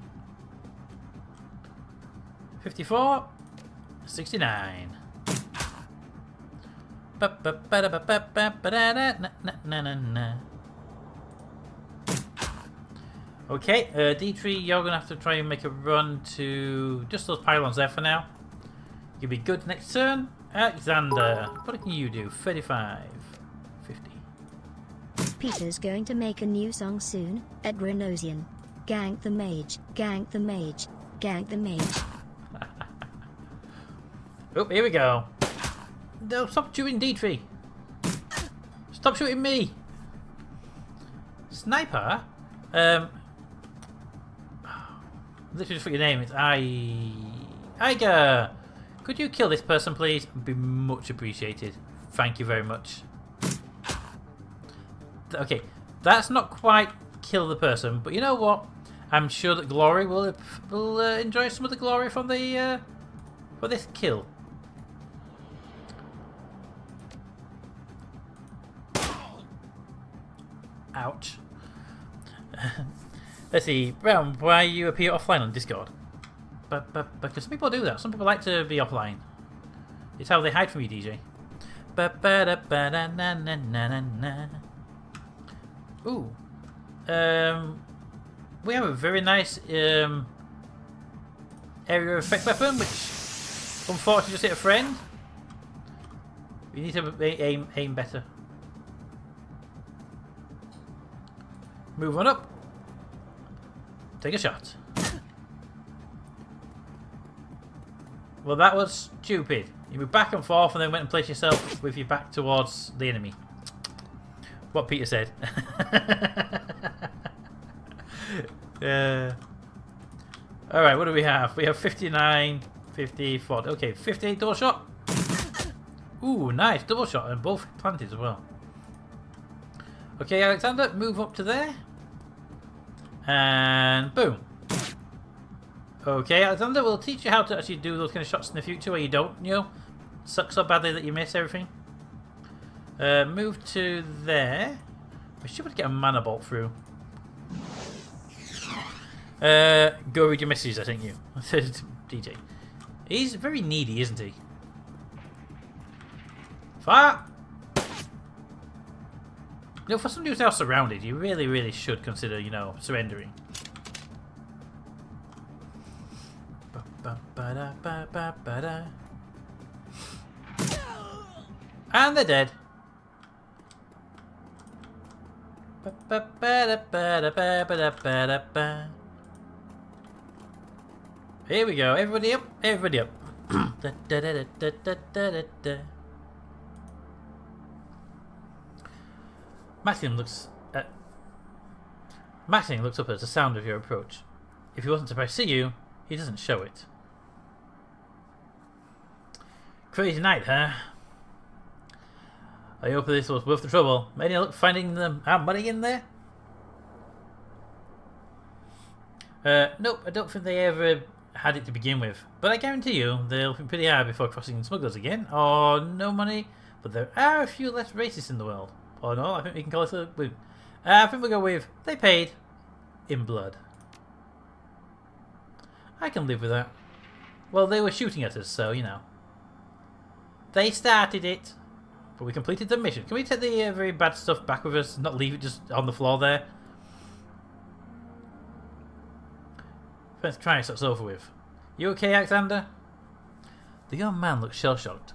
54, 69. Okay, D3, you're gonna have to try and make a run to just those pylons there for now. You'll be good next turn. Alexander, what can you do? 35, 50. Peter's going to make a new song soon, at Grenosian. Gank the mage, gank the mage, gank the mage. Oh, here we go. No, stop shooting D3. Stop shooting me. Sniper? Literally just for your name, it's Iger. Could you kill this person, please? It'd be much appreciated. Thank you very much. Okay, that's not quite kill the person, but you know what? I'm sure that Glory will enjoy some of the glory from the for this kill. Ouch. Let's see, Brown, why you appear offline on Discord? Because some people do that. Some people like to be offline. It's how they hide from you, DJ. Ooh. We have a very nice area effect weapon, which unfortunately just hit a friend. We need to aim better. Move on up. Take a shot. Well, that was stupid. You moved back and forth and then went and placed yourself with your back towards the enemy. What Peter said. Alright, what do we have? We have 59, 54. Okay, 58 double shot. Ooh, nice. Double shot and both planted as well. Okay, Alexander, move up to there. And boom. Okay, Alexander, we'll teach you how to actually do those kind of shots in the future where you don't, you know, suck so badly that you miss everything. Move to there. We should be able to get a mana bolt through. Go read your messages, I think you. DJ. He's very needy, isn't he? Fire! You know, for somebody who's now surrounded, you really, really should consider, you know, surrendering. And they're dead. Here we go. Everybody up. Everybody up. Maxim looks up at the sound of your approach. If he wasn't surprised to see you, he doesn't show it. Crazy night, huh? I hope this was worth the trouble. Any luck finding our money in there? Nope, I don't think they ever had it to begin with. But I guarantee you, they'll be pretty hard before crossing smugglers again. Or no money, but there are a few less racists in the world. Or no, I think we can call it a... I think we'll go with, they paid in blood. I can live with that. Well, they were shooting at us, so, you know. They started it, but we completed the mission. Can we take the very bad stuff back with us, not leave it just on the floor there? First try, so it's over with. You okay, Alexander? The young man looks shell-shocked.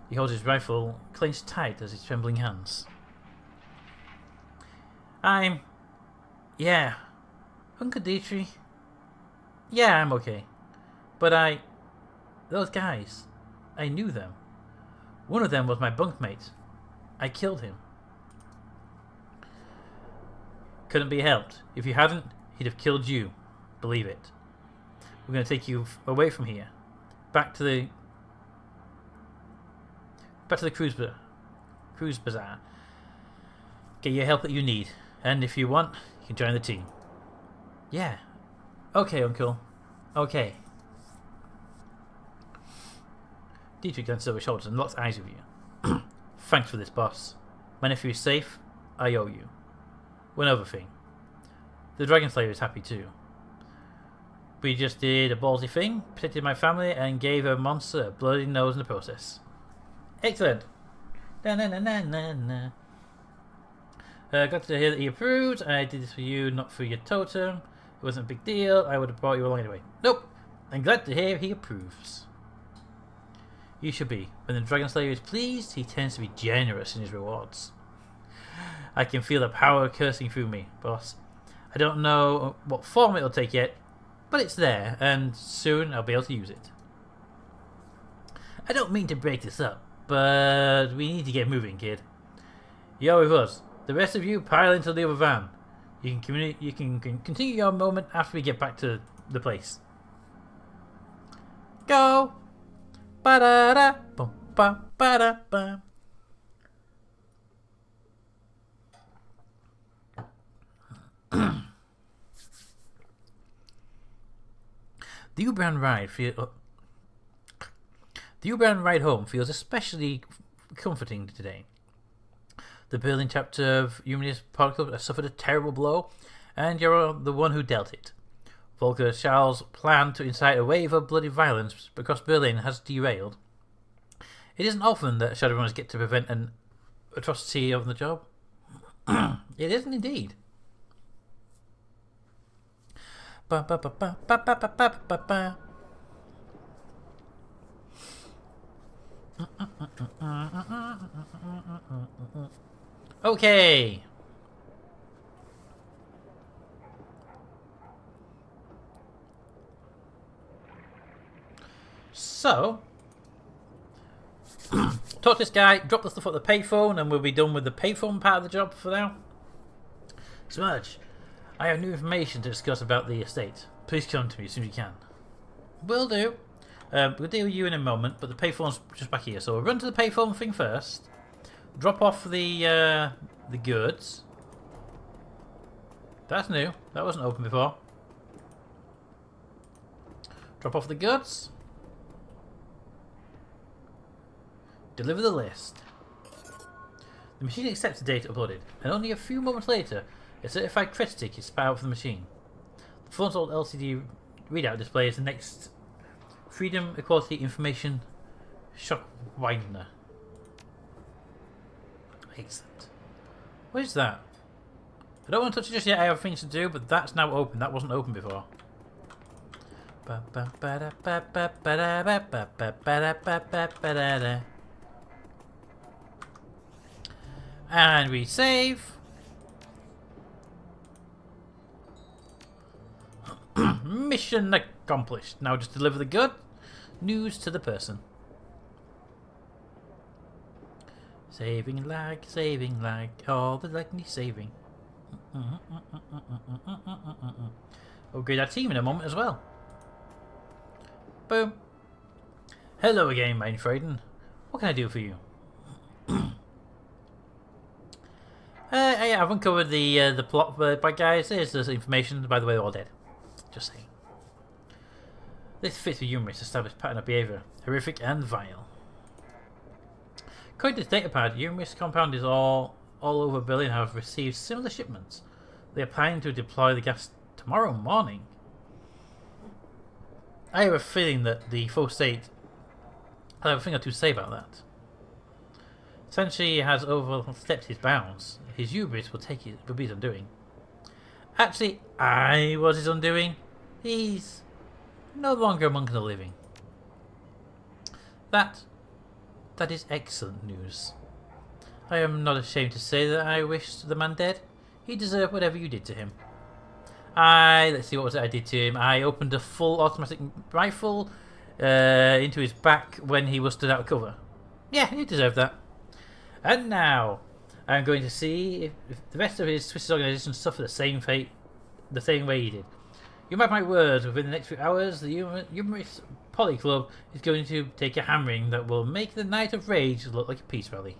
He holds his rifle clenched tight as his trembling hands. Yeah. Uncle Dietrich? Yeah, I'm okay. But Those guys. I knew them. One of them was my bunkmate. I killed him. Couldn't be helped. If you hadn't, he'd have killed you. Believe it. We're going to take you away from here. Back to the cruise bazaar. Get your help that you need. And if you want, you can join the team. Yeah. Okay, Uncle. Okay. Dietrich glanced over his shoulders and locked eyes with you. Thanks for this, boss. My nephew is safe. I owe you. One other thing. The Dragon Slayer is happy too. We just did a ballsy thing, protected my family, and gave a monster a bloody nose in the process. Excellent. Na na na na na na. Glad to hear that he approved. I did this for you, not for your totem. It wasn't a big deal. I would have brought you along anyway. Nope. I'm glad to hear he approves. You should be. When the Dragon Slayer is pleased, he tends to be generous in his rewards. I can feel the power coursing through me, boss. I don't know what form it'll take yet, but it's there, and soon I'll be able to use it. I don't mean to break this up, but we need to get moving, kid. You're with us. The rest of you pile into the other van. You can continue your moment after we get back to the place. Go! Ba-da-da, bum, ba, ba-da-ba. The U-Brand ride home feels especially comforting today. The Berlin chapter of Humanist Pod Club has suffered a terrible blow, and you're the one who dealt it. Volker Charles' plan to incite a wave of bloody violence across Berlin has derailed. It isn't often that Shadowrunners get to prevent an atrocity on the job. It isn't indeed. Ba ba ba ba ba ba ba ba ba ba. Okay. So, talk to this guy, drop the stuff at the payphone, and we'll be done with the payphone part of the job for now. Smudge, I have new information to discuss about the estate. Please come to me as soon as you can. Will do. We'll deal with you in a moment, but the payphone's just back here. So we'll run to the payphone thing first. Drop off the goods. That's new. That wasn't open before. Drop off the goods. Deliver the list. The machine accepts the data uploaded, and only a few moments later, a certified credit ticket is spat out from the machine. The phone's old LCD readout displays the next Freedom, Equality, Information, Shock Widener. Excellent. What is that? I don't want to touch it just yet, I have things to do, but that's now open. That wasn't open before. And we save. Mission accomplished. Now just deliver the good news to the person. Saving lag, all the lag needs saving. Upgrade our team in a moment as well. Boom. Hello again, Mainfrieden. What can I do for you? I've uncovered the plot, but guys, here's this information. By the way, they're all dead. Just saying. This fits the humorous established pattern of behaviour, horrific and vile. According to this datapad, humorous compound is all over Berlin have received similar shipments. They are planning to deploy the gas tomorrow morning. I have a feeling that the full state. I have a thing or two to say about that. Essentially, he has overstepped his bounds. His hubris will be his undoing. Actually, I was his undoing. He's no longer among the living. That is excellent news. I am not ashamed to say that I wish the man dead. He deserved whatever you did to him. Let's see what was it I did to him. I opened a full automatic rifle into his back when he was stood out of cover. Yeah, he deserved that. And now, I'm going to see if the rest of his twisted organisation suffer the same fate, the same way he did. You mark my words, within the next few hours, the humorous Poly Club is going to take a hammering that will make the Night of Rage look like a peace rally.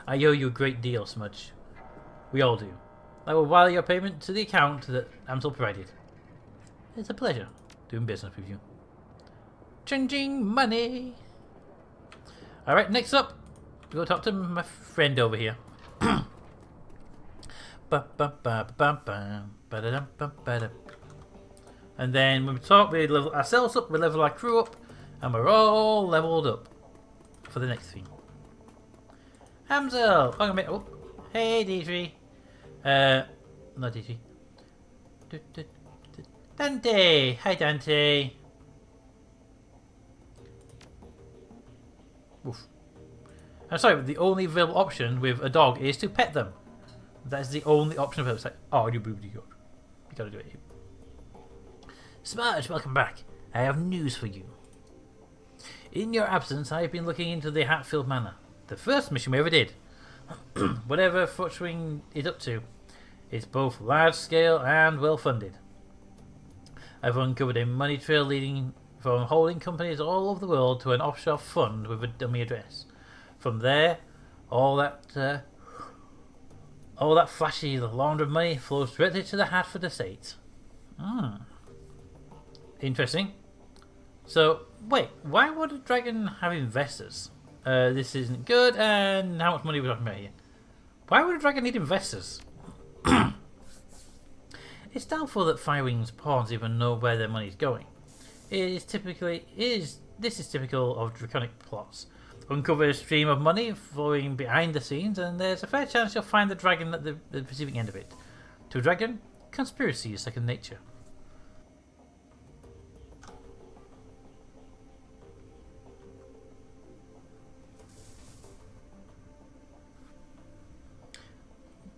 I owe you a great deal, Smudge. We all do. I will wire your payment to the account that Amsel provided. It's a pleasure doing business with you. Changing money. Alright, next up, we'll talk to my friend over here. And then when we talk, we level ourselves up, we level our crew up, and we're all leveled up for the next thing. Amsel! Oh, hey, Deidre. Not Deidre. Dante! Hi, Dante. Oof. I'm sorry, but the only available option with a dog is to pet them. That is the only option available. It's like, oh, you boobity dog. You gotta do it. Smudge, welcome back. I have news for you. In your absence, I have been looking into the Hatfield Manor. The first mission we ever did. Whatever Feuerschwinge is up to, it's both large scale and well funded. I've uncovered a money trail leading from holding companies all over the world to an offshore fund with a dummy address. From there, all that flashy laundered money flows directly to the Hartford estate. Interesting. So, wait, why would a dragon have investors? This isn't good, and how much money are we talking about here? Why would a dragon need investors? It's doubtful that Firewing's pawns even know where their money is going. This is typical of draconic plots. Uncover a stream of money flowing behind the scenes, and there's a fair chance you'll find the dragon at the receiving end of it. To a dragon, conspiracy is second nature.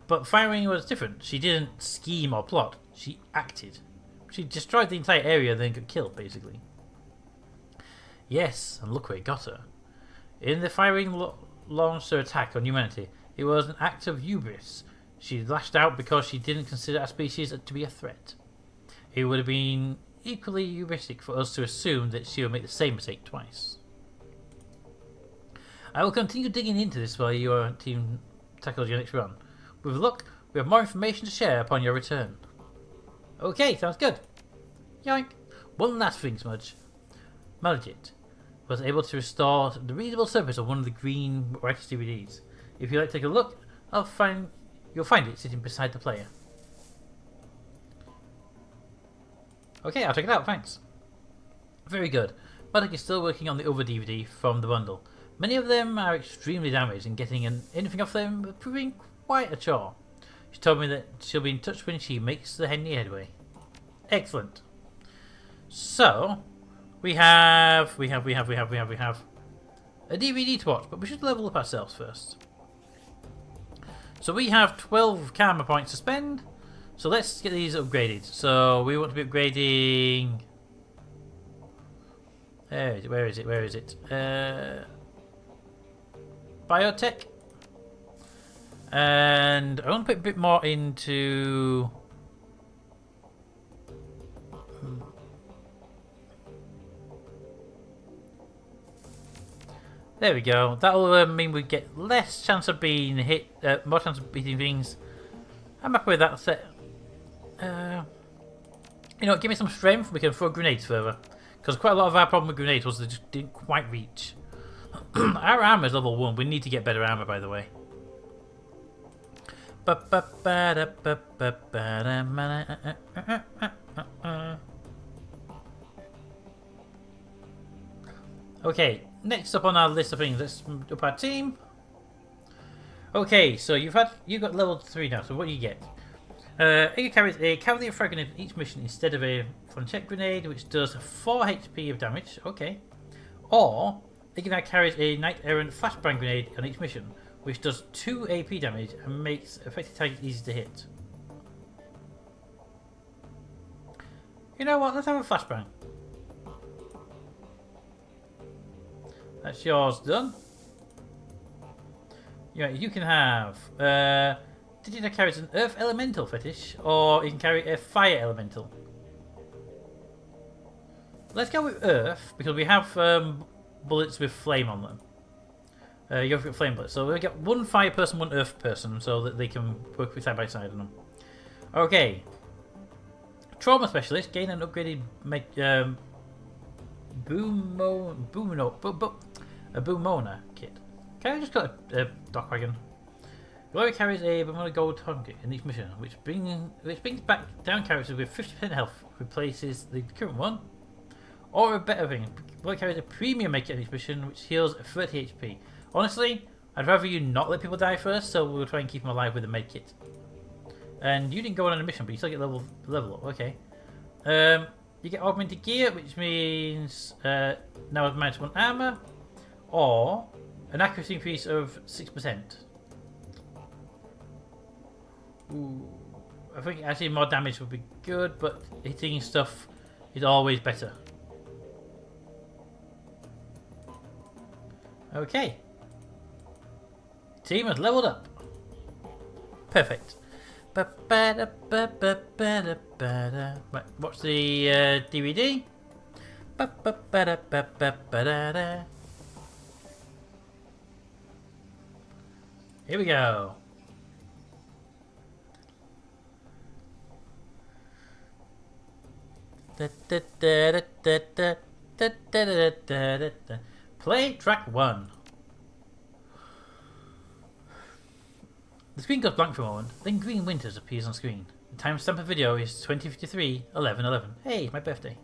But Firewing was different. She didn't scheme or plot. She acted. She destroyed the entire area and then got killed, basically. Yes, and look where it got her. In the Firewing launched her attack on humanity, it was an act of hubris. She lashed out because she didn't consider our species to be a threat. It would have been equally hubristic for us to assume that she would make the same mistake twice. I will continue digging into this while your team tackles your next run. With luck, we have more information to share upon your return. Okay, sounds good. Yoink. One last thing, Smudge. Malagit was able to restore the readable surface of one of the green Righteous DVDs. If you'd like to take a look, you'll find it sitting beside the player. Okay, I'll check it out, thanks. Very good. Malagit is still working on the other DVD from the bundle. Many of them are extremely damaged, and getting anything off them is proving quite a chore. She told me that she'll be in touch when she makes any headway. Excellent. So, we have a DVD to watch, but we should level up ourselves first. So we have 12 karma points to spend. So let's get these upgraded. So we want to be upgrading. Where is it? Biotech. And I want to put a bit more into. There we go. That'll mean we get less chance of being hit, more chance of beating things. I'm happy with that set. Give me some strength. We can throw grenades further, because quite a lot of our problem with grenades was they just didn't quite reach. Our armor is level 1. We need to get better armor, by the way. Okay, next up on our list of things, let's up our team. Okay, so you've got level 3 now. So what do you get? You carry a cavalry frag grenade in each mission instead of a flanchette grenade, which does 4 HP of damage. Okay, or you now carries a knight errant flashbang grenade on each mission, which does 2 AP damage and makes affected targets easy to hit. You know what? Let's have a flashbang. That's yours done. Yeah, you can have. Did it carry an earth elemental fetish, or you can carry a fire elemental? Let's go with earth because we have bullets with flame on them. You've got flame bullets, so we get one fire person, one earth person, so that they can work side by side on them. Okay. Trauma specialist gain an upgraded boomona kit. Can I just got a dock wagon? Glory carries a Bermuda gold target in each mission, which brings back down characters with 50% health, replaces the current one. Or a better thing, Glory carries a premium make in each mission, which heals 30 HP. Honestly, I'd rather you not let people die first, so we'll try and keep them alive with a med kit. And you didn't go on a mission, but you still get level up. Okay. You get augmented gear, which means now with -1 armor, or an accuracy increase of 6%. Ooh, I think actually more damage would be good, but hitting stuff is always better. Okay. Team has leveled up. Perfect. Right, watch the DVD. Here we go. Play track 1. The screen goes blank for a moment, then Green Winters appears on screen. The timestamp of video is 2053 11:11. Hey, my birthday.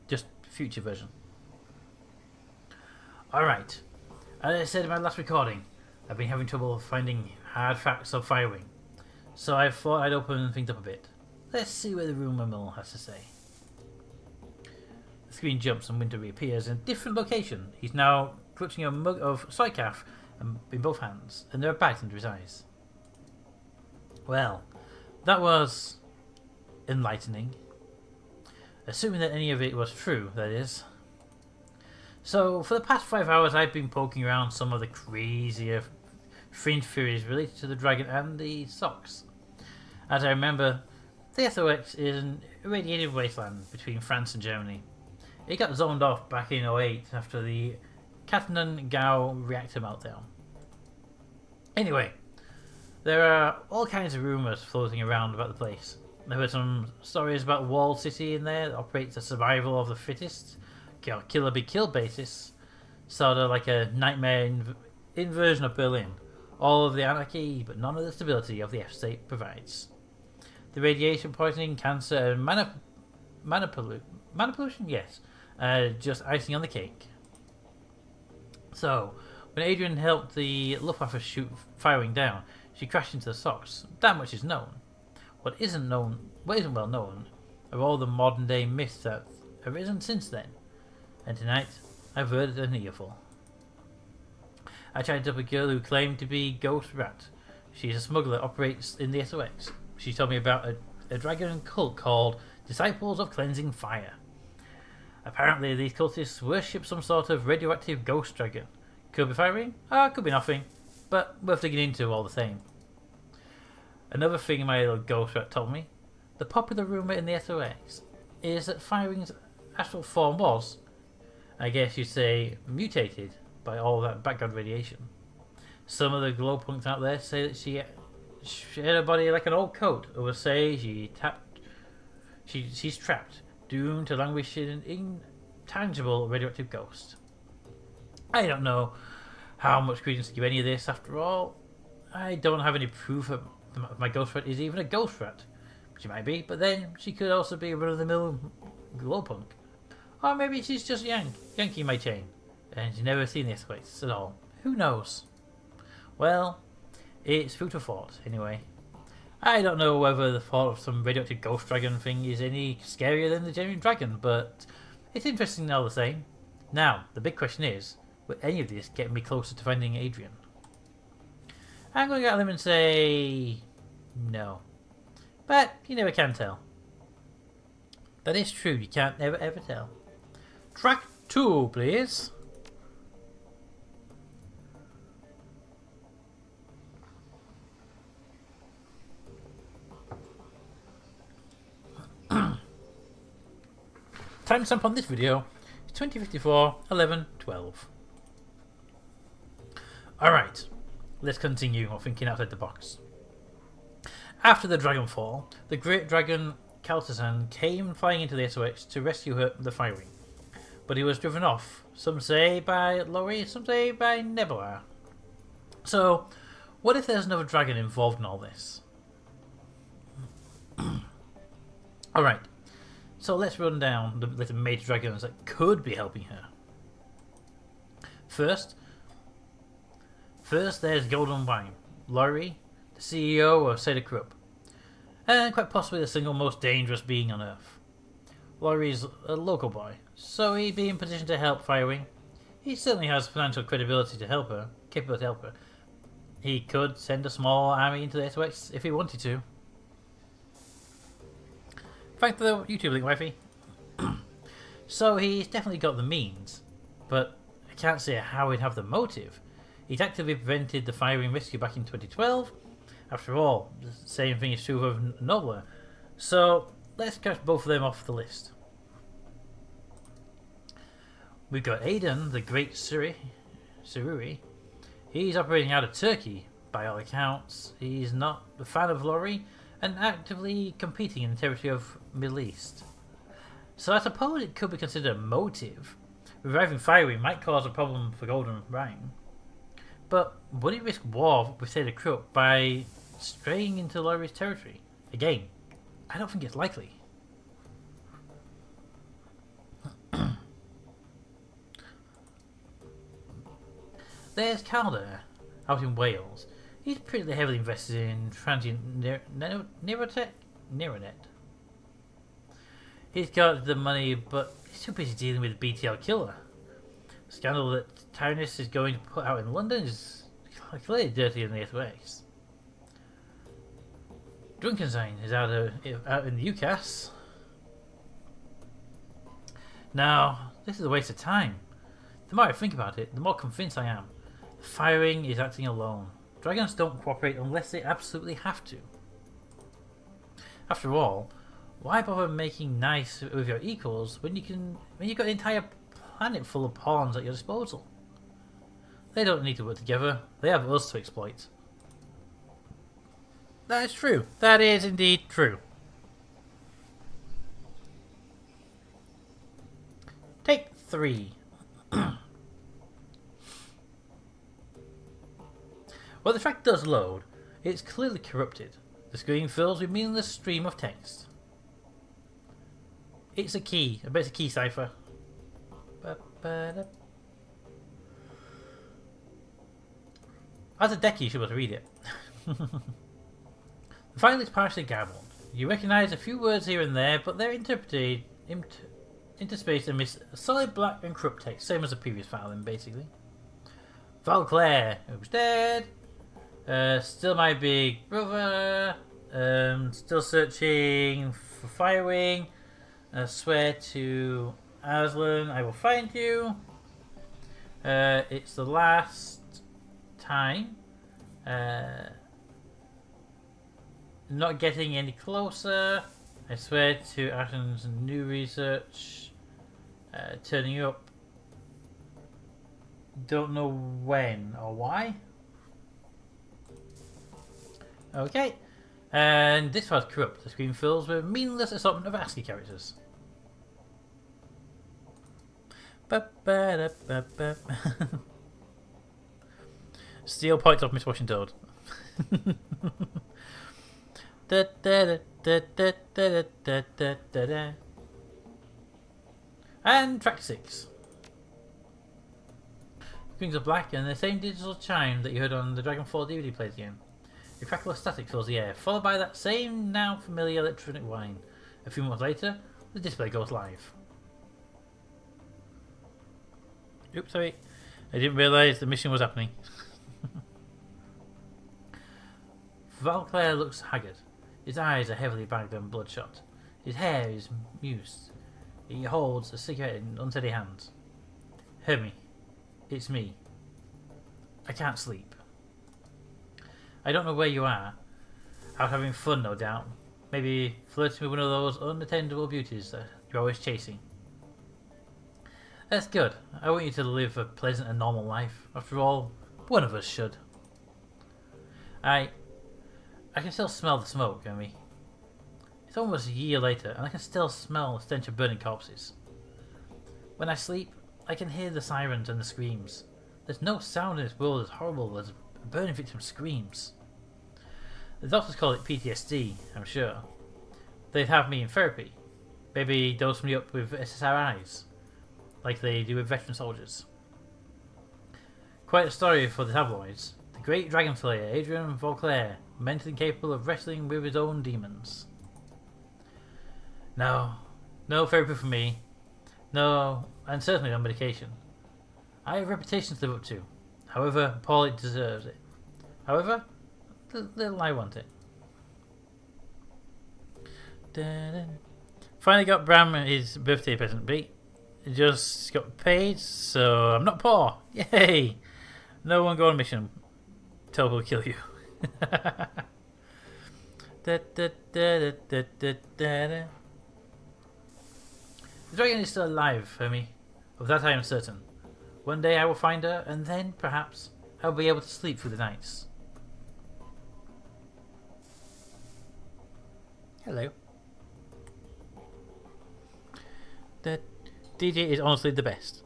Just future version. Alright. As I said in my last recording, I've been having trouble finding hard facts of Firewing. So I thought I'd open things up a bit. Let's see what the rumour mill has to say. The screen jumps and Winter reappears in a different location. He's now clutching a mug of Soycaf in both hands, and there are bags under his eyes. Well, that was enlightening. Assuming that any of it was true, that is. So, for the past 5 hours I've been poking around some of the crazier fringe theories related to the dragon and the socks. As I remember, the SOX is an irradiated wasteland between France and Germany. It got zoned off back in 2008 after the Cattenom-Gau reactor meltdown. Anyway, there are all kinds of rumours floating around about the place. There were some stories about a walled city in there that operates a survival of the fittest, killer be killed basis, sort of like a nightmare inversion of Berlin. All of the anarchy, but none of the stability of the F-state provides. The radiation poisoning, cancer, and mana pollution, yes, just icing on the cake. So, when Adrian helped the Luftwaffe shoot Firewing down, she crashed into the socks. That much is known. What isn't well known are all the modern day myths that have arisen since then. And tonight, I've heard an earful. I tried up a girl who claimed to be Ghost Rat. She's a smuggler, operates in the SOX. She told me about a dragon cult called Disciples of Cleansing Fire. Apparently, these cultists worship some sort of radioactive ghost dragon. Could be Firewing? Could be nothing. But worth digging into all the same. Another thing my little ghost rat told me, the popular rumour in the SOX is that Firewing's astral form was, I guess you'd say, mutated by all that background radiation. Some of the glowpunks out there say that she had a body like an old coat, others say she's trapped, doomed to languish in an intangible radioactive ghost. I don't know how much credence to give any of this. After all, I don't have any proof of my ghost rat is even a ghost rat. She might be, but then she could also be a run-of-the-mill glowpunk. Or maybe she's just yanking my chain, and she's never seen this place at all. Who knows? Well, it's food for thought, anyway. I don't know whether the thought of some radioactive ghost dragon thing is any scarier than the genuine dragon, but it's interesting all the same. Now, the big question is, will any of this get me closer to finding Adrian? I'm going to go at them and say no. But you never can tell. That is true, you can't ever tell. Track 2, please. timestamp on this video is 2054-11-12. Alright, let's continue on thinking outside the box. After the Dragonfall, the Great Dragon came flying into the SOX to rescue the Firewing. But he was driven off, some say by Lori, some say by Nebula. So, what if there's another dragon involved in all this? Alright, so let's run down the little major dragons that could be helping her. First there's Golden Wine, Lori, the CEO of Seda Krupp, and quite possibly the single most dangerous being on Earth. Lori's a local boy, so he'd be in position to help Firewing. He certainly has financial capability to help her. He could send a small army into the SOX if he wanted to. Thanks for the YouTube link, wifey. So he's definitely got the means, but I can't say how he'd have the motive. He's actively prevented the Firewing rescue back in 2012. After all, the same thing is true of Nobler. So let's catch both of them off the list. We've got Aiden, the Great Sururi. He's operating out of Turkey, by all accounts. He's not a fan of Lori and actively competing in the territory of Middle East. So I suppose it could be considered a motive. Reviving Firewing might cause a problem for Golden Rhine. But would it risk war with Seda Krupp by straying into Lori's territory? Again, I don't think it's likely. There's Calder, out in Wales. He's pretty heavily invested in transient Neuronet. He's got the money, but he's too busy dealing with the BTL killer. The scandal that Tyrannus is going to put out in London is clearly dirtier than the SOX. Drunkenstein is out in the UCAS. Now, this is a waste of time. The more I think about it, the more convinced I am. The Firewing is acting alone. Dragons don't cooperate unless they absolutely have to. After all, why bother making nice with your equals when you've got an entire planet full of pawns at your disposal? They don't need to work together. They have us to exploit. That is true. That is indeed true. Take 3. Well, the track does load. It's clearly corrupted. The screen fills with meaningless stream of text. It's a key. I bet it's a key cipher. As a decky, you should be able to read it. The file is partially garbled. You recognise a few words here and there, but they're interspaced amidst solid black and corrupt text, same as the previous file, then basically. Valclair, who's dead. Still my big brother. Still searching for Firewing. I swear to Aslan, I will find you. It's the last time. Not getting any closer. I swear to Aslan's new research. Turning up. Don't know when or why. Okay. And this file's corrupt. The screen fills with a meaningless assortment of ASCII characters. Steal points off Miss Washington. And track 6. Screens are black and the same digital chime that you heard on the Dragonfall DVD plays again. A crackle of static fills the air, followed by that same now familiar electronic whine. A few moments later, the display goes live. Oops, sorry. I didn't realise the mission was happening. Valclair looks haggard. His eyes are heavily bagged and bloodshot. His hair is mused. He holds a cigarette in unsteady hands. Hermie, it's me. I can't sleep. I don't know where you are. Out having fun, no doubt. Maybe flirting with one of those unattainable beauties that you're always chasing. That's good. I want you to live a pleasant and normal life. After all, one of us should. I can still smell the smoke, can we? It's almost a year later, and I can still smell the stench of burning corpses. When I sleep, I can hear the sirens and the screams. There's no sound in this world as horrible as a burning victim's screams. The doctors call it PTSD, I'm sure. They'd have me in therapy. Maybe dose me up with SSRIs, like they do with veteran soldiers. Quite a story for the tabloids. The Great Dragon Feuerschwinge, Adrian Vauclair, mentally incapable of wrestling with his own demons. No therapy for me. No, and certainly no medication. I have a reputation to live up to. However, Paulie deserves it. However, little I want it. Finally got Bram his birthday present, Pete. Just got paid, so I'm not poor. Yay! No one go on a mission. Total will kill you. The dragon is still alive, Hermie. Of that I am certain. One day I will find her, and then, perhaps, I will be able to sleep through the nights. Hello. The DJ is honestly the best.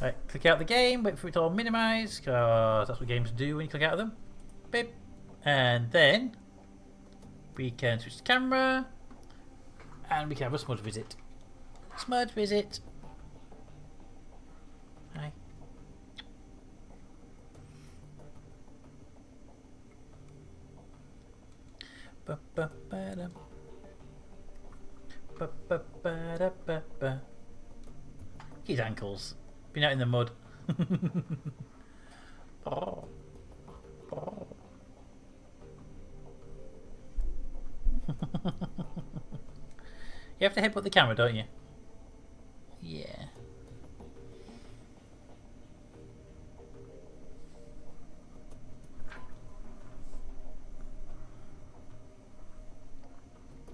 Right, click out the game, wait for it to all minimise, because that's what games do when you click out of them. Beep. And then we can switch the camera and we can have a Smudge visit. Smudge visit. Hi. His ankles. Been out in the mud. Oh. Oh. You have to headbutt the camera, don't you? Yeah.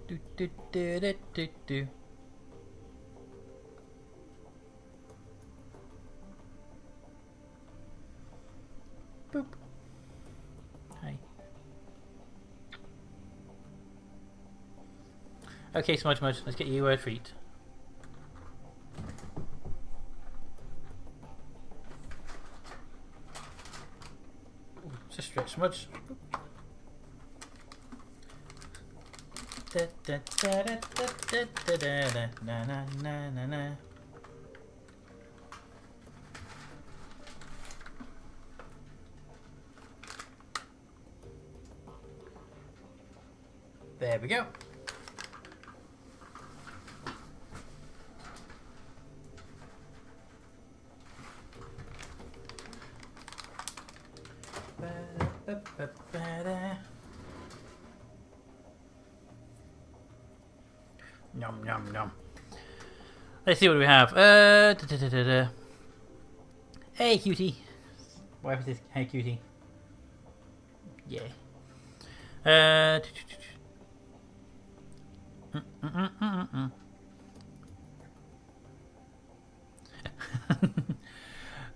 Do do do do do do. Boop. Hi. Okay, Smudge, let's get you a treat. Ooh, just stretch, Smudge. Da, da, da, da, da, da, da, da, na, na, na, na, na. There we go. Nom nom nom. Let's see what we have. Hey cutie. Why is this? Hey cutie. Yeah.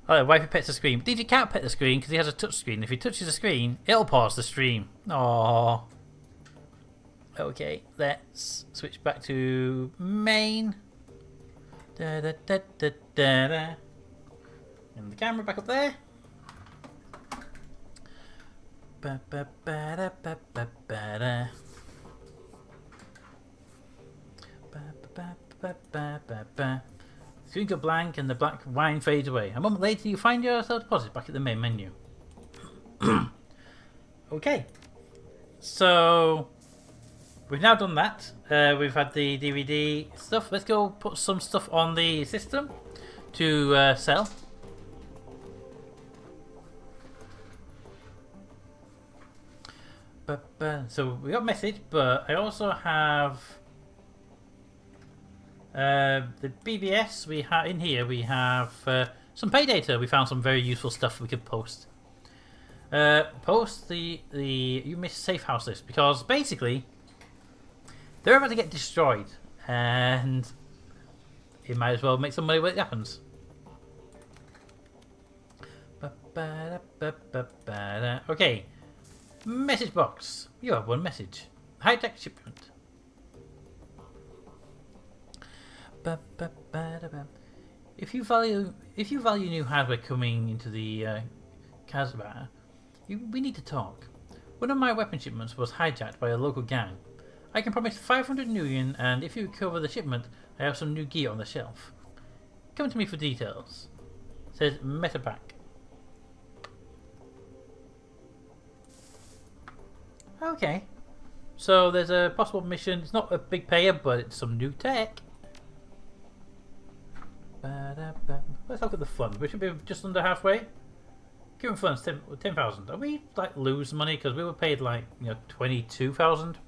Oh, wifey pets the screen. DJ can't pet the screen because he has a touch screen. If he touches the screen, it'll pause the stream. Aww. Okay, let's switch back to main. Da, da, da, da, da, da. And the camera back up there. Ba, ba, ba, da, ba, ba, ba, da. Ba, ba, ba, ba, ba, ba. Screen go blank and the black wine fades away. A moment later, you find yourself deposited back at the main menu. Okay, so we've now done that. We've had the DVD stuff. Let's go put some stuff on the system to sell. So we got message, but I also have the BBS. We have in here. We have some pay data. We found some very useful stuff we could post. Post the you missed safe house list because basically they're about to get destroyed. and it might as well make some money when it happens. Okay, message box. You have one message. Hijack shipment. If you value new hardware coming into the Casbah, we need to talk. One of my weapon shipments was hijacked by a local gang. I can promise 500 million, and if you recover the shipment, I have some new gear on the shelf. Come to me for details. Says Metapack. Okay. So there's a possible mission. It's not a big payer, but it's some new tech. Let's look at the funds. We should be just under halfway. Current funds 10,000. Are we like losing money because we were paid like 22,000?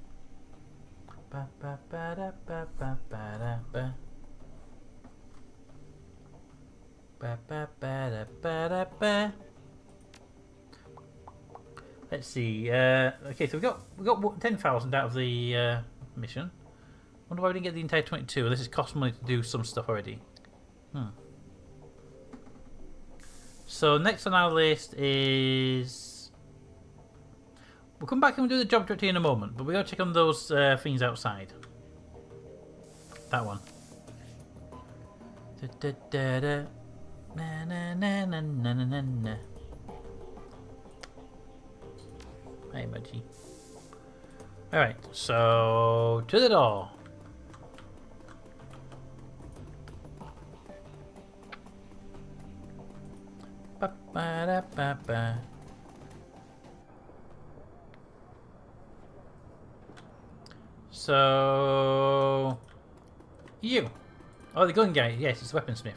Let's see. Okay, so we got 10,000 out of the mission. Wonder why we didn't get the entire 22. This has cost money to do some stuff already. So next on our list is... We'll come back and we'll do the job directory in a moment, but we gotta check on those things outside. That one. Hey, Mudgy. Alright, so to the door. Ba-ba-da-ba-ba. So you. Oh, the gun guy. Yes, it's weaponsmith.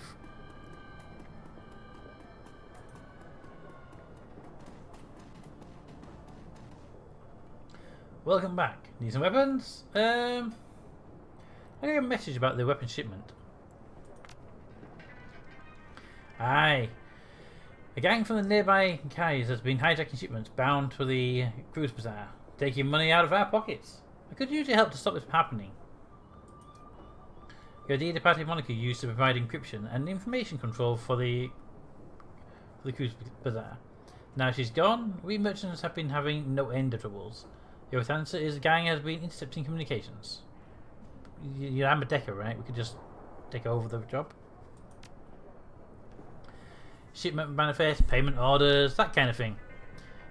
Welcome back. Need some weapons? I got a message about the weapon shipment. Aye. A gang from the nearby Kais has been hijacking shipments bound for the cruise bazaar, taking money out of our pockets. I could use your help to stop this from happening. Your dear departed moniker used to provide encryption and information control for the cruise bazaar. Now she's gone, we merchants have been having no end of troubles. Your answer is the gang has been intercepting communications. I'm a decker, right? We could just take over the job. Shipment manifest, payment orders, that kind of thing.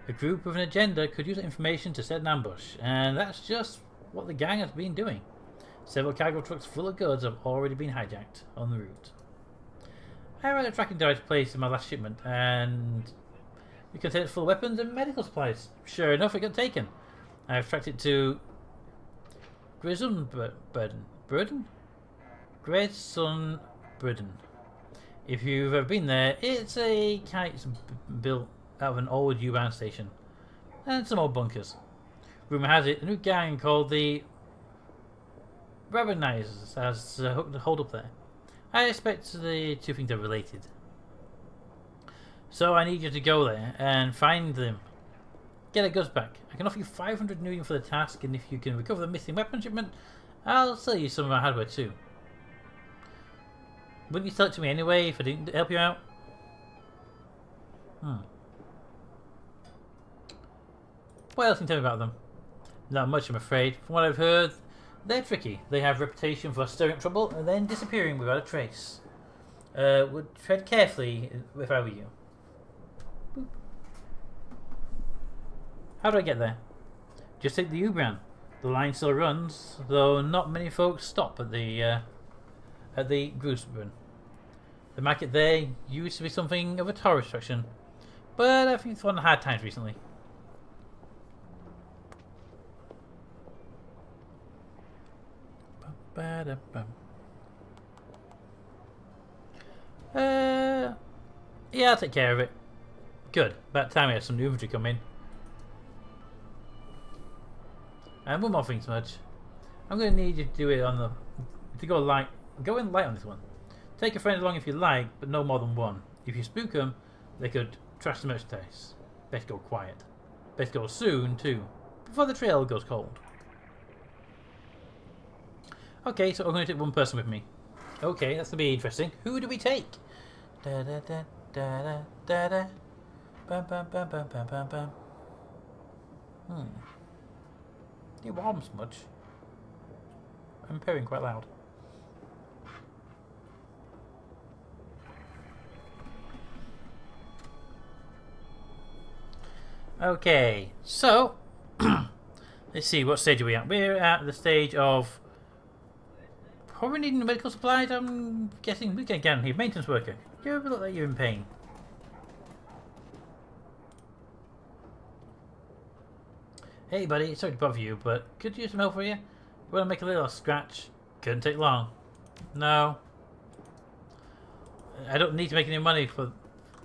A group with an agenda could use that information to set an ambush, and that's just what the gang has been doing. Several cargo trucks full of goods have already been hijacked on the route. I had a tracking device placed in my last shipment, and it contained full of weapons and medical supplies. Sure enough, it got taken. I have tracked it to Grayson Burden. If you've ever been there, it's a kite built out of an old U-Bahn station and some old bunkers. Rumour has it a new gang called the Rabbinizers has hold up there. I expect the two things are related. So I need you to go there and find them. Get their goods back. I can offer you 500 million for the task, and if you can recover the missing weapon shipment, I'll sell you some of our hardware too. Wouldn't you sell it to me anyway if I didn't help you out? What else can you tell me about them? Not much, I'm afraid. From what I've heard, they're tricky. They have a reputation for stirring up trouble and then disappearing without a trace. Would tread carefully if I were you. Boop. How do I get there? Just take the U-Bahn. The line still runs, though not many folks stop at the Gooseburn. The market there used to be something of a tourist attraction, but I think it's one of the hard times recently. Yeah, I'll take care of it. Good. About time we have some new inventory come in. And one more thing, Smudge. I'm going to need you to do it on the... Go in light on this one. Take a friend along if you like, but no more than one. If you spook them, they could trash the merchandise. Best go quiet. Best go soon, too. Before the trail goes cold. Okay, so I'm going to take one person with me. Okay, that's going to be interesting. Who do we take? Da da da da da da da. Bam bam bam bam bam bam bam. You warm, Smudge. I'm purring quite loud. Okay, so let's see, what stage are we at? We're at the stage of probably needing medical supplies. I'm guessing we can get here. Maintenance worker. You ever look like you're in pain? Hey buddy, sorry to bother you, but could you use some help for you? We want to make a little scratch. Couldn't take long. No. I don't need to make any money for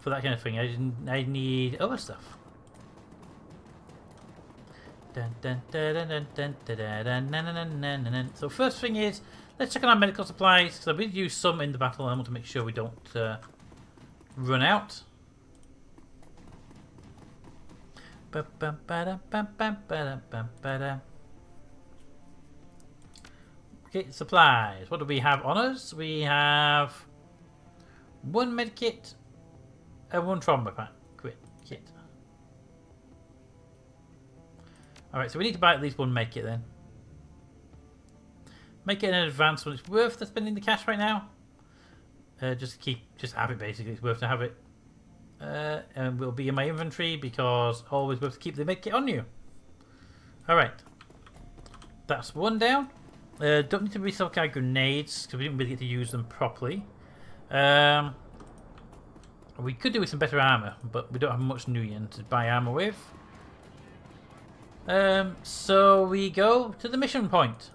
that kind of thing. I need other stuff. So first thing is, let's check on our medical supplies, because we did use some in the battle and I want to make sure we don't run out. Okay, supplies. What do we have on us? We have one medkit and one trauma pack kit. Alright, so we need to buy at least one medkit then. Make it in advance when it's worth to spending the cash right now. Just have it basically. It's worth to have it. And will be in my inventory because always worth to keep the medkit on you. Alright. That's one down. Don't need to restock our grenades because we didn't really get to use them properly. We could do with some better armor, but we don't have much new yen to buy armor with. So we go to the mission point.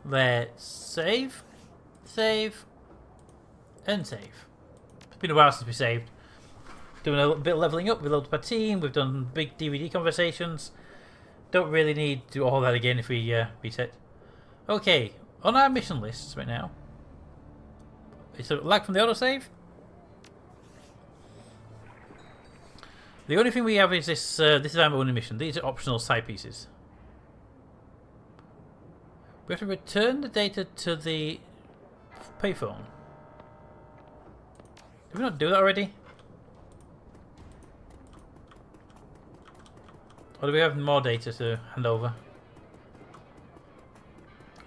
Let's save, and save. It's been a while since we saved. Doing a little bit of leveling up, we leveled up our team, we've done big DVD conversations. Don't really need to do all that again if we reset. Okay, on our mission lists right now. It's a lag from the autosave. The only thing we have is this. This is our only mission. These are optional side pieces. We have to return the data to the payphone. Did we not do that already? Or do we have more data to hand over?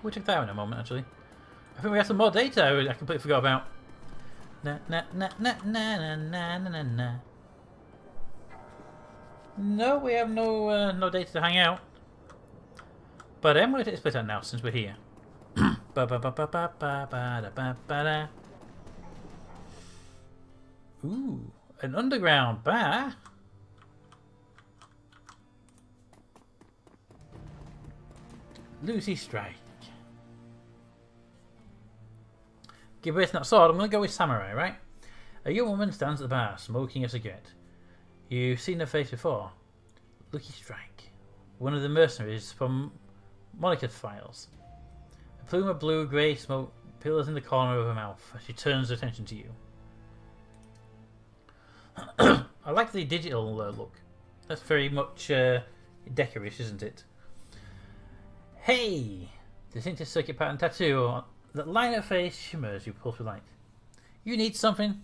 We'll check that out in a moment, actually. I think we have some more data I completely forgot about. Na na na na na na na na. No, we have no data to hang out. But I'm going to take this place out now since we're here. Ooh, an underground bar. Lucy Strike. Give away that sword. I'm going to go with samurai, right? A young woman stands at the bar, smoking a cigarette. You've seen her face before. Lucky Strike. One of the mercenaries from Monica's files. A plume of blue-grey smoke pills in the corner of her mouth as she turns her attention to you. I like the digital look. That's very much decorish, isn't it? Hey! Distinctive circuit pattern tattoo that line her face shimmers you pulse with light. You need something?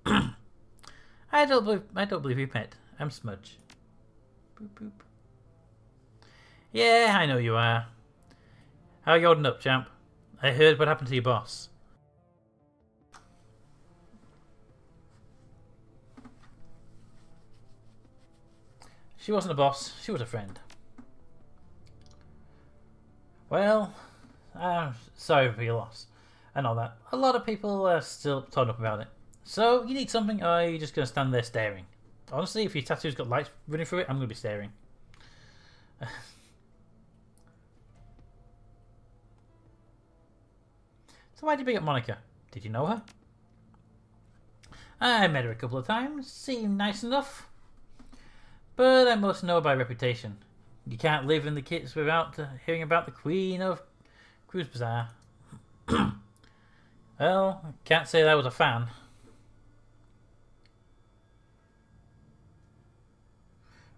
I don't believe you, pet. I'm Smudge. Boop boop. Yeah, I know you are. How are you holding up, champ? I heard what happened to your boss. She wasn't a boss, she was a friend. Well, I'm sorry for your loss and all that. A lot of people are still torn up about it. So, you need something, or are you just going to stand there staring? Honestly, if your tattoo's got lights running through it, I'm going to be staring. So why did you bring up Monica? Did you know her? I met her a couple of times, seemed nice enough. But I must know by reputation. You can't live in the kits without hearing about the Queen of Cruise Bazaar. Well, I can't say that I was a fan.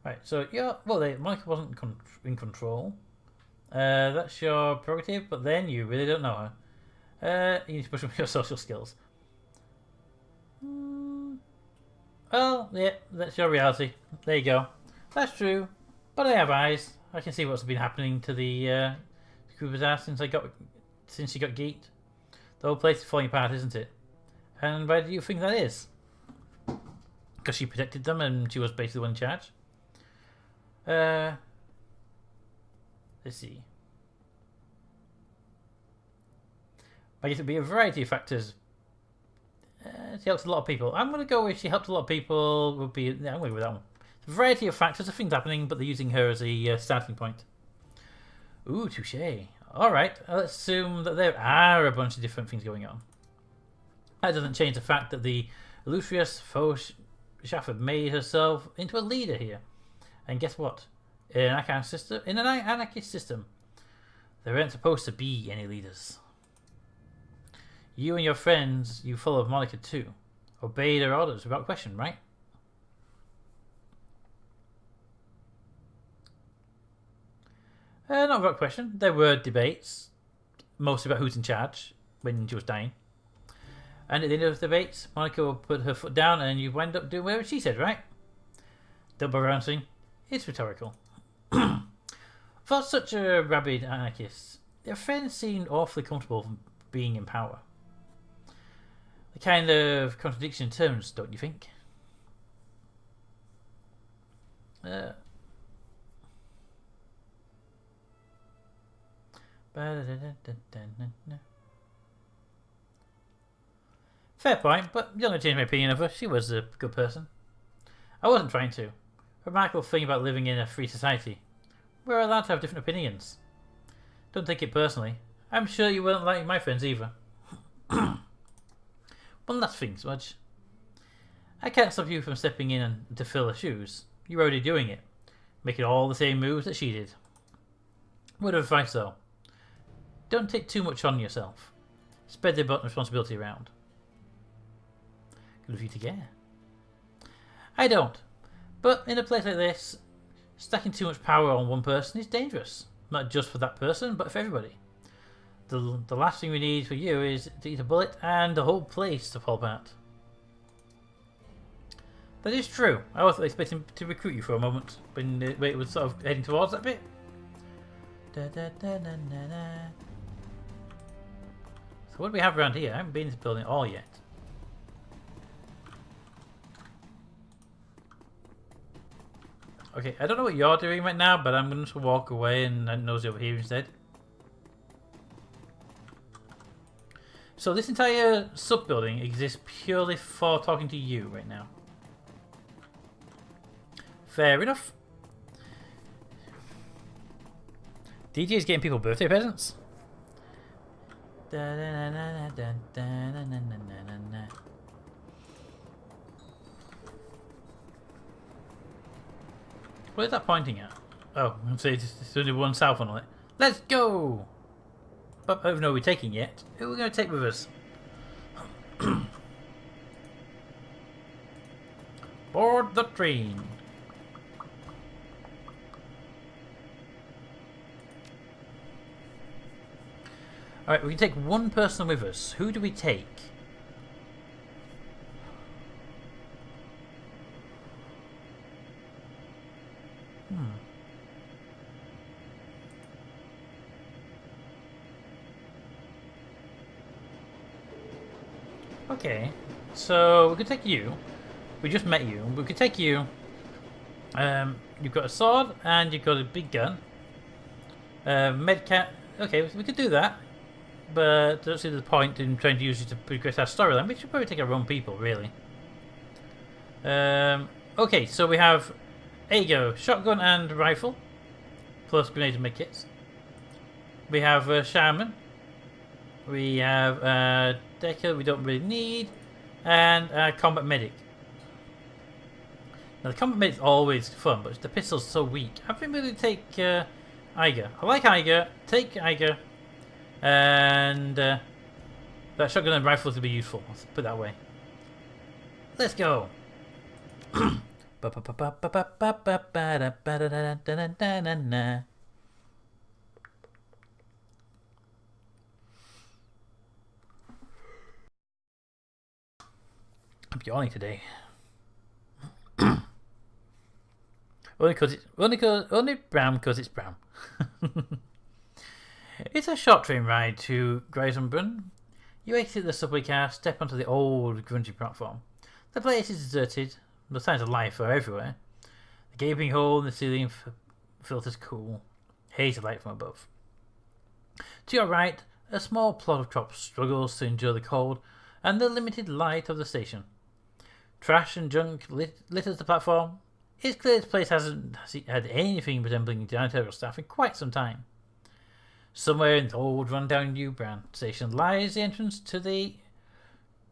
Right, so yeah, well, Monica wasn't in control. That's your prerogative, but then you really don't know her. You need to push up your social skills. Well, yeah, that's your reality. There you go. That's true, but I have eyes. I can see what's been happening to the Scuba's ass since she got geeked. The whole place is falling apart, isn't it? And why do you think that is? Because she protected them and she was basically the one in charge. Let's see. I guess it'd be a variety of factors. She helps a lot of people. I'm going to go with she helped a lot of people. Would be I'm going with that one. A variety of factors of things happening, but they're using her as a starting point. Ooh, touche. All right, let's assume that there are a bunch of different things going on. That doesn't change the fact that the illustrious faux Shafford made herself into a leader here. And guess what? In an anarchist system, there aren't supposed to be any leaders. You and your friends, you follow Monica too. Obey their orders without question, right? Not without question. There were debates, mostly about who's in charge when she was dying. And at the end of the debates, Monica will put her foot down and you wind up doing whatever she said, right? Don't bother answering. It's rhetorical. For such a rabid anarchist, their friends seemed awfully comfortable being in power. The kind of contradiction in terms, don't you think? Fair point, but you're not going to change my opinion of her. She was a good person. I wasn't trying to. Remarkable thing about living in a free society. We're allowed to have different opinions. Don't take it personally. I'm sure you won't like my friends either. One last thing, Smudge. I can't stop you from stepping in to fill her shoes. You're already doing it. Making all the same moves that she did. Word of advice though. Don't take too much on yourself. Spread the responsibility around. Good of you to care. I don't. But in a place like this, stacking too much power on one person is dangerous. Not just for that person, but for everybody. The last thing we need for you is to eat a bullet and the whole place to fall apart. That is true. I wasn't expecting to recruit you for a moment when it was sort of heading towards that bit. So what do we have around here? I haven't been to the building at all yet. Okay, I don't know what you're doing right now, but I'm going to walk away and nosy over here instead. So this entire sub-building exists purely for talking to you right now. Fair enough. DJ is getting people birthday presents. What is that pointing at? Oh, it's only one south on it. Let's go! But I don't know who we're taking yet. Who are we going to take with us? Board the train. Alright, we can take one person with us. Who do we take? Okay, so we could take you. We just met you. We could take you. You've got a sword and you've got a big gun. Medcat. Okay, we could do that. But I don't see the point in trying to use it to progress our storyline. We should probably take our own people, really. Okay, so we have Ago, shotgun and rifle, plus grenades and medkits. We have Shaman. We have Decker, we don't really need, and combat medic. Now the combat medic's always fun, but the pistol's so weak. I think we're going to take Iger. I like Iger. Take Iger. And That shotgun and rifle to be useful. Let's put it that way. Let's go. I'm yawning today. only brown because it's brown. It's a short train ride to Greisenbrunn. You exit the subway car, step onto the old grungy platform. The place is deserted. The signs of life are everywhere. The gaping hole in the ceiling filters cool, hazy light from above. To your right, a small plot of crops struggles to endure the cold and the limited light of the station. Trash and junk litters the platform. It's clear this place hasn't had anything resembling janitorial staff in quite some time. Somewhere in the old rundown New Brand station lies the entrance to the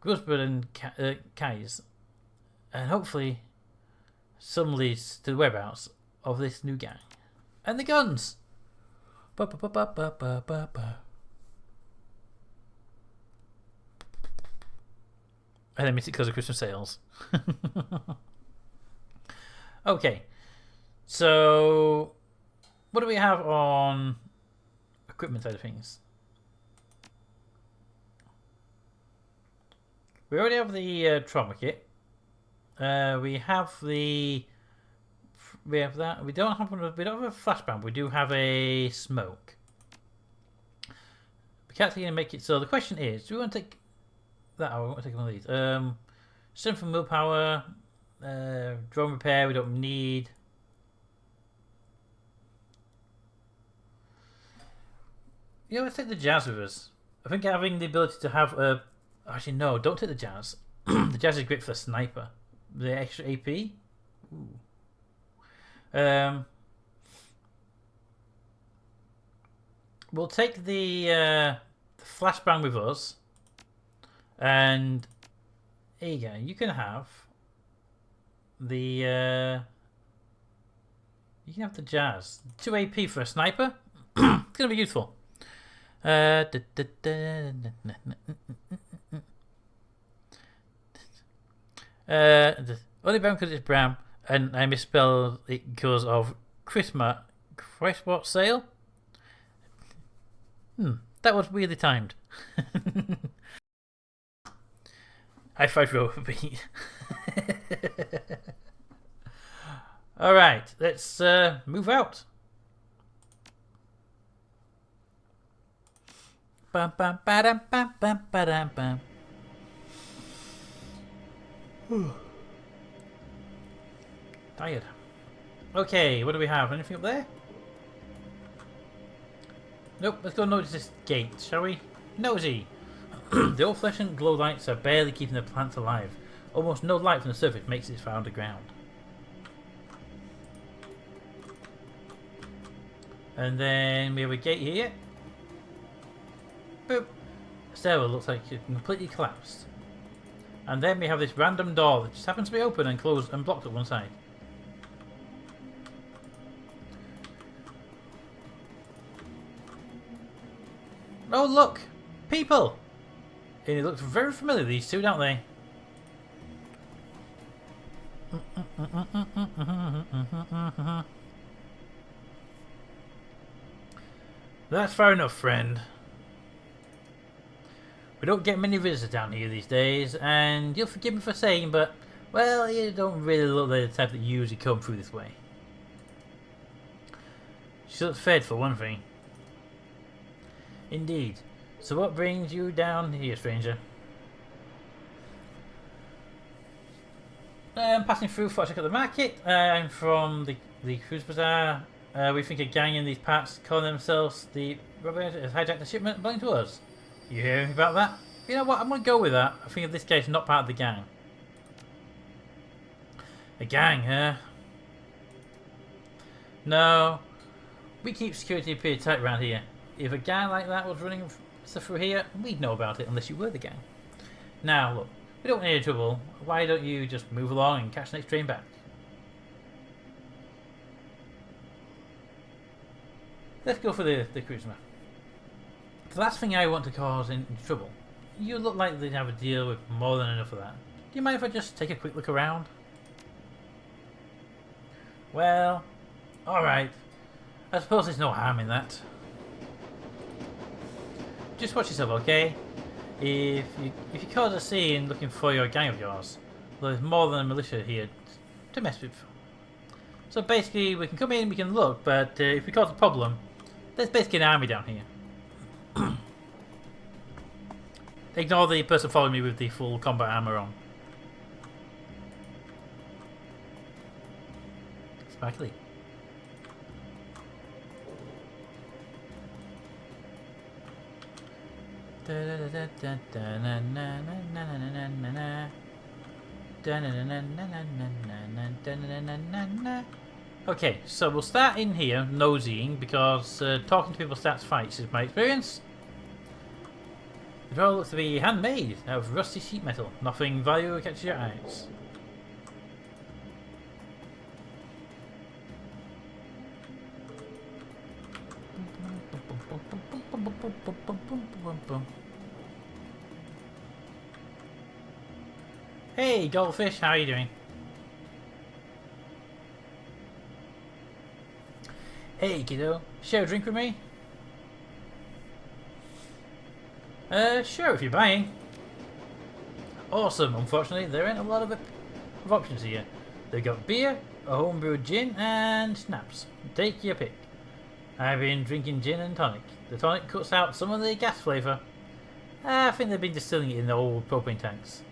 Grusburden Kais, and hopefully some leads to the whereabouts of this new gang. And the guns! And I missed it because of Christmas sales. Okay, so what do we have on equipment side of things? We already have the trauma kit. We have that. We don't have a flashbang. We do have a smoke. We can't take it and make it. So the question is, do we want to take that? I want to take one of these. Strength and willpower. Drone repair. We don't need. You know, let's take the jazz with us. I think having the ability to have a. Actually, no, don't take the jazz. The jazz is great for the sniper. The extra AP. Ooh. We'll take the flashbang with us, and here you go. You can have the jazz. 2 AP for a sniper. It's gonna be useful. Only brown because it's brown, and I misspelled it because of Christmas what sale? That was weirdly timed. High five Robert. Alright, let's move out. Bum, bum, ba-dum, bum, bum, ba-dum, bum. Tired. Okay, what do we have? Anything up there? Nope, let's go notice this gate, shall we? Nosy! The old fluorescent glow lights are barely keeping the plants alive. Almost no light from the surface makes it far underground. And then we have a gate here. Boop. The stairwell looks like it completely collapsed. And then we have this random door that just happens to be open and closed and blocked at one side. Oh look! People! And it looks very familiar, these two, don't they? That's fair enough, friend. We don't get many visitors down here these days, and you'll forgive me for saying, but, well, you don't really look like the type that usually come through this way. She looks fed, for one thing. Indeed. So what brings you down here, stranger? I'm passing through for a check at the market. I'm from the cruise bazaar. We think a gang in these parts calling themselves the Robert has hijacked a shipment belonging to us. You hear anything about that? You know what, I'm going to go with that. I think in this case, not part of the gang. A gang, huh? No. We keep security pretty tight around here. If a gang like that was running stuff through here, we'd know about it unless you were the gang. Now, look, we don't want any trouble. Why don't you just move along and catch the next train back? Let's go for the cruiser. The last thing I want to cause in trouble you look like they have a deal with more than enough of that. Do you mind if I just take a quick look around? Well, alright. I suppose there's no harm in that. Just watch yourself, okay? If you cause a scene looking for your gang of yours, there's more than a militia here to mess with. So basically, we can come in, we can look, but if we cause a problem, there's basically an army down here. Ignore the person following me with the full combat armor on. Sparkly. Okay, so we'll start in here, nosying, because talking to people starts fights is my experience. The draw looks to be handmade out of rusty sheet metal. Nothing valuable catches your eyes. Hey, goldfish, how are you doing? Hey, kiddo, share a drink with me? Sure, if you're buying. Awesome. Unfortunately, there ain't a lot of options here. They've got beer, a homebrewed gin, and schnapps. Take your pick. I've been drinking gin and tonic. The tonic cuts out some of the gas flavour. I think they've been distilling it in the old propane tanks.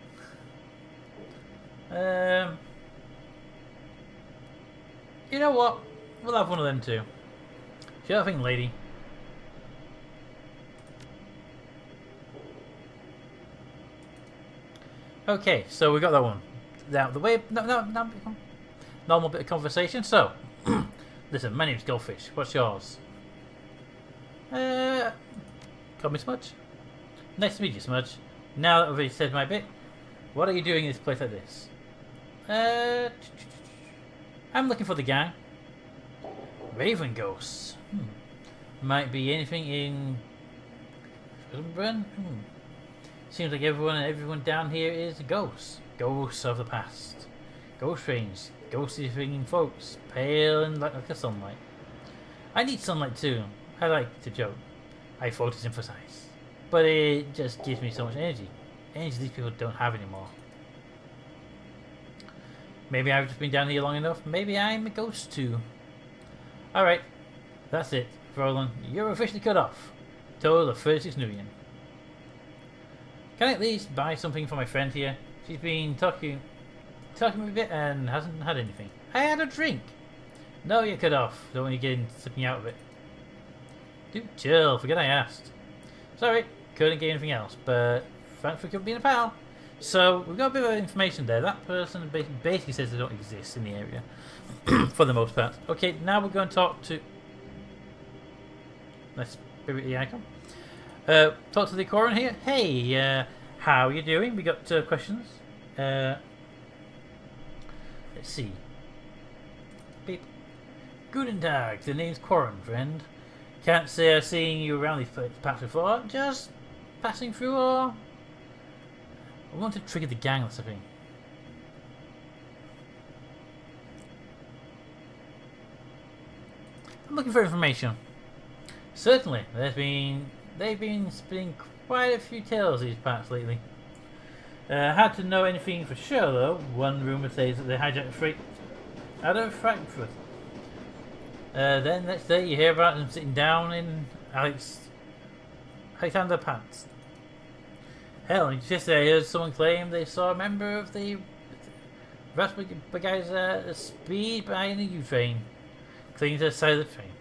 You know what? We'll have one of them too. Sure thing, lady. Okay, so we got that one out of the way. Normal bit of conversation. So, listen, my name's Goldfish. What's yours? Call me Smudge. Nice to meet you, Smudge. Now that I've already said my bit, what are you doing in this place like this? I'm looking for the gang. Raven ghosts. Might be anything in Shadowrun. Seems like everyone down here is ghosts. Ghosts of the past. Ghost trains. Ghostly thinking folks. Pale and like the sunlight. I need sunlight too. I like to joke. I photosynthesize. But it just gives me so much energy. Energy these people don't have anymore. Maybe I've just been down here long enough. Maybe I'm a ghost too. Alright. That's it. Roland, you're officially cut off. Total of 36 million. Can I at least buy something for my friend here? She's been talking a bit and hasn't had anything. I had a drink. No, you're cut off. Don't want you getting something out of it. Dude, chill. Forget I asked. Sorry, couldn't get anything else, but thanks for being a pal. So, we've got a bit of information there. That person basically says they don't exist in the area. For the most part. Okay, now we're going to talk to... Let's spirit the icon. Talk to the Corin here. Hey, how are you doing? We got questions. Let's see. Beep. Guten Tag. The name's Corin, friend. Can't say I've seen you around these parts before. Just passing through, or... I want to trigger the gang, that's the thing. I'm looking for information. Certainly, they've been spinning quite a few tales these parts lately. Hard to know anything for sure though. One rumour says that they hijacked freight out of Frankfurt. Then next day you hear about them sitting down in Alexander Pants. Hell, just I heard someone claim they saw a member of the Rasputin speed behind the U-train, clinging to the side of the train.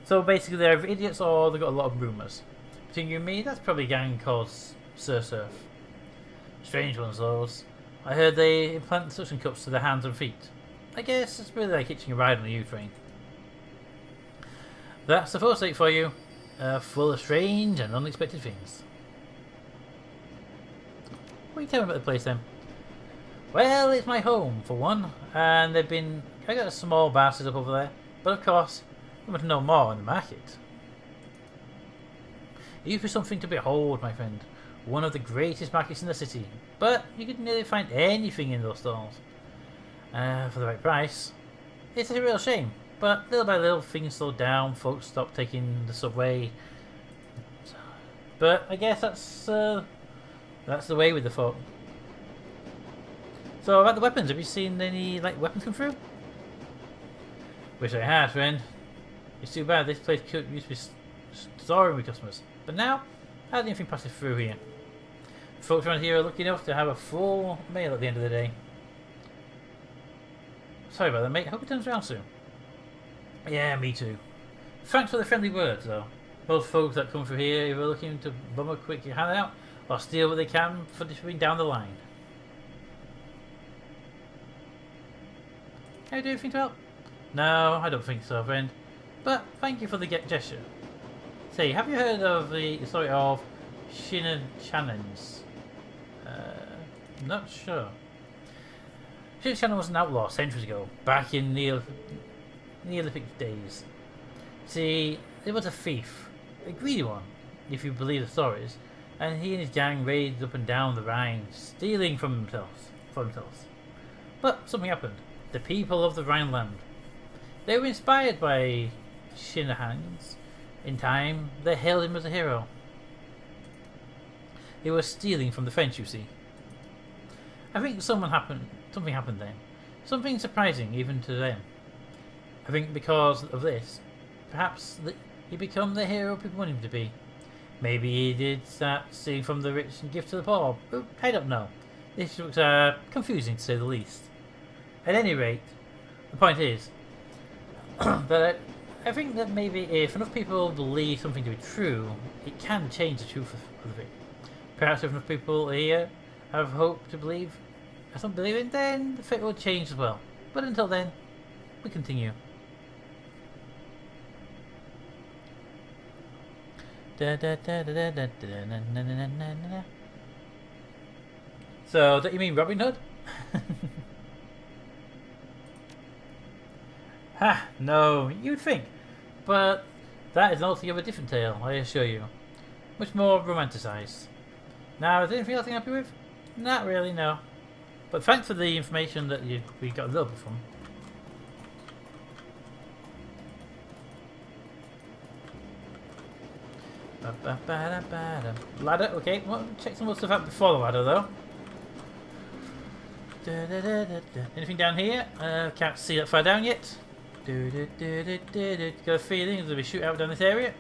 So basically they're either idiots or they've got a lot of rumours. Between you and me, that's probably a gang called Sir Surf. Strange ones those. I heard they implant suction cups to their hands and feet. I guess it's really like hitching a ride on a U-train. That's the foresight for you. Full of strange and unexpected things. What are you telling me about the place then? Well, it's my home for one, and I got a small bar set up over there, but of course, I want to know more on the market. It used to be something to behold, my friend. One of the greatest markets in the city. But you could nearly find anything in those stalls. For the right price. It's a real shame. But little by little, things slowed down. Folks stopped taking the subway. But I guess that's the way with the folk. So about the weapons, have you seen any weapons come through? Wish I had, friend. It's too bad. This place used to be storing with customers, but now hardly anything passes through here. Folks around here are lucky enough to have a full meal at the end of the day. Sorry about that, mate. Hope it turns around soon. Yeah, me too. Thanks for the friendly words, though. Most folks that come through here either looking to bum a quick handout or steal what they can for distributing down the line. Can I do anything to help? No, I don't think so, friend. But thank you for the gesture. Say, have you heard of the story of Shannon's? Not sure. Shannon was an outlaw centuries ago, back in the Neolithic days. See, he was a thief, a greedy one, if you believe the stories, and he and his gang raided up and down the Rhine, stealing for themselves. But something happened. The people of the Rhineland. They were inspired by Shannon's. In time, they hailed him as a hero. He was stealing from the French, you see. I think something happened then. Something surprising even to them. I think because of this, perhaps he became the hero people want him to be. Maybe he did start stealing from the rich and give to the poor. I don't know. This looks confusing to say the least. At any rate, the point is that I think that maybe if enough people believe something to be true, it can change the truth of it. Perhaps if enough people here have hope to believe, or some believe it, then the fate will change as well. But until then, we continue. So, don't you mean Robin Hood? Ha! No, you'd think. But that is an altogether different tale, I assure you. Much more romanticised. Now, is there anything else I can help you with? Not really, no. But thanks for the information that we got a little bit from. Ladder, okay. Well, check some more stuff out before the ladder, though. Anything down here? Can't see that far down yet. Got a feeling there'll be a shootout down this area.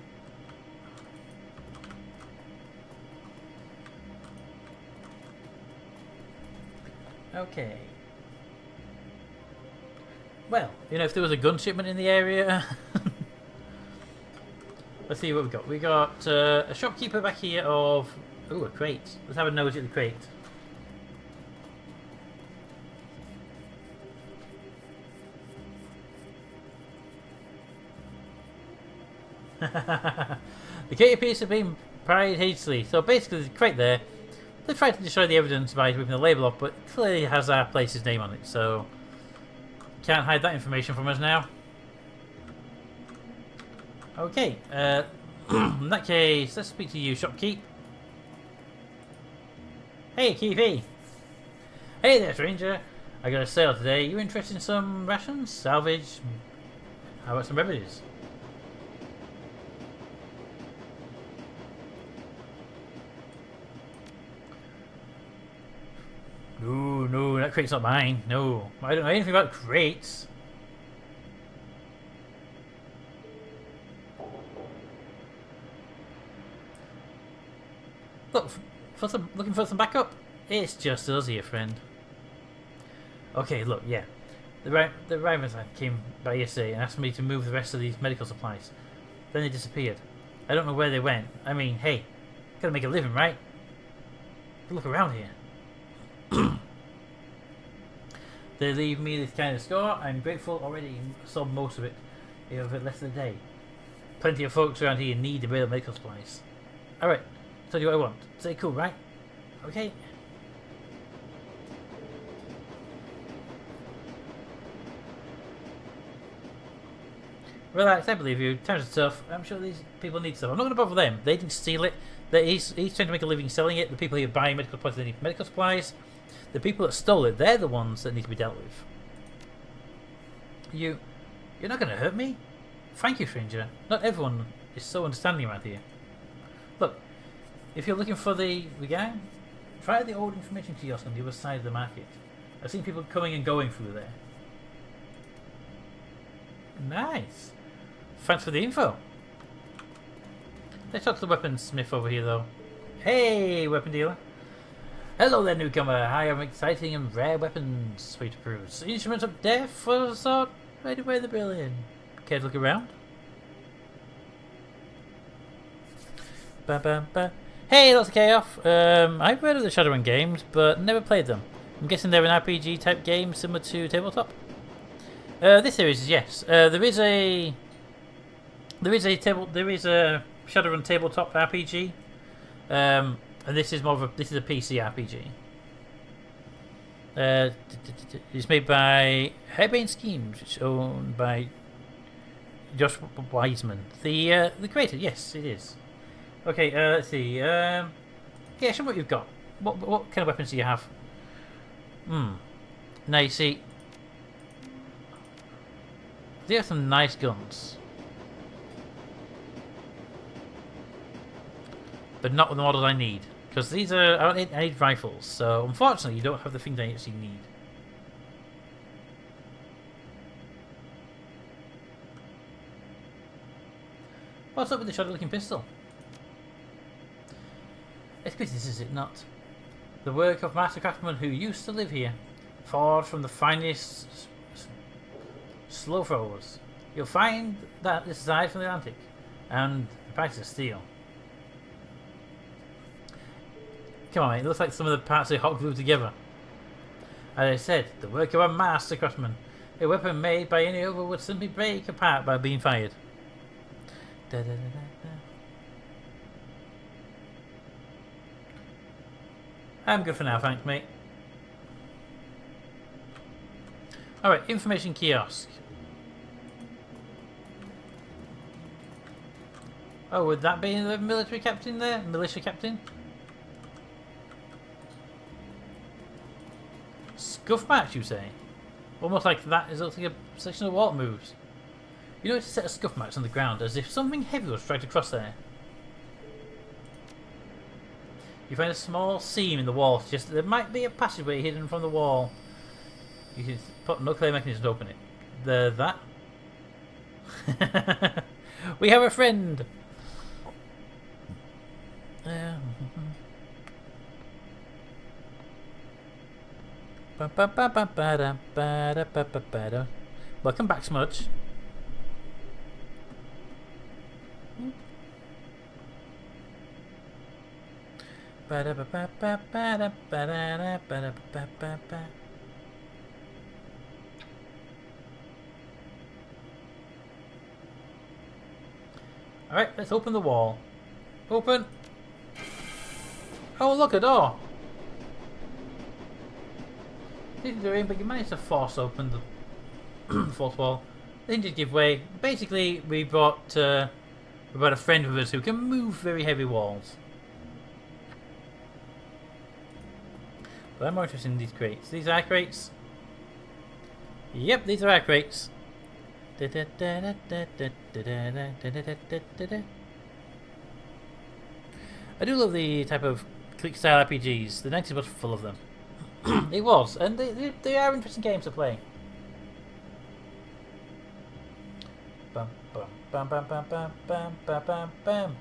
Okay. Well, you know, if there was a gun shipment in the area. Let's see what we got. We got a shopkeeper back here of... Ooh, a crate. Let's have a nose at the crate. The crate appears to have been pried hastily. So basically, the crate there, they tried to destroy the evidence by ripping the label off, but clearly has our place's name on it. So can't hide that information from us now. Okay, in that case, let's speak to you, shopkeep. Hey, Keepy. Hey there, stranger. I got a sale today. You interested in some rations? Salvage? How about some remedies? No, that crate's not mine. No, I don't know anything about crates. Look, looking for some backup? It's just us here, friend. Okay, look, yeah. The Ravens came by yesterday and asked me to move the rest of these medical supplies. Then they disappeared. I don't know where they went. I mean, hey, gotta make a living, right? Look around here. They leave me this kind of score. I'm grateful already sold most of it over less than a day. Plenty of folks around here need the real medical supplies. Alright, tell you what I want. Say cool, right? Okay. Relax, I believe you. Times are tough. I'm sure these people need stuff. I'm not going to bother them. They didn't steal it. He's trying to make a living selling it. The people who are buying medical supplies, they need medical supplies. The people that stole it, they're the ones that need to be dealt with. You're not going to hurt me? Thank you, stranger. Not everyone is so understanding around here. Look, if you're looking for the guy, try the old information kiosk on the other side of the market. I've seen people coming and going through there. Nice. Thanks for the info. Let's talk to the weaponsmith over here, though. Hey, weapon dealer. Hello there, newcomer. I have exciting and rare weapons for you to peruse. Instruments of death for the sort. Right away the bill in. Care to look around? Ba -ba -ba. Hey, lots of chaos. I've heard of the Shadowrun games, but never played them. I'm guessing they're an RPG type game similar to tabletop. This series is yes. There is a Shadowrun tabletop RPG, and this is a PC RPG. It's made by Harebrained Schemes, which is owned by Josh Wiseman, the creator. Yes, it is. Okay, let's see. Yeah, show me what you've got. What kind of weapons do you have? Now you see, they have some nice guns, but not the models I need, because these are I need rifles. So unfortunately, you don't have the things I actually need. What's up with the shoddy-looking pistol? Exquisite, is it not? The work of master craftsmen who used to live here, forged from the finest slow throwers. You'll find that this is aside from the Atlantic, and the price of steel. Come on, mate, it looks like some of the parts are hot glued together. As I said, the work of a master craftsman. A weapon made by any other would simply break apart by being fired. Da, da, da, da, da. I'm good for now, thanks, mate. Alright, information kiosk. Oh, would that be the military captain there? Militia captain? Scuff match, you say? Almost like that is like a section of wall moves. You notice a set of scuff marks on the ground as if something heavy was dragged across there. You find a small seam in the wall, just there might be a passageway hidden from the wall. You can put no clear mechanism to open it. That? We have a friend! Welcome back, Smudge. Alright, let's open the wall. Open! Oh, look, a door! Didn't do it, but you managed to force open the fourth wall. They didn't give way. Basically, we brought a friend with us who can move very heavy walls. But I'm more interested in these crates. These are crates. Yep, these are our crates. I do love the type of click style RPGs. The 90s was full of them. It was, and they are interesting games to play. Bum bum bum bum bum bum bum bum bum bum.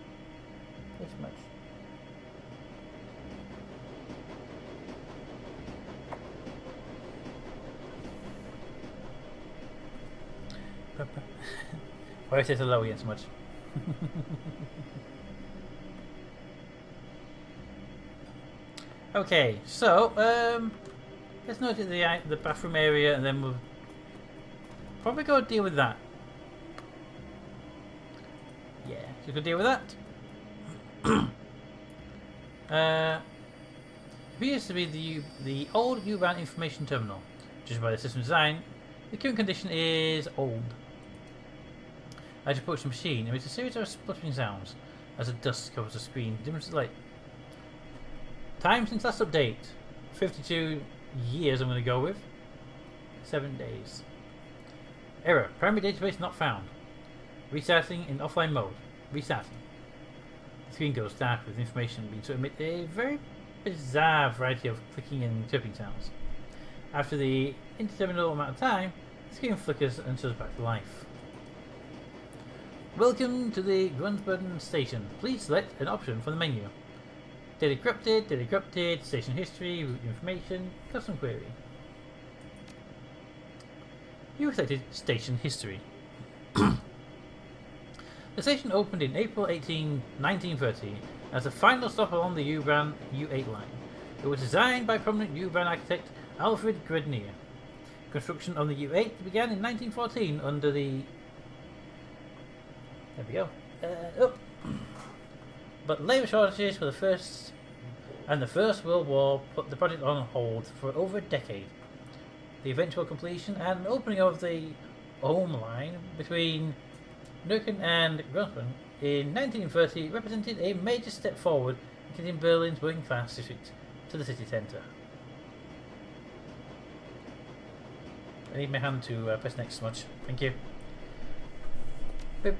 This much. Why is it so low again so much? Okay, so let's note the bathroom area, and then we'll probably go deal with that. Yeah, so go deal with that. Appears to be the old U-bound information terminal. Judged by the system design, the current condition is old. As you approach the machine, there is a series of spluttering sounds as the dust covers the screen. Different light. Time since last update. 52 years I'm going to go with. 7 days. Error. Primary database not found. Restarting in offline mode. Restarting. The screen goes dark with information being to emit a very bizarre variety of clicking and chirping sounds. After the indeterminate amount of time, the screen flickers and turns back to life. Welcome to the Grunsburden station. Please select an option from the menu. Data corrupted, station history, route information, custom query. You selected station history. The station opened in April 1930 as the final stop along the U8 line. It was designed by prominent U-Bahn architect Alfred Grednier. Construction on the U8 began in 1914 under the... There we go. But labour shortages for the First World War put the project on hold for over a decade. The eventual completion and opening of the Ulm line between Neukölln and Groningen in 1930 represented a major step forward in getting Berlin's working class district to the city centre. I need my hand to press next, Smudge. Thank you. Boop.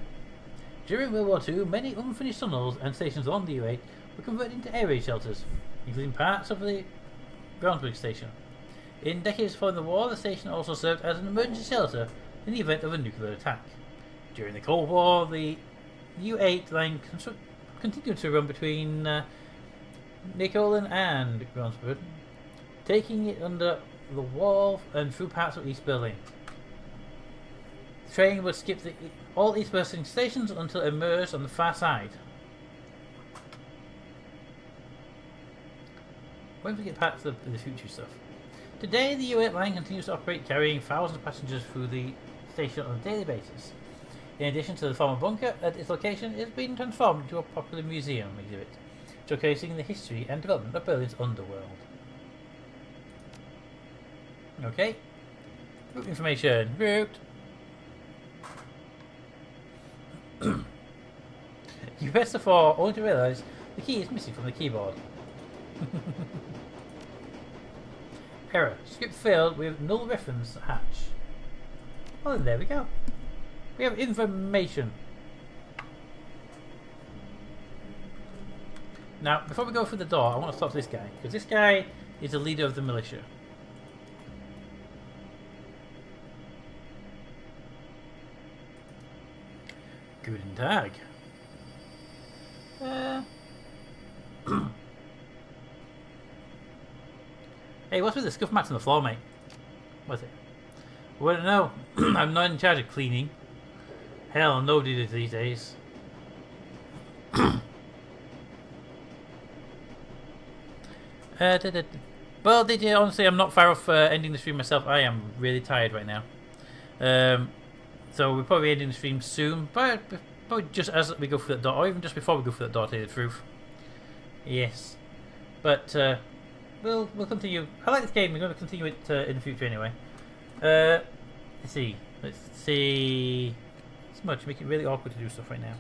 During World War II, many unfinished tunnels and stations along the U8 were converted into air raid shelters, including parts of the Brownsburg station. In decades following the war, the station also served as an emergency shelter in the event of a nuclear attack. During the Cold War, the U8 line continued to run between Neukölln and Brownsburg, taking it under the wall and through parts of East Berlin. The train would skip all east-western stations until it emerged on the far side. When we get past the future stuff. Today, the U8 line continues to operate, carrying thousands of passengers through the station on a daily basis. In addition to the former bunker at its location, it has been transformed into a popular museum exhibit, showcasing the history and development of Berlin's underworld. Okay. Route information. Route. You press the 4 only to realise the key is missing from the keyboard. Error. Script failed with null reference hatch. Oh, there we go. We have information. Now, before we go through the door, I want to talk to this guy, because this guy is the leader of the militia. Guten Tag. Hey, what's with the scuff mats on the floor, mate? What's it? Well, I don't know. I'm not in charge of cleaning. Hell, nobody does these days. Well, honestly, I'm not far off ending the stream myself. I am really tired right now. So we'll probably be ending the stream soon. But probably just as we go through that door, or even just before we go through that door, to tell you the truth. Yes. But we'll continue. I like this game. We're going to continue it in the future anyway. Let's see. Smudge, make it really awkward to do stuff right now.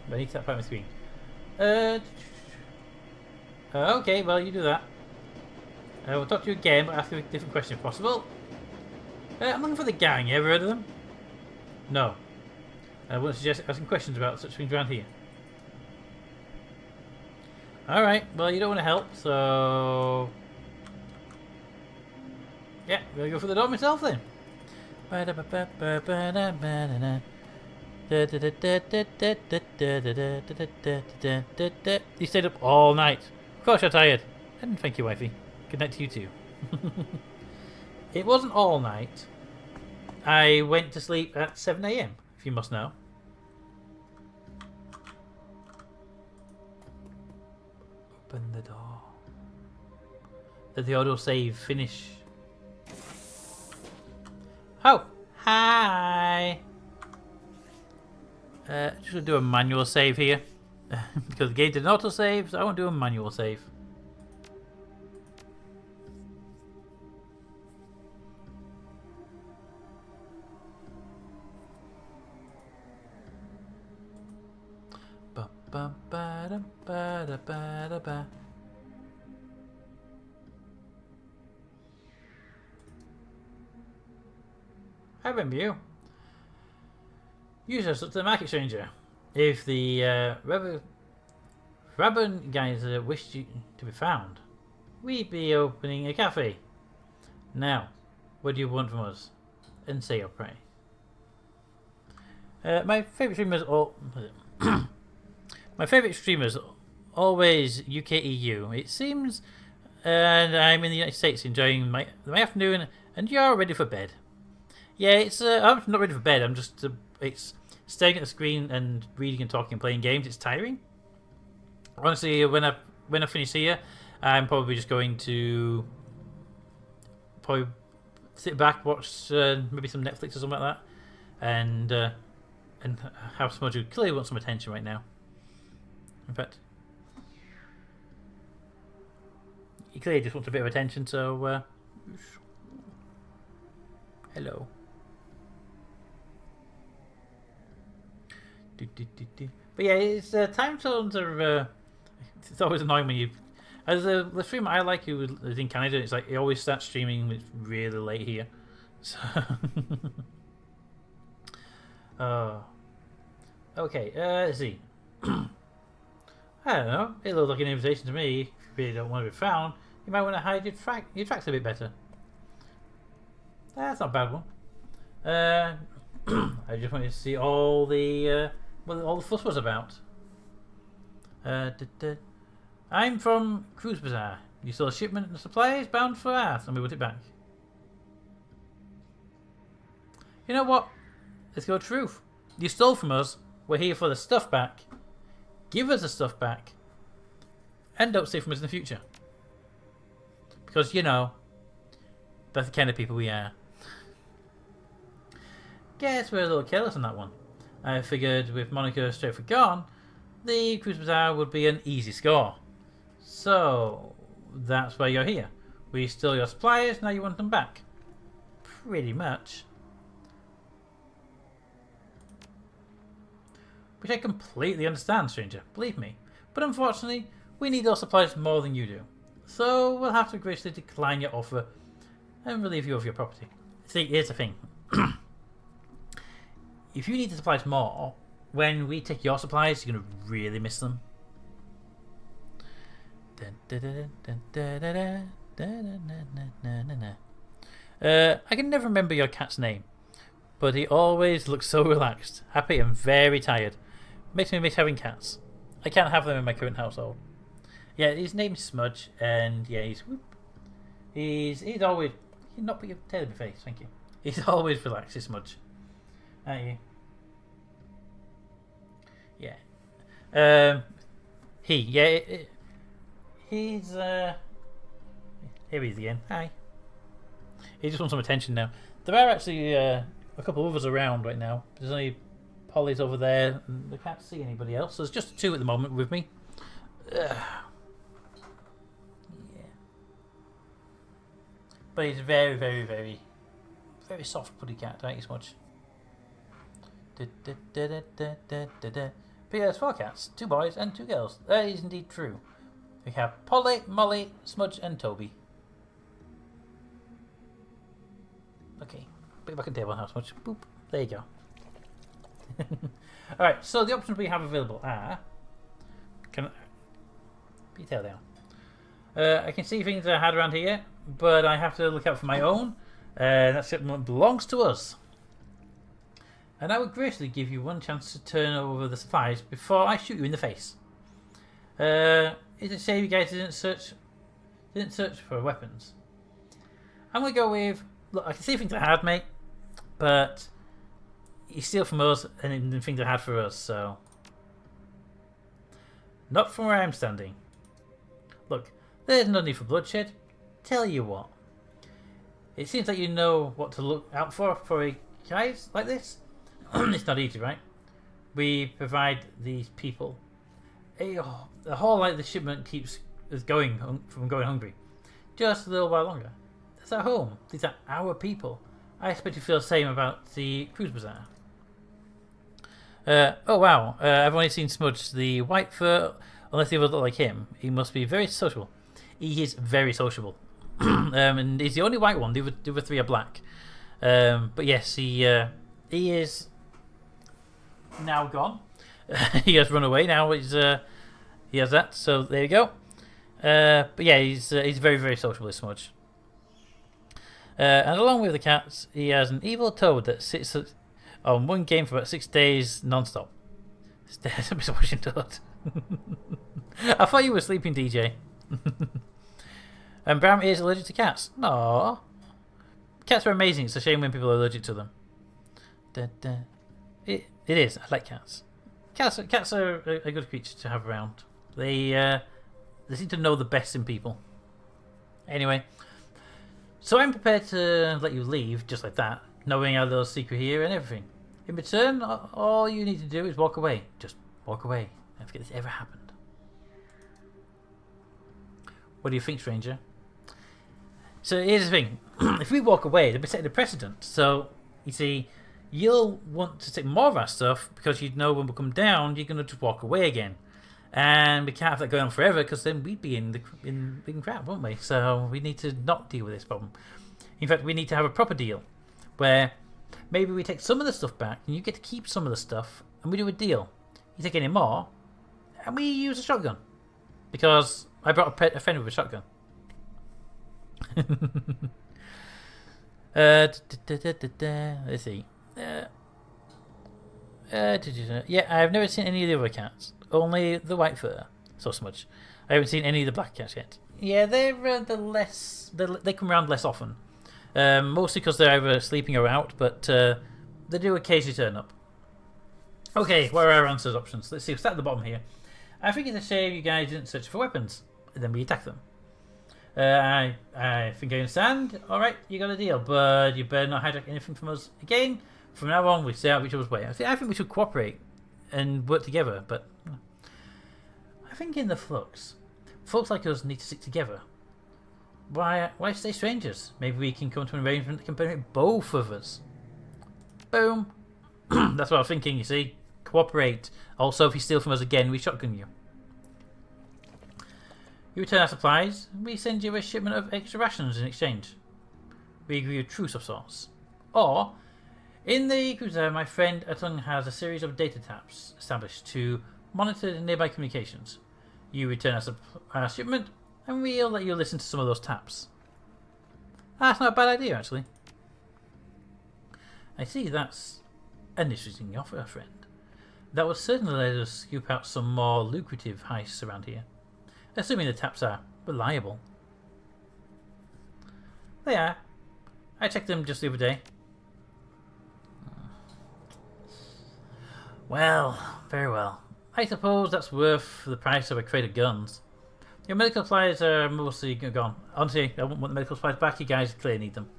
But I need to tap out my screen. Okay, well, you do that. We'll talk to you again, but ask you a different question if possible. I'm looking for the gang. You ever heard of them? No. I want to suggest asking questions about such things around here. Alright, well, you don't want to help, so... Yeah, I'm going to go for the door myself then. You stayed up all night. Of course you're tired. And thank you, wifey. Good night to you too. It wasn't all night. I went to sleep at 7 AM, if you must know. Open the door. Did the autosave finish? Oh! Hi! Just gonna do a manual save here. Because the game did an autosave, so I won't do a manual save. I remember you. You just up to the market, stranger. If the Rabban guys wished you to be found, we'd be opening a cafe. Now, what do you want from us? And say your pray. My favourite streamers my favourite streamers always UK EU. It seems, and I'm in the United States enjoying my afternoon, and you're ready for bed. Yeah, it's I'm not ready for bed. I'm just it's staring at the screen and reading and talking and playing games. It's tiring. Honestly, when I finish here, I'm probably just going to sit back, watch maybe some Netflix or something like that, and have Smudge who clearly wants some attention right now. In fact, he clearly just wants a bit of attention. So, hello. But yeah, it's time zones are. It's always annoying when you, as the streamer I like who is in Canada, it's like he always starts streaming when it's really late here. So, okay, let's see. I don't know. It looks like an invitation to me. If you really don't want to be found, you might want to hide your tracks a bit better. That's not a bad one. I just wanted to see all the what all the fuss was about. I'm from Cruise Bazaar. You saw a shipment of supplies bound for Earth, and we put it back. You know what? Let's go truth. You stole from us. We're here for the stuff back. Give us the stuff back. And don't steal from us in the future. Because, you know, that's the kind of people we are. Guess we're a little careless on that one. I figured with Monica straight for gone, the Cruise Bazaar would be an easy score. So, that's why you're here. We stole your supplies, now you want them back. Pretty much. Which I completely understand, stranger, believe me. But unfortunately, we need those supplies more than you do. So, we'll have to graciously decline your offer and relieve you of your property. See, here's the thing. If you need the supplies more, when we take your supplies, you're going to really miss them. I can never remember your cat's name, but he always looks so relaxed, happy and very tired. Makes me miss having cats. I can't have them in my current household. Yeah, his name's Smudge, and yeah, he's always... You not put your tail in my face, thank you. He's always relaxed, he's Smudge. Aren't you? Yeah. He's here he is again. Hi. He just wants some attention now. There are actually a couple of others around right now. There's only Polly's over there, and I can't see anybody else. There's just two at the moment with me. Yeah. But he's very, very, very, very soft putty cat. Don't eat as much. But yeah, there's 4 cats, 2 boys and 2 girls. That is indeed true. We have Polly, Molly, Smudge, and Toby. Okay, put it back on the table now, Smudge. Boop. There you go. Alright, so the options we have available are... Put your tail down. I can see things I had around here, but I have to look out for my own. That shipment belongs to us. And I would graciously give you one chance to turn over the supplies before I shoot you in the face. It's a shame you guys didn't search for weapons. I'm gonna go with, look, I can see things I had, mate, but you steal from us and the things I had for us, so not from where I'm standing. Look, there's no need for bloodshed. Tell you what, it seems like you know what to look out for guys like this. It's not easy, right? We provide these people the whole like the shipment keeps us going from going hungry just a little while longer. That's our home. These are our people. I expect you to feel the same about the Cruise Bazaar. Oh wow, I've only seen Smudge, the white fur. Unless he would look like him, he must be very sociable. He is very sociable. And he's the only white one. The other three are black. But yes, he is now gone. He has run away. Now he has that. So there you go. But yeah, he's very, very sociable, this Smudge. And along with the cats, he has an evil toad that sits on one game for about 6 days non-stop. Stares at Mr. Washington Toad. I thought you were sleeping, DJ. And Bram is allergic to cats. Aww. Cats are amazing. It's a shame when people are allergic to them. It is. I like cats. Cats are a good creature to have around. They seem to know the best in people. Anyway, so I'm prepared to let you leave just like that, knowing our little secret here and everything. In return, all you need to do is walk away. Just walk away. Don't forget this ever happened. What do you think, stranger? So here's the thing. If we walk away, they'll be setting a precedent. So, you see, you'll want to take more of our stuff because you know when we come down, you're going to just walk away again. And we can't have that going on forever because then we'd be in crap, won't we? So we need to not deal with this problem. In fact, we need to have a proper deal where maybe we take some of the stuff back and you get to keep some of the stuff and we do a deal. You take any more and we use a shotgun. Because I brought a friend with a shotgun. Let's see. Yeah, I've never seen any of the other cats. Only the white fur. So Smudge. I haven't seen any of the black cats yet. Yeah, they're they come around less often. Mostly because they're either sleeping or out, but they do occasionally turn up. Okay, where are our answers options? Let's see. We'll start at the bottom here. I think it's a shame you guys didn't search for weapons, and then we attack them. I think I understand. Alright, you got a deal, but you better not hijack anything from us again. From now on, we stay out of each other's way. I think we should cooperate and work together, but I think in the flux, folks like us need to stick together. Why stay strangers? Maybe we can come to an arrangement that can benefit both of us. Boom. That's what I was thinking, you see. Cooperate. Also, if you steal from us again, we shotgun you. You return our supplies, we send you a shipment of extra rations in exchange. We agree a truce of sorts. Or, in the cruiser, my friend Atung has a series of data taps established to monitor the nearby communications. You return our shipment, and we'll let you listen to some of those taps. That's not a bad idea, actually. I see that's an interesting offer, friend. That would certainly let us scoop out some more lucrative heists around here. Assuming the taps are reliable. They are. I checked them just the other day. Well, very well. I suppose that's worth the price of a crate of guns. Your medical supplies are mostly gone. Honestly, I won't want the medical supplies back. You guys clearly need them.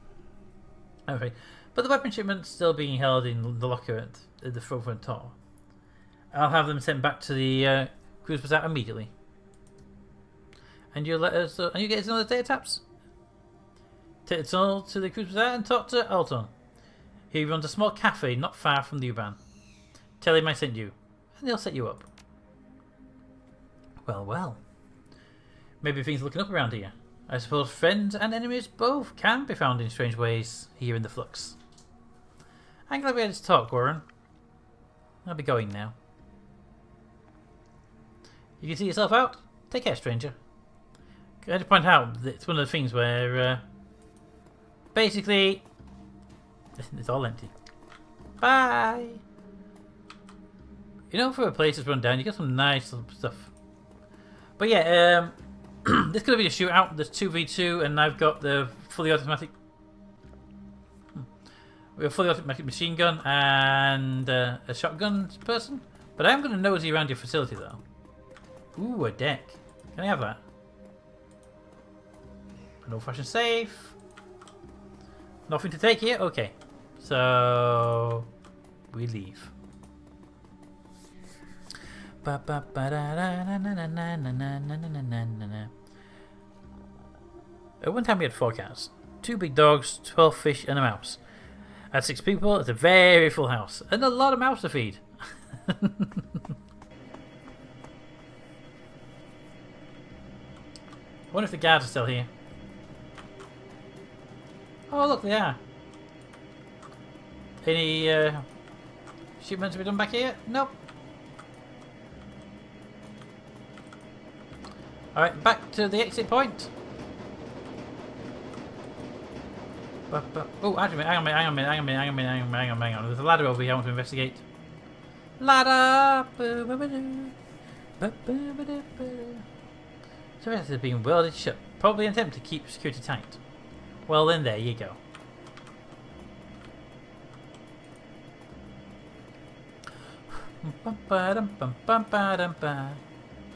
Okay. But the weapon shipment's still being held in the locker at the front door. I'll have them sent back to the cruise bazaar immediately. And you'll let us, and you get us another data taps. Take the tunnel to the cruise bazaar and talk to Alton. He runs a small cafe not far from the U-Bahn. Tell him I sent you, and he'll set you up. Well, well. Maybe things are looking up around here. I suppose friends and enemies both can be found in strange ways here in the flux. I'm glad we had this talk, Warren. I'll be going now. You can see yourself out. Take care, stranger. I had to point out that it's one of the things where basically it's all empty. Bye. You know, for a place that's run down, you got some nice stuff. But yeah, this could be a shootout. There's 2v2, and I've got the fully automatic. We have a fully automatic machine gun and a shotgun person. But I'm going to nosy around your facility though. Ooh, a deck. Can I have that? An old-fashioned safe. Nothing to take here? Okay. So we leave. At one time we had 4 cats, 2 big dogs, 12 fish and a mouse. At 6 people, it's a very full house, and a lot of mouse to feed. I wonder if the guards are still here. Oh, look, they are. Any shipments to be done back here? Nope. Alright, back to the exit point. Oh, actually, hang on. There's a ladder over here I want to investigate. Ladder! So this has been welded shut. Probably an attempt to keep security tight. Well then, there you go.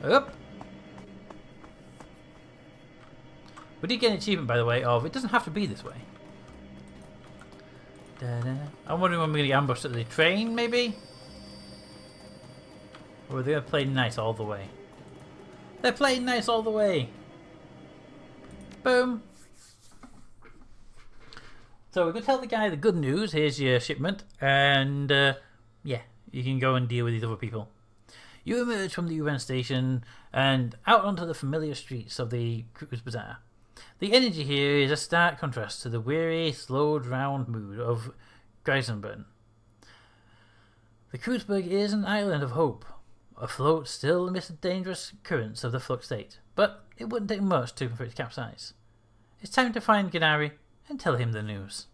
Up. We did get an achievement, by the way, of it doesn't have to be this way. I'm wondering when we're going to get ambushed at the train, maybe? Or are they going to play nice all the way? They're playing nice all the way. Boom. So we're going to tell the guy the good news. Here's your shipment. And, yeah, you can go and deal with these other people. You emerge from the UN station and out onto the familiar streets of the Cruise Bazaar. The energy here is a stark contrast to the weary, slow-drowned mood of Greisenburn. The Kreuzberg is an island of hope, afloat still amidst the dangerous currents of the flux state, but it wouldn't take much for it to capsize. It's time to find Gennari and tell him the news.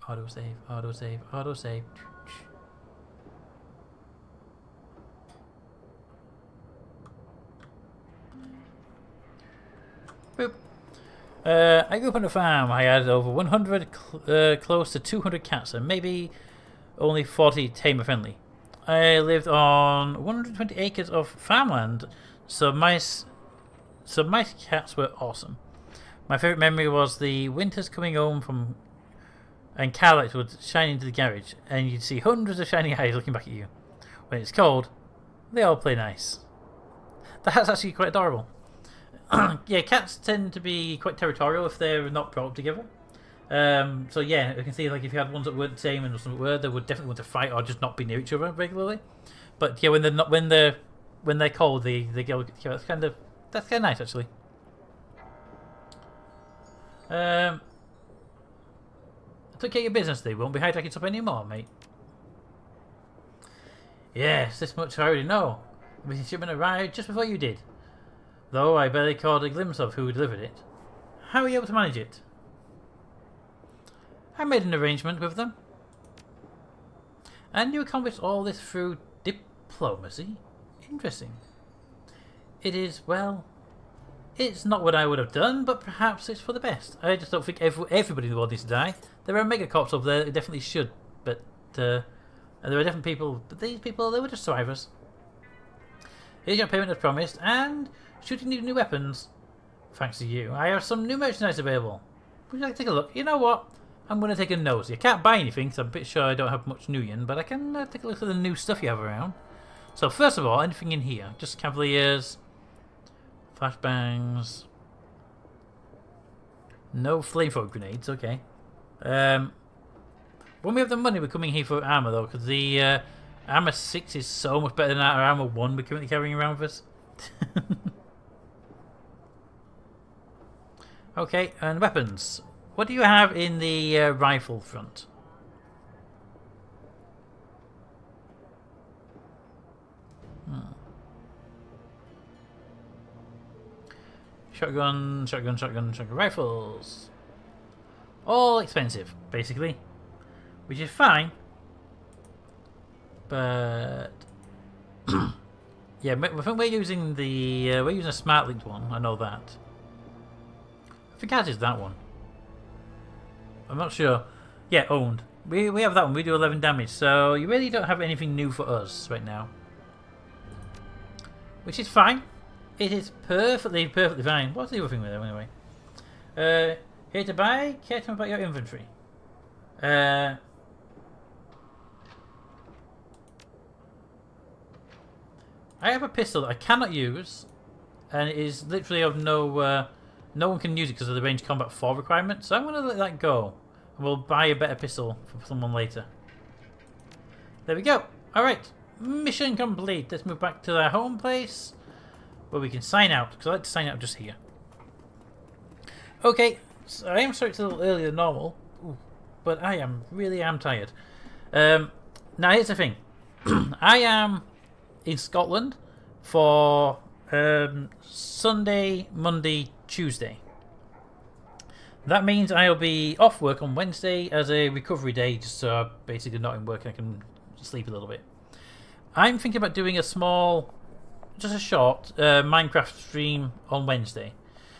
Autosave, autosave, autosave. Boop. I grew up on a farm. I had over 100, close to 200 cats, and maybe only 40 tamer friendly. I lived on 120 acres of farmland, so my cats were awesome. My favourite memory was the winters coming home from, and car lights would shine into the garage, and you'd see hundreds of shiny eyes looking back at you. When it's cold, they all play nice. That's actually quite adorable. Yeah, cats tend to be quite territorial if they're not brought up together. So yeah, you can see like if you had ones that weren't the same and some that were, they would definitely want to fight or just not be near each other regularly. But yeah, when they're not, when they're cold, they go. Yeah, that's kind of nice actually. I took care of your business. They won't be hijacking up anymore, mate. Yes, this much I already know. The shipment arrived just before you did. Though I barely caught a glimpse of who delivered it. How were you able to manage it? I made an arrangement with them. And you accomplished all this through diplomacy? Interesting. It is, well, it's not what I would have done, but perhaps it's for the best. I just don't think everybody in the world needs to die. There are megacorps over there that definitely should, but and there are different people, but these people, they were just survivors. Here's your payment as promised, and shooting new weapons. Thanks to you, I have some new merchandise available. Would you like to take a look? You know what? I'm going to take a nosy. I can't buy anything, because I'm a bit sure I don't have much Nuyen, but I can take a look at the new stuff you have around. So first of all, anything in here? Just Cavaliers, flashbangs, no flamethrower grenades. Okay. When we have the money, we're coming here for armor though, because the armor 6 is so much better than our armor 1 we're currently carrying around with us. Okay, and weapons. What do you have in the rifle front? Shotgun rifles. All expensive, basically. Which is fine. But yeah, I think we're using the we're using a smart linked one. I know that. I think ours is that one. I'm not sure. Yeah, owned. We have that one. We do 11 damage. So you really don't have anything new for us right now, which is fine. It is perfectly fine. What's the other thing with it anyway? Here to buy. Care to know about your inventory? I have a pistol that I cannot use, and it is literally of no one can use it because of the range combat 4 requirement. So I'm going to let that go. I'm We'll buy a better pistol for someone later. There we go. Alright. Mission complete. Let's move back to our home place where we can sign out. Because I like to sign out just here. Okay. So I am sorry it's a little earlier than normal. Ooh, but I really am tired. Now here's the thing. I am in Scotland for Sunday, Monday, Tuesday. That means I'll be off work on Wednesday as a recovery day, just so I'm basically not in work and I can sleep a little bit. I'm thinking about doing a small, just a short Minecraft stream on Wednesday.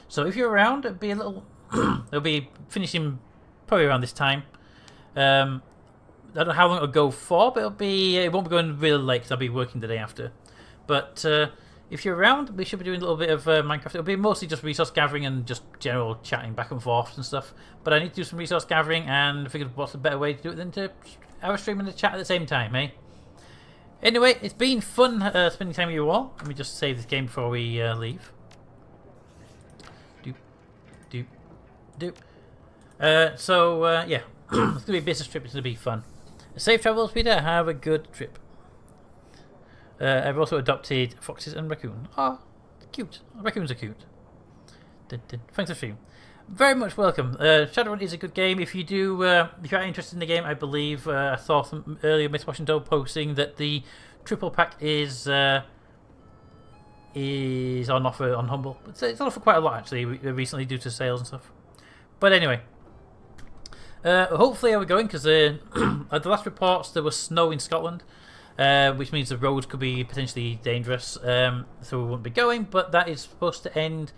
So if you're around, it'll be a little. It'll be finishing probably around this time. I don't know how long it'll go for, but it won't be going really late because I'll be working the day after. But if you're around, we should be doing a little bit of Minecraft. It'll be mostly just resource gathering and just general chatting back and forth and stuff. But I need to do some resource gathering and figured what's a better way to do it than to have a stream and a chat at the same time, eh? Anyway, it's been fun spending time with you all. Let me just save this game before we leave. Yeah. It's going to be a business trip. It's going to be fun. Safe travels, Peter. Have a good trip. I've also adopted foxes and raccoon. Oh, cute. Raccoons are cute. Thanks for stream. Very much welcome. Shadowrun is a good game. If you if you're interested in the game, I believe I saw some earlier Miss Washington posting that the triple pack is on offer on Humble. It's on offer quite a lot actually recently due to sales and stuff. But anyway, hopefully we're going because at the last reports there was snow in Scotland. Which means the roads could be potentially dangerous, so we won't be going. But that is supposed to end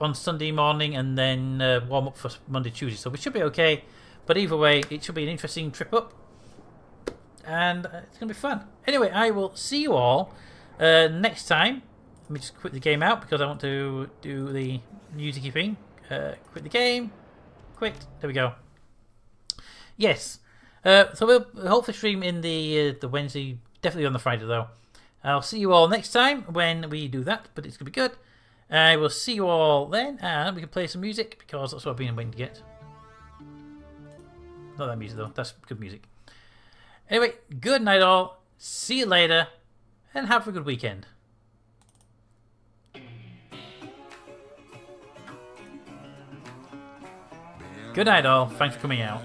on Sunday morning and then warm up for Monday, Tuesday. So we should be okay. But either way, it should be an interesting trip up, and it's going to be fun. Anyway, I will see you all next time. Let me just quit the game out because I want to do the music thing. Quit the game. Quit. There we go. Yes. So we'll hopefully stream in the Wednesday, definitely on the Friday though. I'll see you all next time when we do that, but it's going to be good. I will see you all then, and we can play some music because that's what I've been waiting to get. Not that music though, that's good music. Anyway, good night all, see you later, and have a good weekend. Good night all, thanks for coming out.